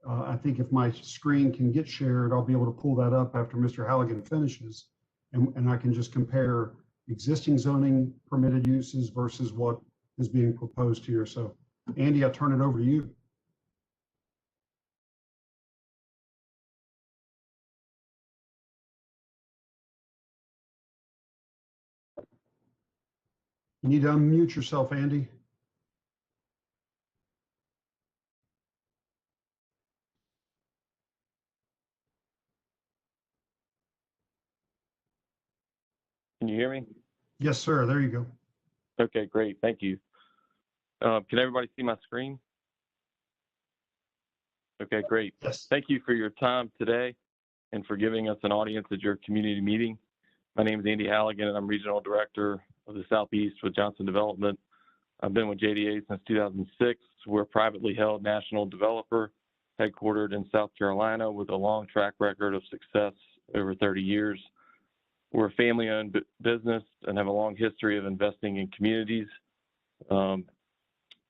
I think if my screen can get shared, I'll be able to pull that up after Mr. Halligan finishes. And I can just compare existing zoning permitted uses versus what is being proposed here. So Andy, I'll turn it over to you. You need to unmute yourself, Andy. Can you hear me? Yes, sir. There you go. Okay, great. Thank you. Can everybody see my screen? Okay, great. Yes. Thank you for your time today and for giving us an audience at your community meeting. My name is Andy Halligan, and I'm Regional Director of the Southeast with Johnson Development. I've been with JDA since 2006. We're a privately held national developer headquartered in South Carolina with a long track record of success over 30 years. We're a family-owned business and have a long history of investing in communities.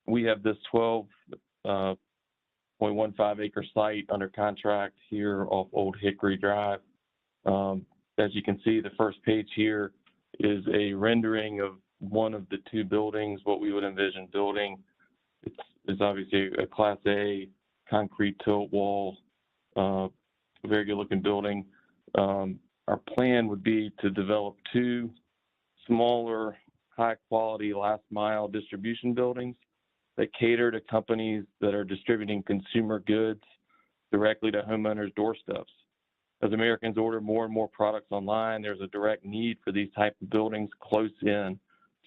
We have this 12.15-acre site under contract here off Old Hickory Drive. As you can see, the first page here is a rendering of one of the two buildings, what we would envision building. It's obviously a Class A concrete tilt wall, very good-looking building. Our plan would be to develop two smaller, high-quality last-mile distribution buildings that cater to companies that are distributing consumer goods directly to homeowners' doorsteps. As Americans order more and more products online, there's a direct need for these type of buildings close in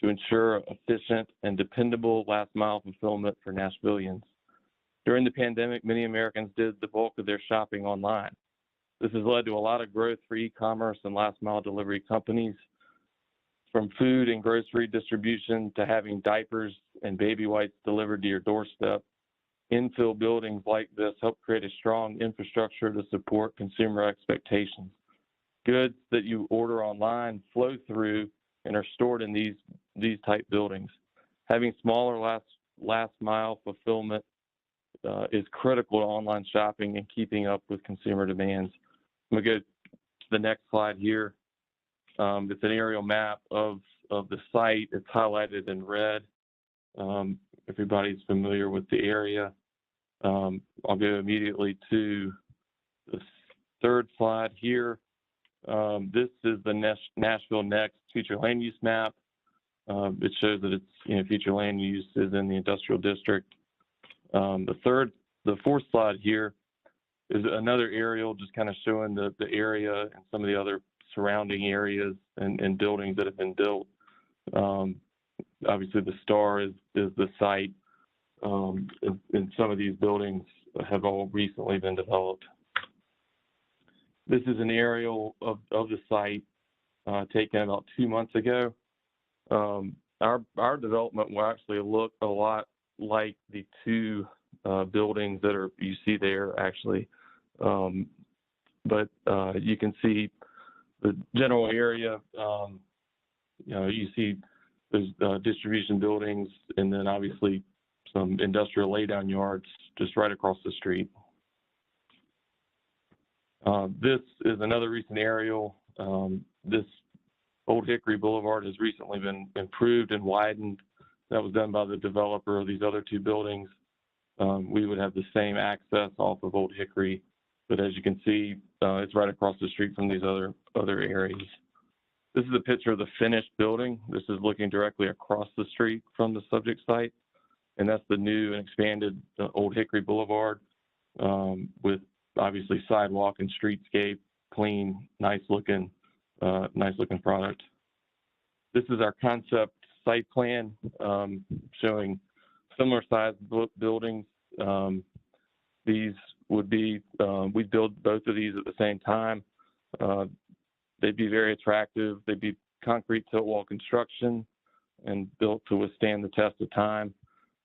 to ensure efficient and dependable last-mile fulfillment for Nashvillians. During the pandemic, many Americans did the bulk of their shopping online. This has led to a lot of growth for e-commerce and last-mile delivery companies, from food and grocery distribution to having diapers and baby wipes delivered to your doorstep. Infill buildings like this help create a strong infrastructure to support consumer expectations. Goods that you order online flow through and are stored in these type buildings. Having smaller last mile fulfillment is critical to online shopping and keeping up with consumer demands. I'm gonna go to the next slide here. It's an aerial map of the site. It's highlighted in red. Everybody's familiar with the area. I'll go immediately to the third slide here. This is the Nashville Next future land use map. It shows that it's, future land use is in the industrial district. The fourth slide here is another aerial just kind of showing the area and some of the other surrounding areas and buildings that have been built. Obviously the star is the site, and some of these buildings have all recently been developed. This is an aerial of the site taken about 2 months ago. Our development will actually look a lot like the two buildings that you see there actually. But you can see the general area, you see there's distribution buildings and then obviously some industrial laydown yards just right across the street. This is another recent aerial. This Old Hickory Boulevard has recently been improved and widened. That was done by the developer of these other two buildings. We would have the same access off of Old Hickory, but as you can see, it's right across the street from these other areas. This is a picture of the finished building. This is looking directly across the street from the subject site, and that's the new and expanded Old Hickory Boulevard with obviously sidewalk and streetscape, clean, nice looking product. This is our concept site plan showing similar sized buildings. These would be, we build both of these at the same time. They'd be very attractive. They'd be concrete tilt wall construction and built to withstand the test of time.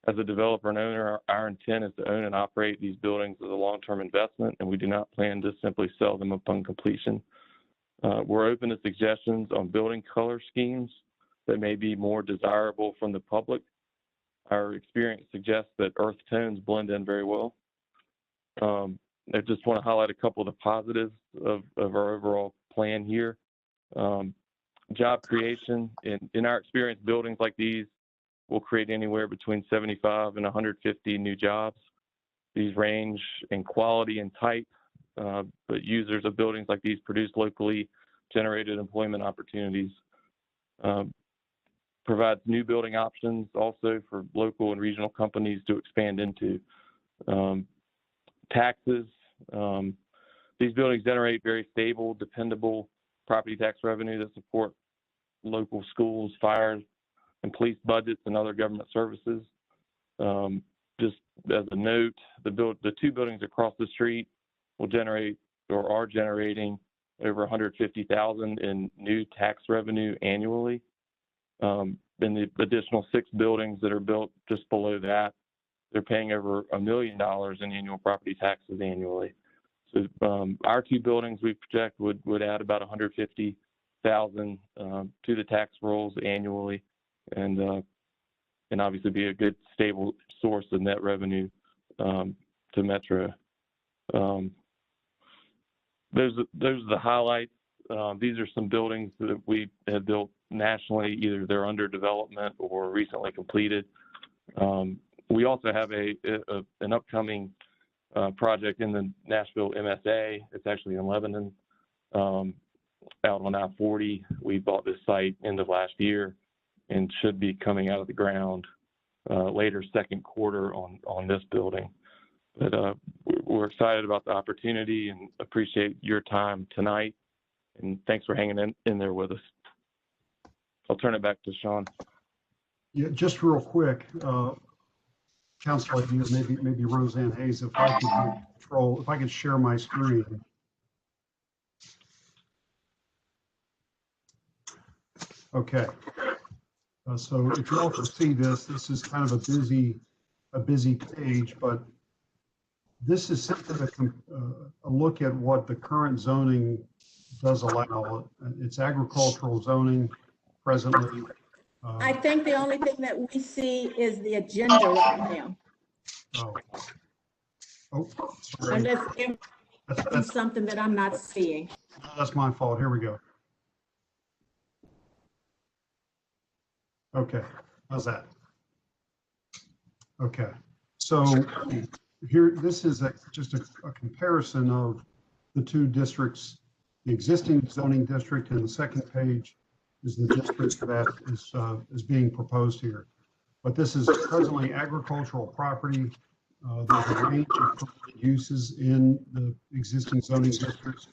As a developer and owner, our intent is to own and operate these buildings as a long-term investment, and we do not plan to simply sell them upon completion. We're open to suggestions on building color schemes that may be more desirable from the public. Our experience suggests that earth tones blend in very well. I just want to highlight a couple of the positives of our overall plan here. Job creation. In our experience, buildings like these will create anywhere between 75 and 150 new jobs. These range in quality and type, but users of buildings like these produce locally generated employment opportunities. Provides new building options also for local and regional companies to expand into. Taxes. These buildings generate very stable, dependable property tax revenue that support local schools, fire and police budgets and other government services. Just as a note, the two buildings across the street will generate or are generating over $150,000 in new tax revenue annually. And the additional 6 buildings that are built just below that, they're paying over $1 million in annual property taxes annually. So our two buildings we project would add about $150,000 to the tax rolls annually, and obviously be a good stable source of net revenue to Metro. Those are the highlights. These are some buildings that we have built nationally, either they're under development or recently completed. We also have an upcoming project in the Nashville MSA. It's actually in Lebanon, out on I-40. We bought this site end of last year and should be coming out of the ground later second quarter on this building. But we're excited about the opportunity and appreciate your time tonight. And thanks for hanging in there with us. I'll turn it back to Sean. Yeah, just real quick, Council idea, maybe Roseanne Hayes, if I could share my screen. Okay. So if you all can see this is kind of a busy page, but this is simply a look at what the current zoning does allow. It's agricultural zoning presently. I think the only thing that we see is the agenda right now. Oh, sorry. Unless it's something that I'm not seeing. That's my fault. Here we go. Okay, how's that? Okay, so here, this is just a comparison of the two districts The existing zoning district in the second page is the district that is being proposed here. But this is presently agricultural property. There's a range of permitted uses in the existing zoning districts.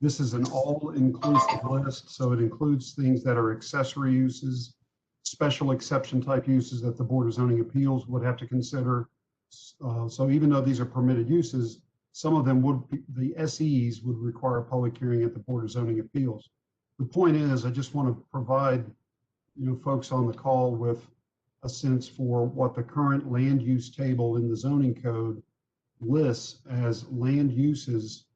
This is an all-inclusive list, so it includes things that are accessory uses, special exception type uses that the Board of Zoning Appeals would have to consider. So even though these are permitted uses, some of them would be, the SEs would require a public hearing at the Board of Zoning Appeals. The point is, I just want to provide, folks on the call with a sense for what the current land use table in the zoning code lists as land uses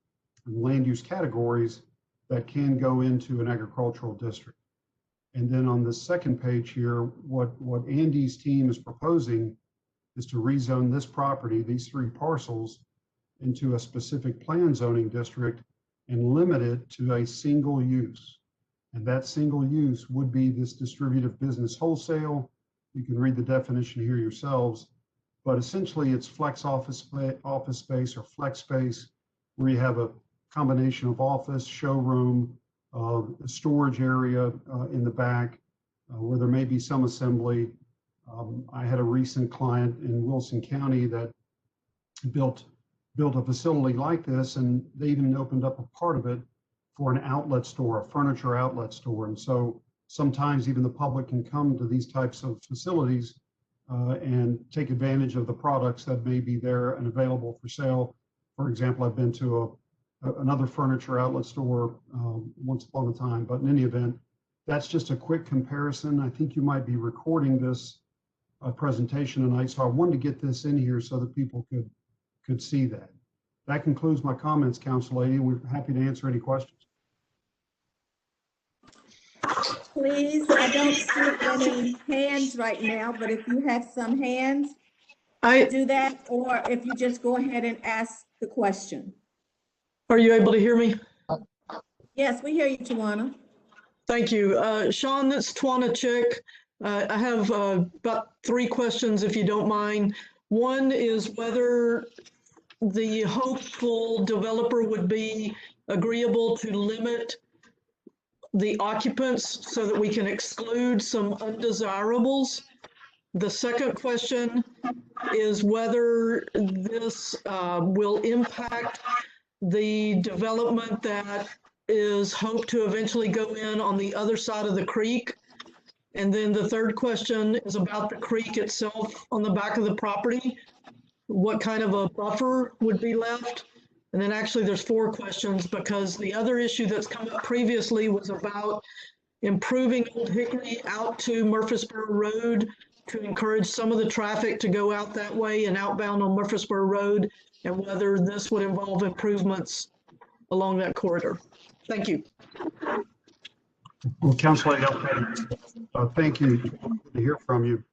and land use categories that can go into an agricultural district. And then on the second page here, what Andy's team is proposing is to rezone this property, these 3 parcels, into a specific plan zoning district and limit it to a single use. And that single use would be this distributive business wholesale. You can read the definition here yourselves, but essentially it's flex office space or flex space where you have a combination of office, showroom, a storage area in the back where there may be some assembly. I had a recent client in Wilson County that built a facility like this, and they even opened up a part of it for an outlet store, a furniture outlet store. And so sometimes even the public can come to these types of facilities and take advantage of the products that may be there and available for sale. For example, I've been to another furniture outlet store once upon a time, but in any event, that's just a quick comparison. I think you might be recording this presentation tonight, so I wanted to get this in here so that people could see that. That concludes my comments, Council Lady. We're happy to answer any questions. Please, I don't see any hands right now, but if you have some hands, do that, or if you just go ahead and ask the question. Are you able to hear me? Yes, we hear you, Tawana. Thank you. Sean, it's Tawana Chick. I have about 3 questions, if you don't mind. One is whether the hopeful developer would be agreeable to limit the occupants so that we can exclude some undesirables. The second question is whether this will impact the development that is hoped to eventually go in on the other side of the creek. And then the third question is about the creek itself on the back of the property. What kind of a buffer would be left? And then actually there's 4 questions, because the other issue that's come up previously was about improving Old Hickory out to Murfreesboro Road to encourage some of the traffic to go out that way and outbound on Murfreesboro Road, and whether this would involve improvements along that corridor. Thank you. Well, Councilor, thank you. Good to hear from you.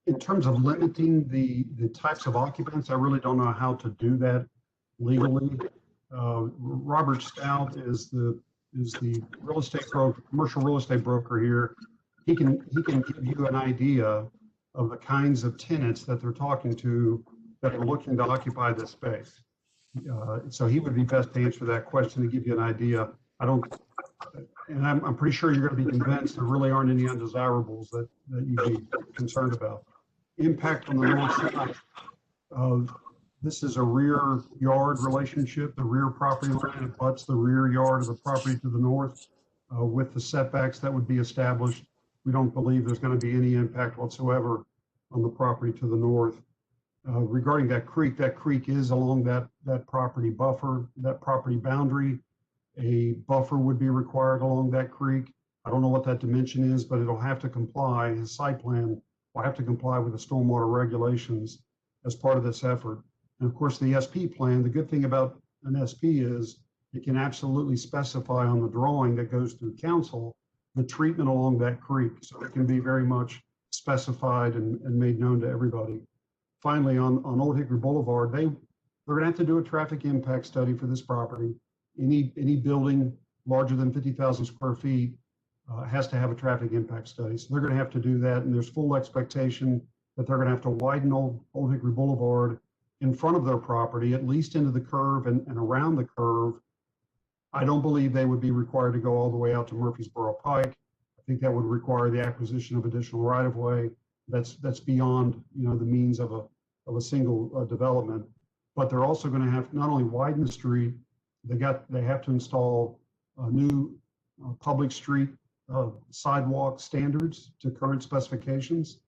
In terms of limiting the types of occupants, I really don't know how to do that legally. Robert Stout is the real estate broker, commercial real estate broker here. He can give you an idea of the kinds of tenants that they're talking to that are looking to occupy this space. So he would be best to answer that question to give you an idea. I'm pretty sure you're going to be convinced there really aren't any undesirables that you'd be concerned about. Impact on the north side. This is a rear yard relationship. The rear property line abuts the rear yard of the property to the north with the setbacks that would be established. We don't believe there's going to be any impact whatsoever on the property to the north. Regarding that creek is along that property buffer, that property boundary. A buffer would be required along that creek. I don't know what that dimension is, but it'll have to comply, his site plan will have to comply with the stormwater regulations as part of this effort. And of course, the SP plan, the good thing about an SP is it can absolutely specify on the drawing that goes through council the treatment along that creek. So it can be very much specified and made known to everybody. Finally, on Old Hickory Boulevard, they're going to have to do a traffic impact study for this property. Any building larger than 50,000 square feet has to have a traffic impact study. So they're going to have to do that, and there's full expectation that they're going to have to widen Old Hickory Boulevard in front of their property, at least into the curve and around the curve, I don't believe they would be required to go all the way out to Murfreesboro Pike. I think that would require the acquisition of additional right-of-way. That's beyond, you know, the means of a single development. But they're also going to have not only widen the street, they have to install new public street sidewalk standards to current specifications.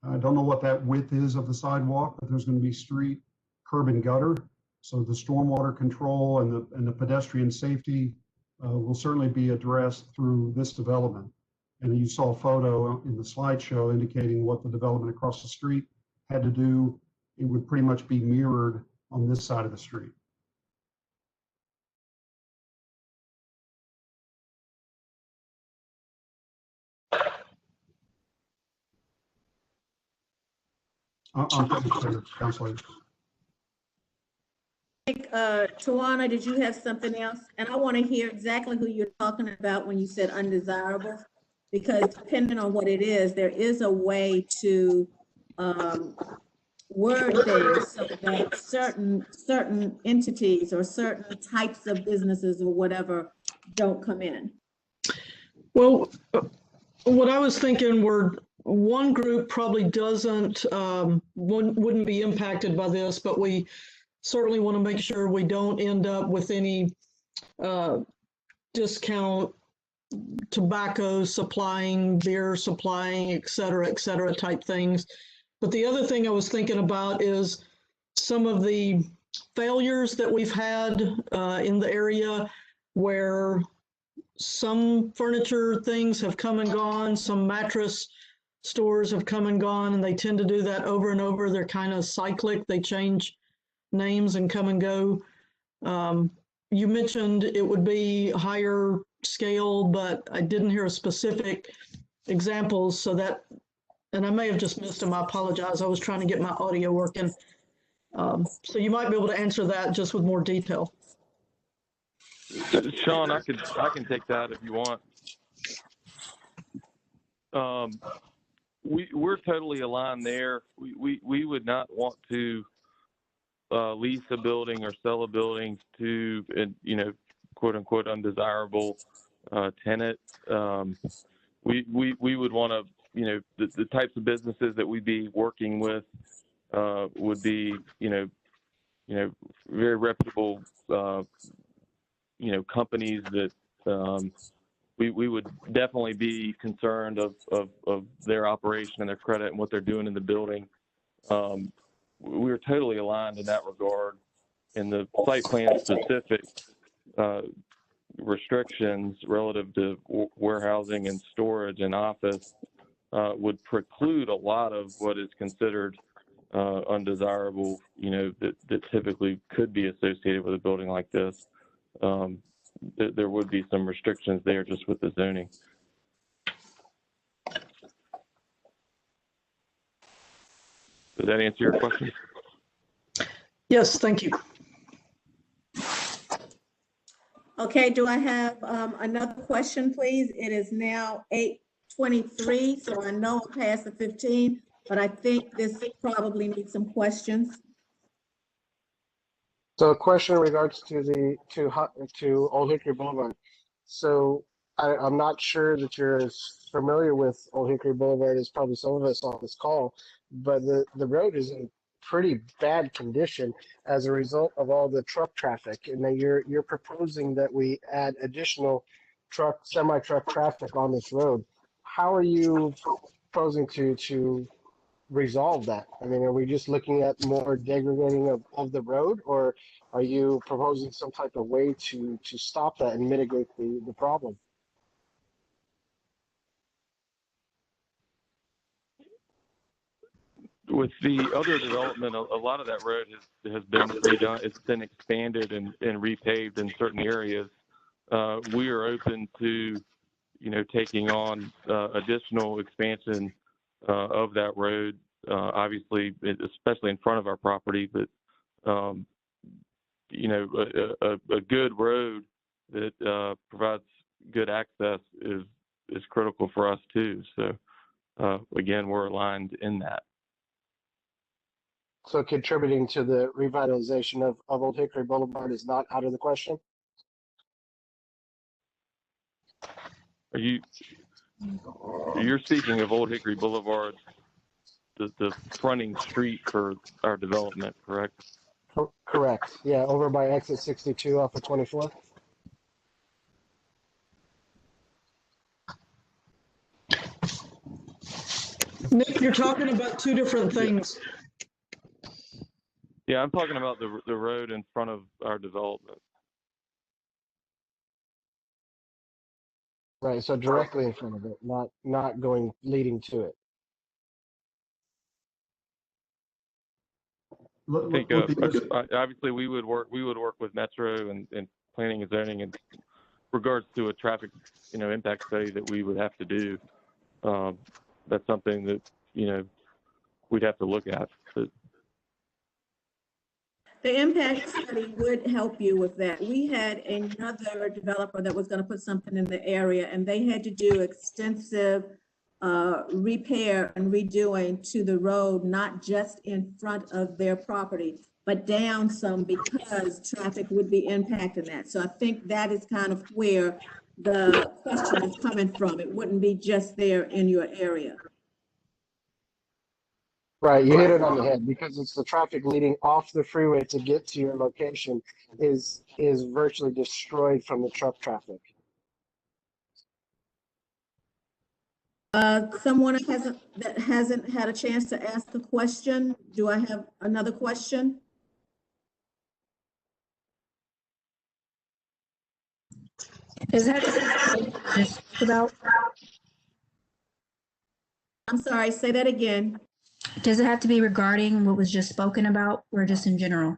I don't know what that width is of the sidewalk, but there's going to be street, curb, and gutter. So the stormwater control and the pedestrian safety will certainly be addressed through this development. And you saw a photo in the slideshow indicating what the development across the street had to do. It would pretty much be mirrored on this side of the street. Counselor. Tawana, did you have something else? And I want to hear exactly who you're talking about when you said undesirable, because depending on what it is, there is a way to word things so that certain entities or certain types of businesses or whatever don't come in. Well, what I was thinking were one group probably wouldn't be impacted by this, but we certainly want to make sure we don't end up with any discount tobacco supplying, beer supplying, et cetera, type things. But the other thing I was thinking about is some of the failures that we've had in the area where some furniture things have come and gone, some mattress stores have come and gone, and they tend to do that over and over. They're kind of cyclic. They change names and come and go. You mentioned it would be higher scale, but I didn't hear a specific examples. So that, and I may have just missed them. I apologize. I was trying to get my audio working. So you might be able to answer that just with more detail. Sean, I can take that if you want. We're totally aligned there. We would not want to lease a building or sell a building to, you know, quote unquote undesirable tenant. We would want to, you know, the types of businesses that we'd be working with would be, you know, very reputable, you know, companies that we would definitely be concerned of their operation and their credit and what they're doing in the building. We're totally aligned in that regard. And the site plan specific restrictions relative to warehousing and storage and office would preclude a lot of what is considered undesirable, you know, that typically could be associated with a building like this. There would be some restrictions there just with the zoning. Does that answer your question? Yes, thank you. Okay, do I have another question, please? It is now 8:23, so I know I'm past the 15, but I think this probably needs some questions. So a question in regards to Old Hickory Boulevard. So I'm not sure that you're as familiar with Old Hickory Boulevard as probably some of us on this call, but the road is in pretty bad condition as a result of all the truck traffic. And then you're proposing that we add additional semi-truck traffic on this road. How are you proposing to resolve that? I mean, are we just looking at more degrading of the road, or are you proposing some type of way to stop that and mitigate the problem? With the other development, a lot of that road has been redone. It's been expanded and repaved in certain areas. We are open to, you know, taking on additional expansion of that road. Obviously, especially in front of our property, but you know, a good road that provides good access is critical for us too. So again, we're aligned in that. So contributing to the revitalization of Old Hickory Boulevard is not out of the question? You're speaking of Old Hickory Boulevard, the fronting street for our development, correct? Correct. Yeah, over by exit 62 off of 24. Nick, you're talking about two different things. Yeah, I'm talking about the road in front of our development. Right, so directly in front of it, not going leading to it. I think obviously we would work with Metro and planning and zoning in regards to a traffic impact study that we would have to do. That's something that we'd have to look at. But The impact study would help you with that. We had another developer that was going to put something in the area, and they had to do extensive repair and redoing to the road, not just in front of their property, but down some, because traffic would be impacting that. So I think that is kind of where the question is coming from. It wouldn't be just there in your area. Right, you hit it on the head, because it's the traffic leading off the freeway to get to your location is virtually destroyed from the truck traffic. Someone that hasn't had a chance to ask a question. Do I have another question? Is that about? I'm sorry, say that again. Does it have to be regarding what was just spoken about, or just in general?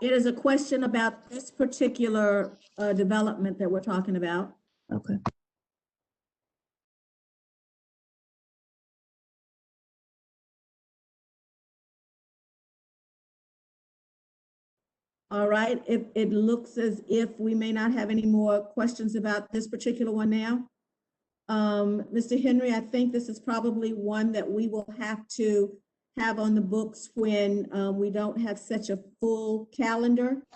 It is a question about this particular development that we're talking about. Okay. All right, it looks as if we may not have any more questions about this particular one now. Mr. Henry, I think this is probably one that we will have to have on the books when we don't have such a full calendar,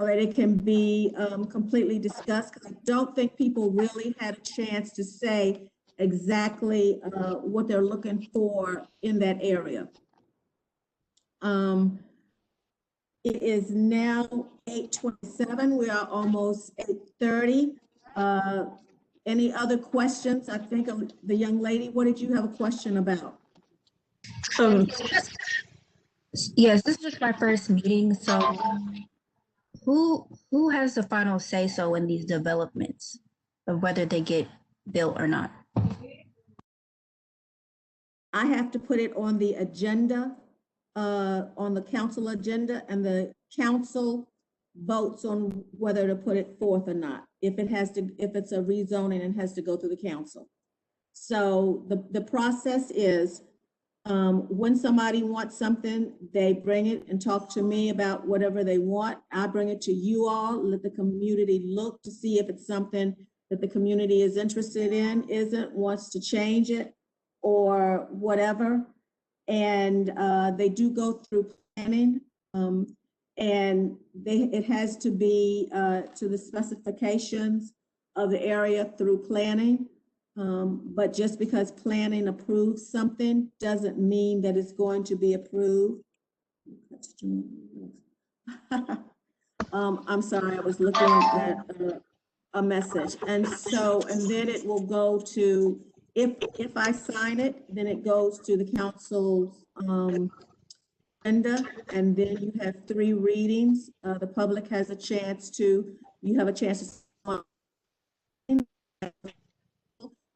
so that it can be completely discussed, because I don't think people really had a chance to say exactly what they're looking for in that area. It is now 8:27. We are almost 8:30. Any other questions? I think the young lady, what did you have a question about? Yes, this is my first meeting. So who has the final say so in these developments of whether they get built or not? I have to put it on the agenda, on the council agenda, and the council votes on whether to put it forth or not. If it's a rezoning and has to go through the council. So the process is, when somebody wants something, they bring it and talk to me about whatever they want. I bring it to you all, let the community look to see if it's something that the community is interested in, isn't, wants to change it, or whatever. And they do go through planning, and it has to be to the specifications of the area through planning. But just because planning approves something doesn't mean that it's going to be approved. I'm sorry, I was looking at a message. And then it will go to, if I sign it, then it goes to the council's agenda, and then you have 3 readings. The public has a chance to, you have a chance to,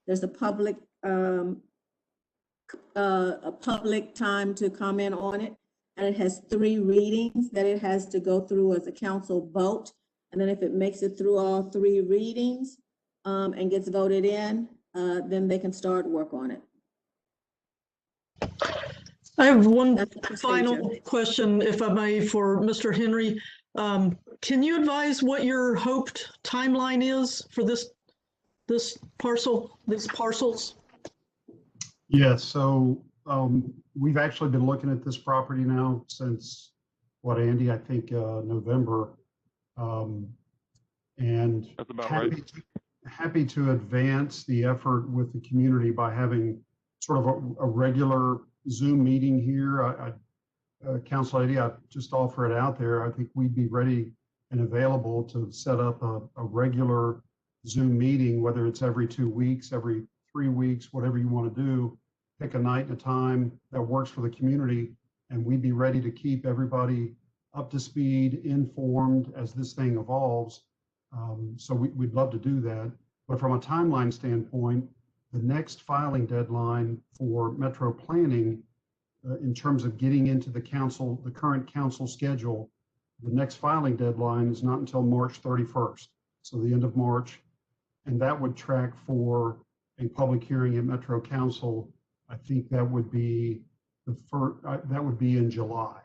there's a public time to comment on it, and it has 3 readings that it has to go through as a council vote. And then if it makes it through all 3 readings and gets voted in, then they can start work on it. I have one final question, if I may, for Mr. Henry. Can you advise what your hoped timeline is for these parcels? Yes, so we've actually been looking at this property now since, what, Andy, I think November. And that's about right. happy to advance the effort with the community by having sort of a regular Zoom meeting here. Council Lady, I just offer it out there. I think we'd be ready and available to set up a regular Zoom meeting, whether it's every 2 weeks, every 3 weeks, whatever you want to do. Pick a night and a time that works for the community, and we'd be ready to keep everybody up to speed, informed as this thing evolves. So we'd love to do that. But from a timeline standpoint, the next filing deadline for Metro Planning, in terms of getting into the council, the current council schedule, the next filing deadline is not until March 31st. So the end of March, and that would track for a public hearing at Metro Council. I think that would be the first, that would be in July,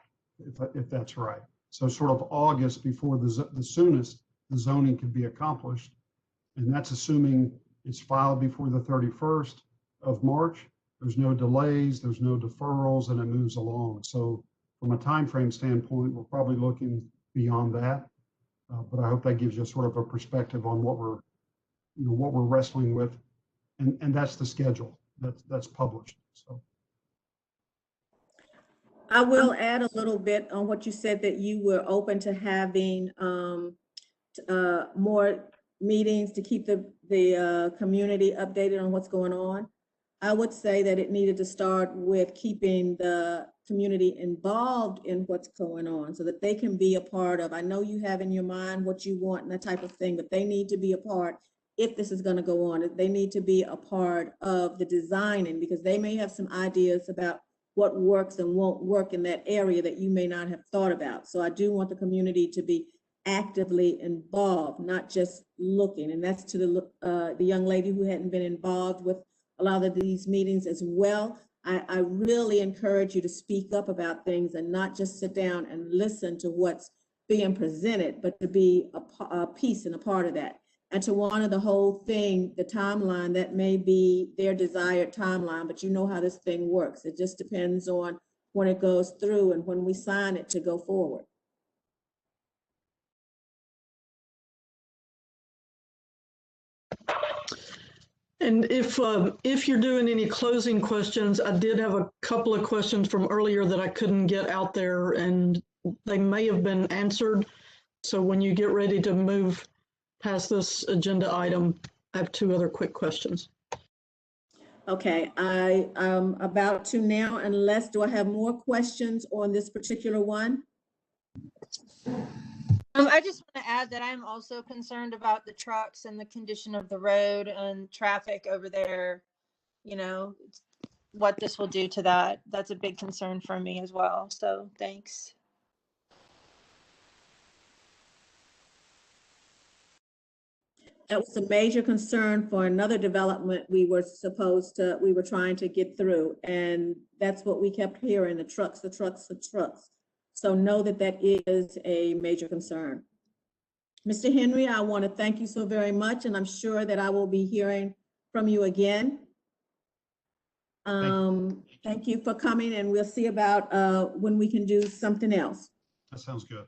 if that's right. So sort of August before the soonest the zoning could be accomplished. And that's assuming it's filed before the 31st of March. There's no delays, there's no deferrals, and it moves along. So from a time frame standpoint, we're probably looking beyond that. But I hope that gives you sort of a perspective on what we're, what we're wrestling with. And that's the schedule that's published. So I will add a little bit on what you said, that you were open to having more meetings to keep the community updated on what's going on. I would say that it needed to start with keeping the community involved in what's going on so that they can be a part of. I know you have in your mind what you want and that type of thing, but they need to be a part. If this is going to go on, they need to be a part of the designing, because they may have some ideas about what works and won't work in that area that you may not have thought about. So I do want the community to be actively involved, not just looking. And that's to the young lady who hadn't been involved with a lot of these meetings as well. I really encourage you to speak up about things and not just sit down and listen to what's being presented, but to be a piece and a part of that. And to one of the whole thing, the timeline, that may be their desired timeline, but you know how this thing works. It just depends on when it goes through and when we sign it to go forward. And if you're doing any closing questions, I did have a couple of questions from earlier that I couldn't get out there, and they may have been answered. So when you get ready to move past this agenda item, I have two other quick questions. Okay, I am about to now, unless, do I have more questions on this particular one? I just want to add that I'm also concerned about the trucks and the condition of the road and traffic over there. You know, what this will do to that. That's a big concern for me as well. So thanks. That was a major concern for another development we were trying to get through. And that's what we kept hearing, the trucks, the trucks, the trucks. So know that that is a major concern. Mr. Henry, I want to thank you so very much, and I'm sure that I will be hearing from you again. Thank you for coming, and we'll see about when we can do something else. that sounds good.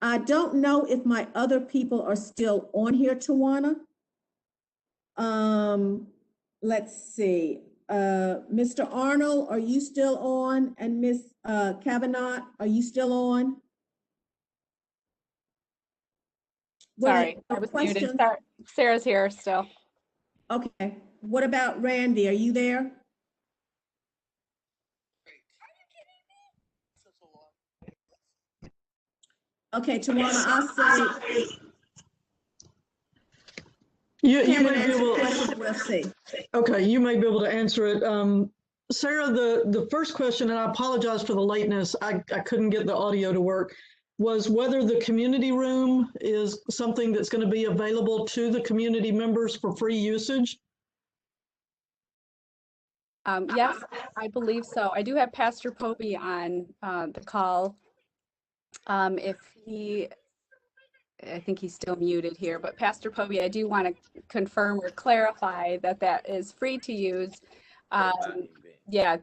I don't know if my other people are still on here, Tawana. Let's see. Mr. Arnold, are you still on? And Ms. Kavanaugh, are you still on? Sorry, I was muted. Sorry. Sarah's here still. Okay. What about Randy? Are you there? Okay, Tawana, I'll say. You may be able to, we'll see. Okay, you may be able to answer it. Sarah, the first question, and I apologize for the lateness, I couldn't get the audio to work, was whether the community room is something that's going to be available to the community members for free usage. Yes, I believe so. I do have Pastor Popey on the call. If he, I think he's still muted here, but Pastor Popey, I do want to confirm or clarify that that is free to use. Yeah,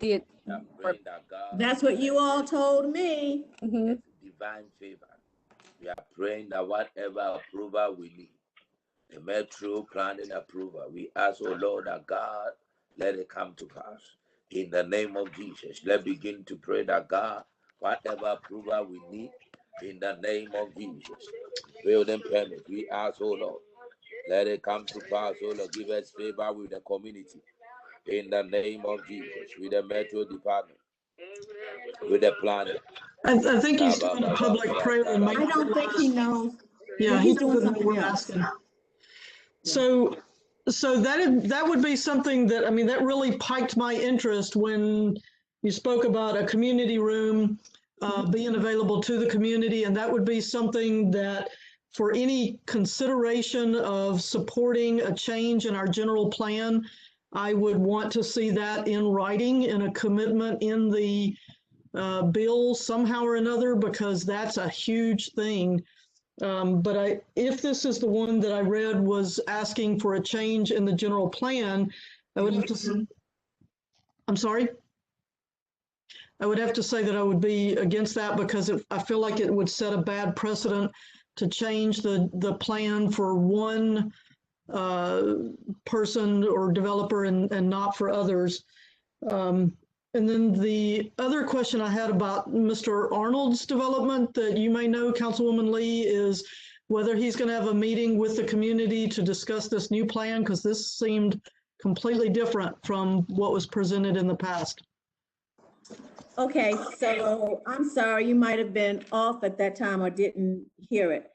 that's what you all told me. Divine favor. We are praying that whatever approval we need, the metro planning approval. We ask, oh Lord, that God, let it come to pass. In the name of Jesus, let's begin to pray that God, whatever approval we need, in the name of Jesus. Building permit, we ask, oh Lord, let it come to pass, oh Lord, give us favor with the community. In the name of Jesus, with the metro department, with the planning. I think he's doing a public prayer and I don't think he knows. Yeah, He's he doing doesn't know something we're else. asking. So that would be something that, I mean, that really piqued my interest when you spoke about a community room being available to the community, and that would be something that for any consideration of supporting a change in our general plan, I would want to see that in writing, in a commitment in the bill somehow or another, because that's a huge thing. But if this is the one that I read was asking for a change in the general plan, I would have to, I'm sorry? I would have to say that I would be against that because I feel like it would set a bad precedent to change the plan for one person or developer and not for others. And then the other question I had about Mr. Arnold's development that you may know, Councilwoman Lee, is whether he's going to have a meeting with the community to discuss this new plan, because this seemed completely different from what was presented in the past. Okay, so I'm sorry, you might have been off at that time or didn't hear it.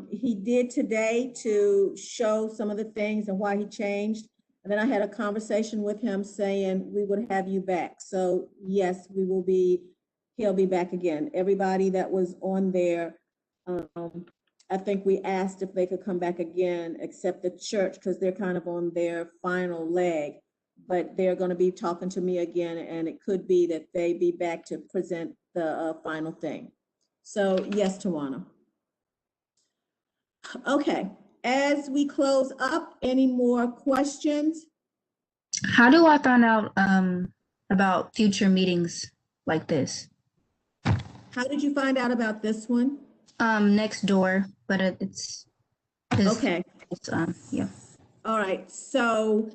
He did today to show some of the things and why he changed. And then I had a conversation with him saying we would have you back. So yes, he'll be back again. Everybody that was on there, I think we asked if they could come back again, except the church, because they're kind of on their final leg. But they're going to be talking to me again, and it could be that they be back to present the final thing. So yes, Tawana. Okay. As we close up, any more questions? How do I find out about future meetings like this? How did you find out about this one? Next door, but it's okay. Yeah. All right. So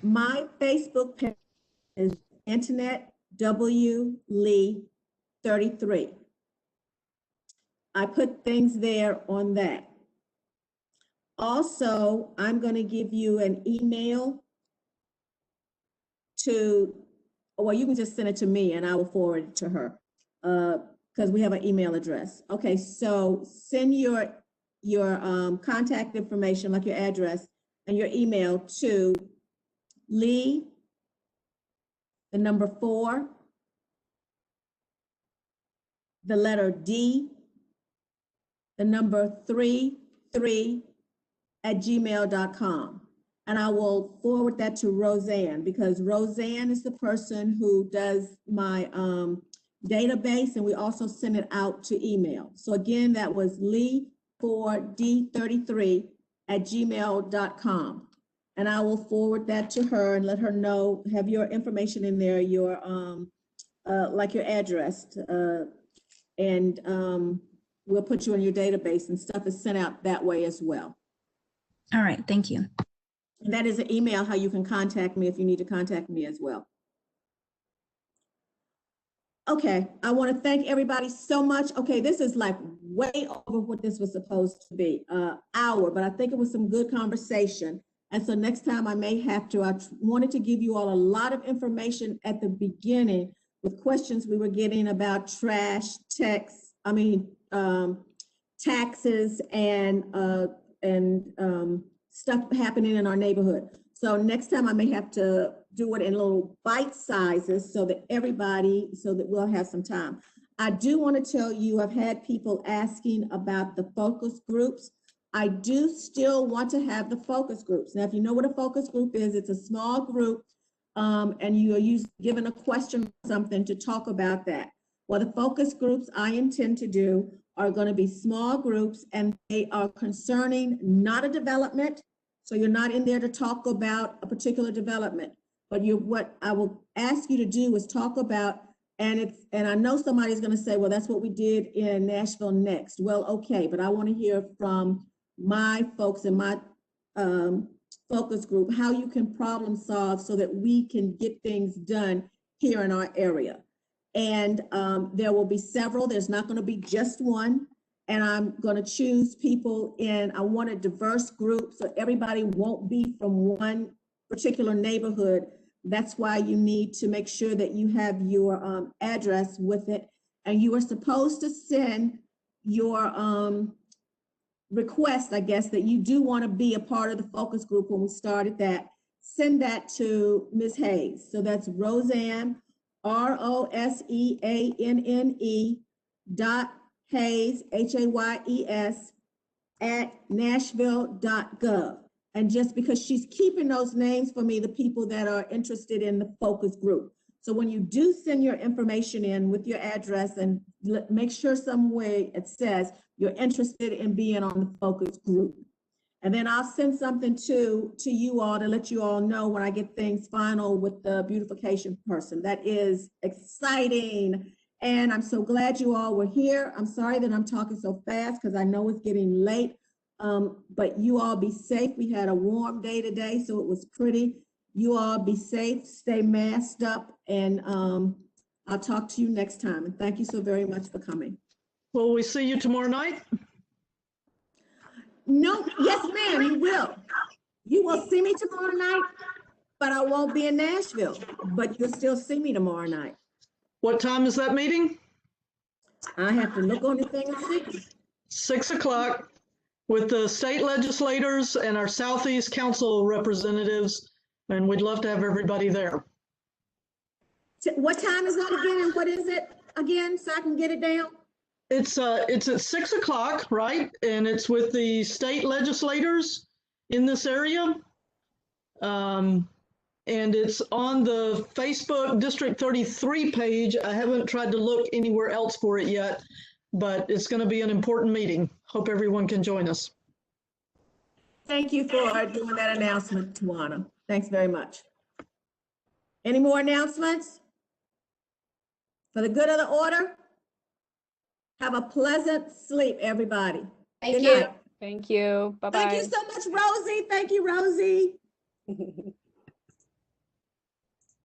my Facebook page is Antoinette Lee 33. I put things there on that. Also, I'm going to give you an email to, well, you can just send it to me and I will forward it to her because we have an email address. Okay, so send your contact information, like your address and your email to Lee, the number 4, the letter D, the number 33 at gmail.com. And I will forward that to Roseanne because Roseanne is the person who does my database, and we also send it out to email. So again, that was Lee4D33 at gmail.com. And I will forward that to her and let her know, have your information in there, your like your address, and we'll put you in your database, and stuff is sent out that way as well. All right, thank you. And that is an email how you can contact me if you need to contact me as well. Okay, I want to thank everybody so much. Okay, this is like way over what this was supposed to be, hour, but I think it was some good conversation. And so next time I may have to, I wanted to give you all a lot of information at the beginning with questions we were getting about trash, taxes, and stuff happening in our neighborhood. So next time I may have to do it in little bite sizes so that we'll have some time. I do want to tell you, I've had people asking about the focus groups. I do still want to have the focus groups. Now, if you know what a focus group is, it's a small group and you are given a question or something to talk about that. Well, the focus groups I intend to do are going to be small groups, and they are concerning not a development. So you're not in there to talk about a particular development, but what I will ask you to do is talk about, and I know somebody's going to say, well, that's what we did in Nashville next. Well, okay, but I want to hear from my folks in my focus group, how you can problem solve so that we can get things done here in our area. And there will be several. There's not going to be just one. And I'm going to choose people I want a diverse group so everybody won't be from one particular neighborhood. That's why you need to make sure that you have your address with it. And you are supposed to send your request, I guess, that you do want to be a part of the focus group when we started that. Send that to Ms. Hayes. So that's Roseanne, ROSEANNE .Hayes, HAYES @nashville.gov. And just because she's keeping those names for me, the people that are interested in the focus group. So when you do send your information in with your address, and make sure some way it says you're interested in being on the focus group. And then I'll send something to you all to let you all know when I get things final with the beautification person. That is exciting. And I'm so glad you all were here. I'm sorry that I'm talking so fast because I know it's getting late. But you all be safe. We had a warm day today, so it was pretty. You all be safe, stay masked up, and I'll talk to you next time. And thank you so very much for coming. Will we see you tomorrow night? No, yes, ma'am, you will. You will see me tomorrow night, but I won't be in Nashville. But you'll still see me tomorrow night. What time is that meeting? I have to look on the thing and see. 6 o'clock with the state legislators and our Southeast Council representatives, and we'd love to have everybody there. What time is that again, and what is it again, so I can get it down? It's at 6 o'clock, right? And it's with the state legislators in this area. And it's on the Facebook District 33 page. I haven't tried to look anywhere else for it yet, but it's going to be an important meeting. Hope everyone can join us. Thank you for doing that announcement, Tawana. Thanks very much. Any more announcements? For the good of the order, have a pleasant sleep, everybody. Thank Good you. night. Thank you. Bye-bye. Thank you so much, Rosie. Thank you, Rosie.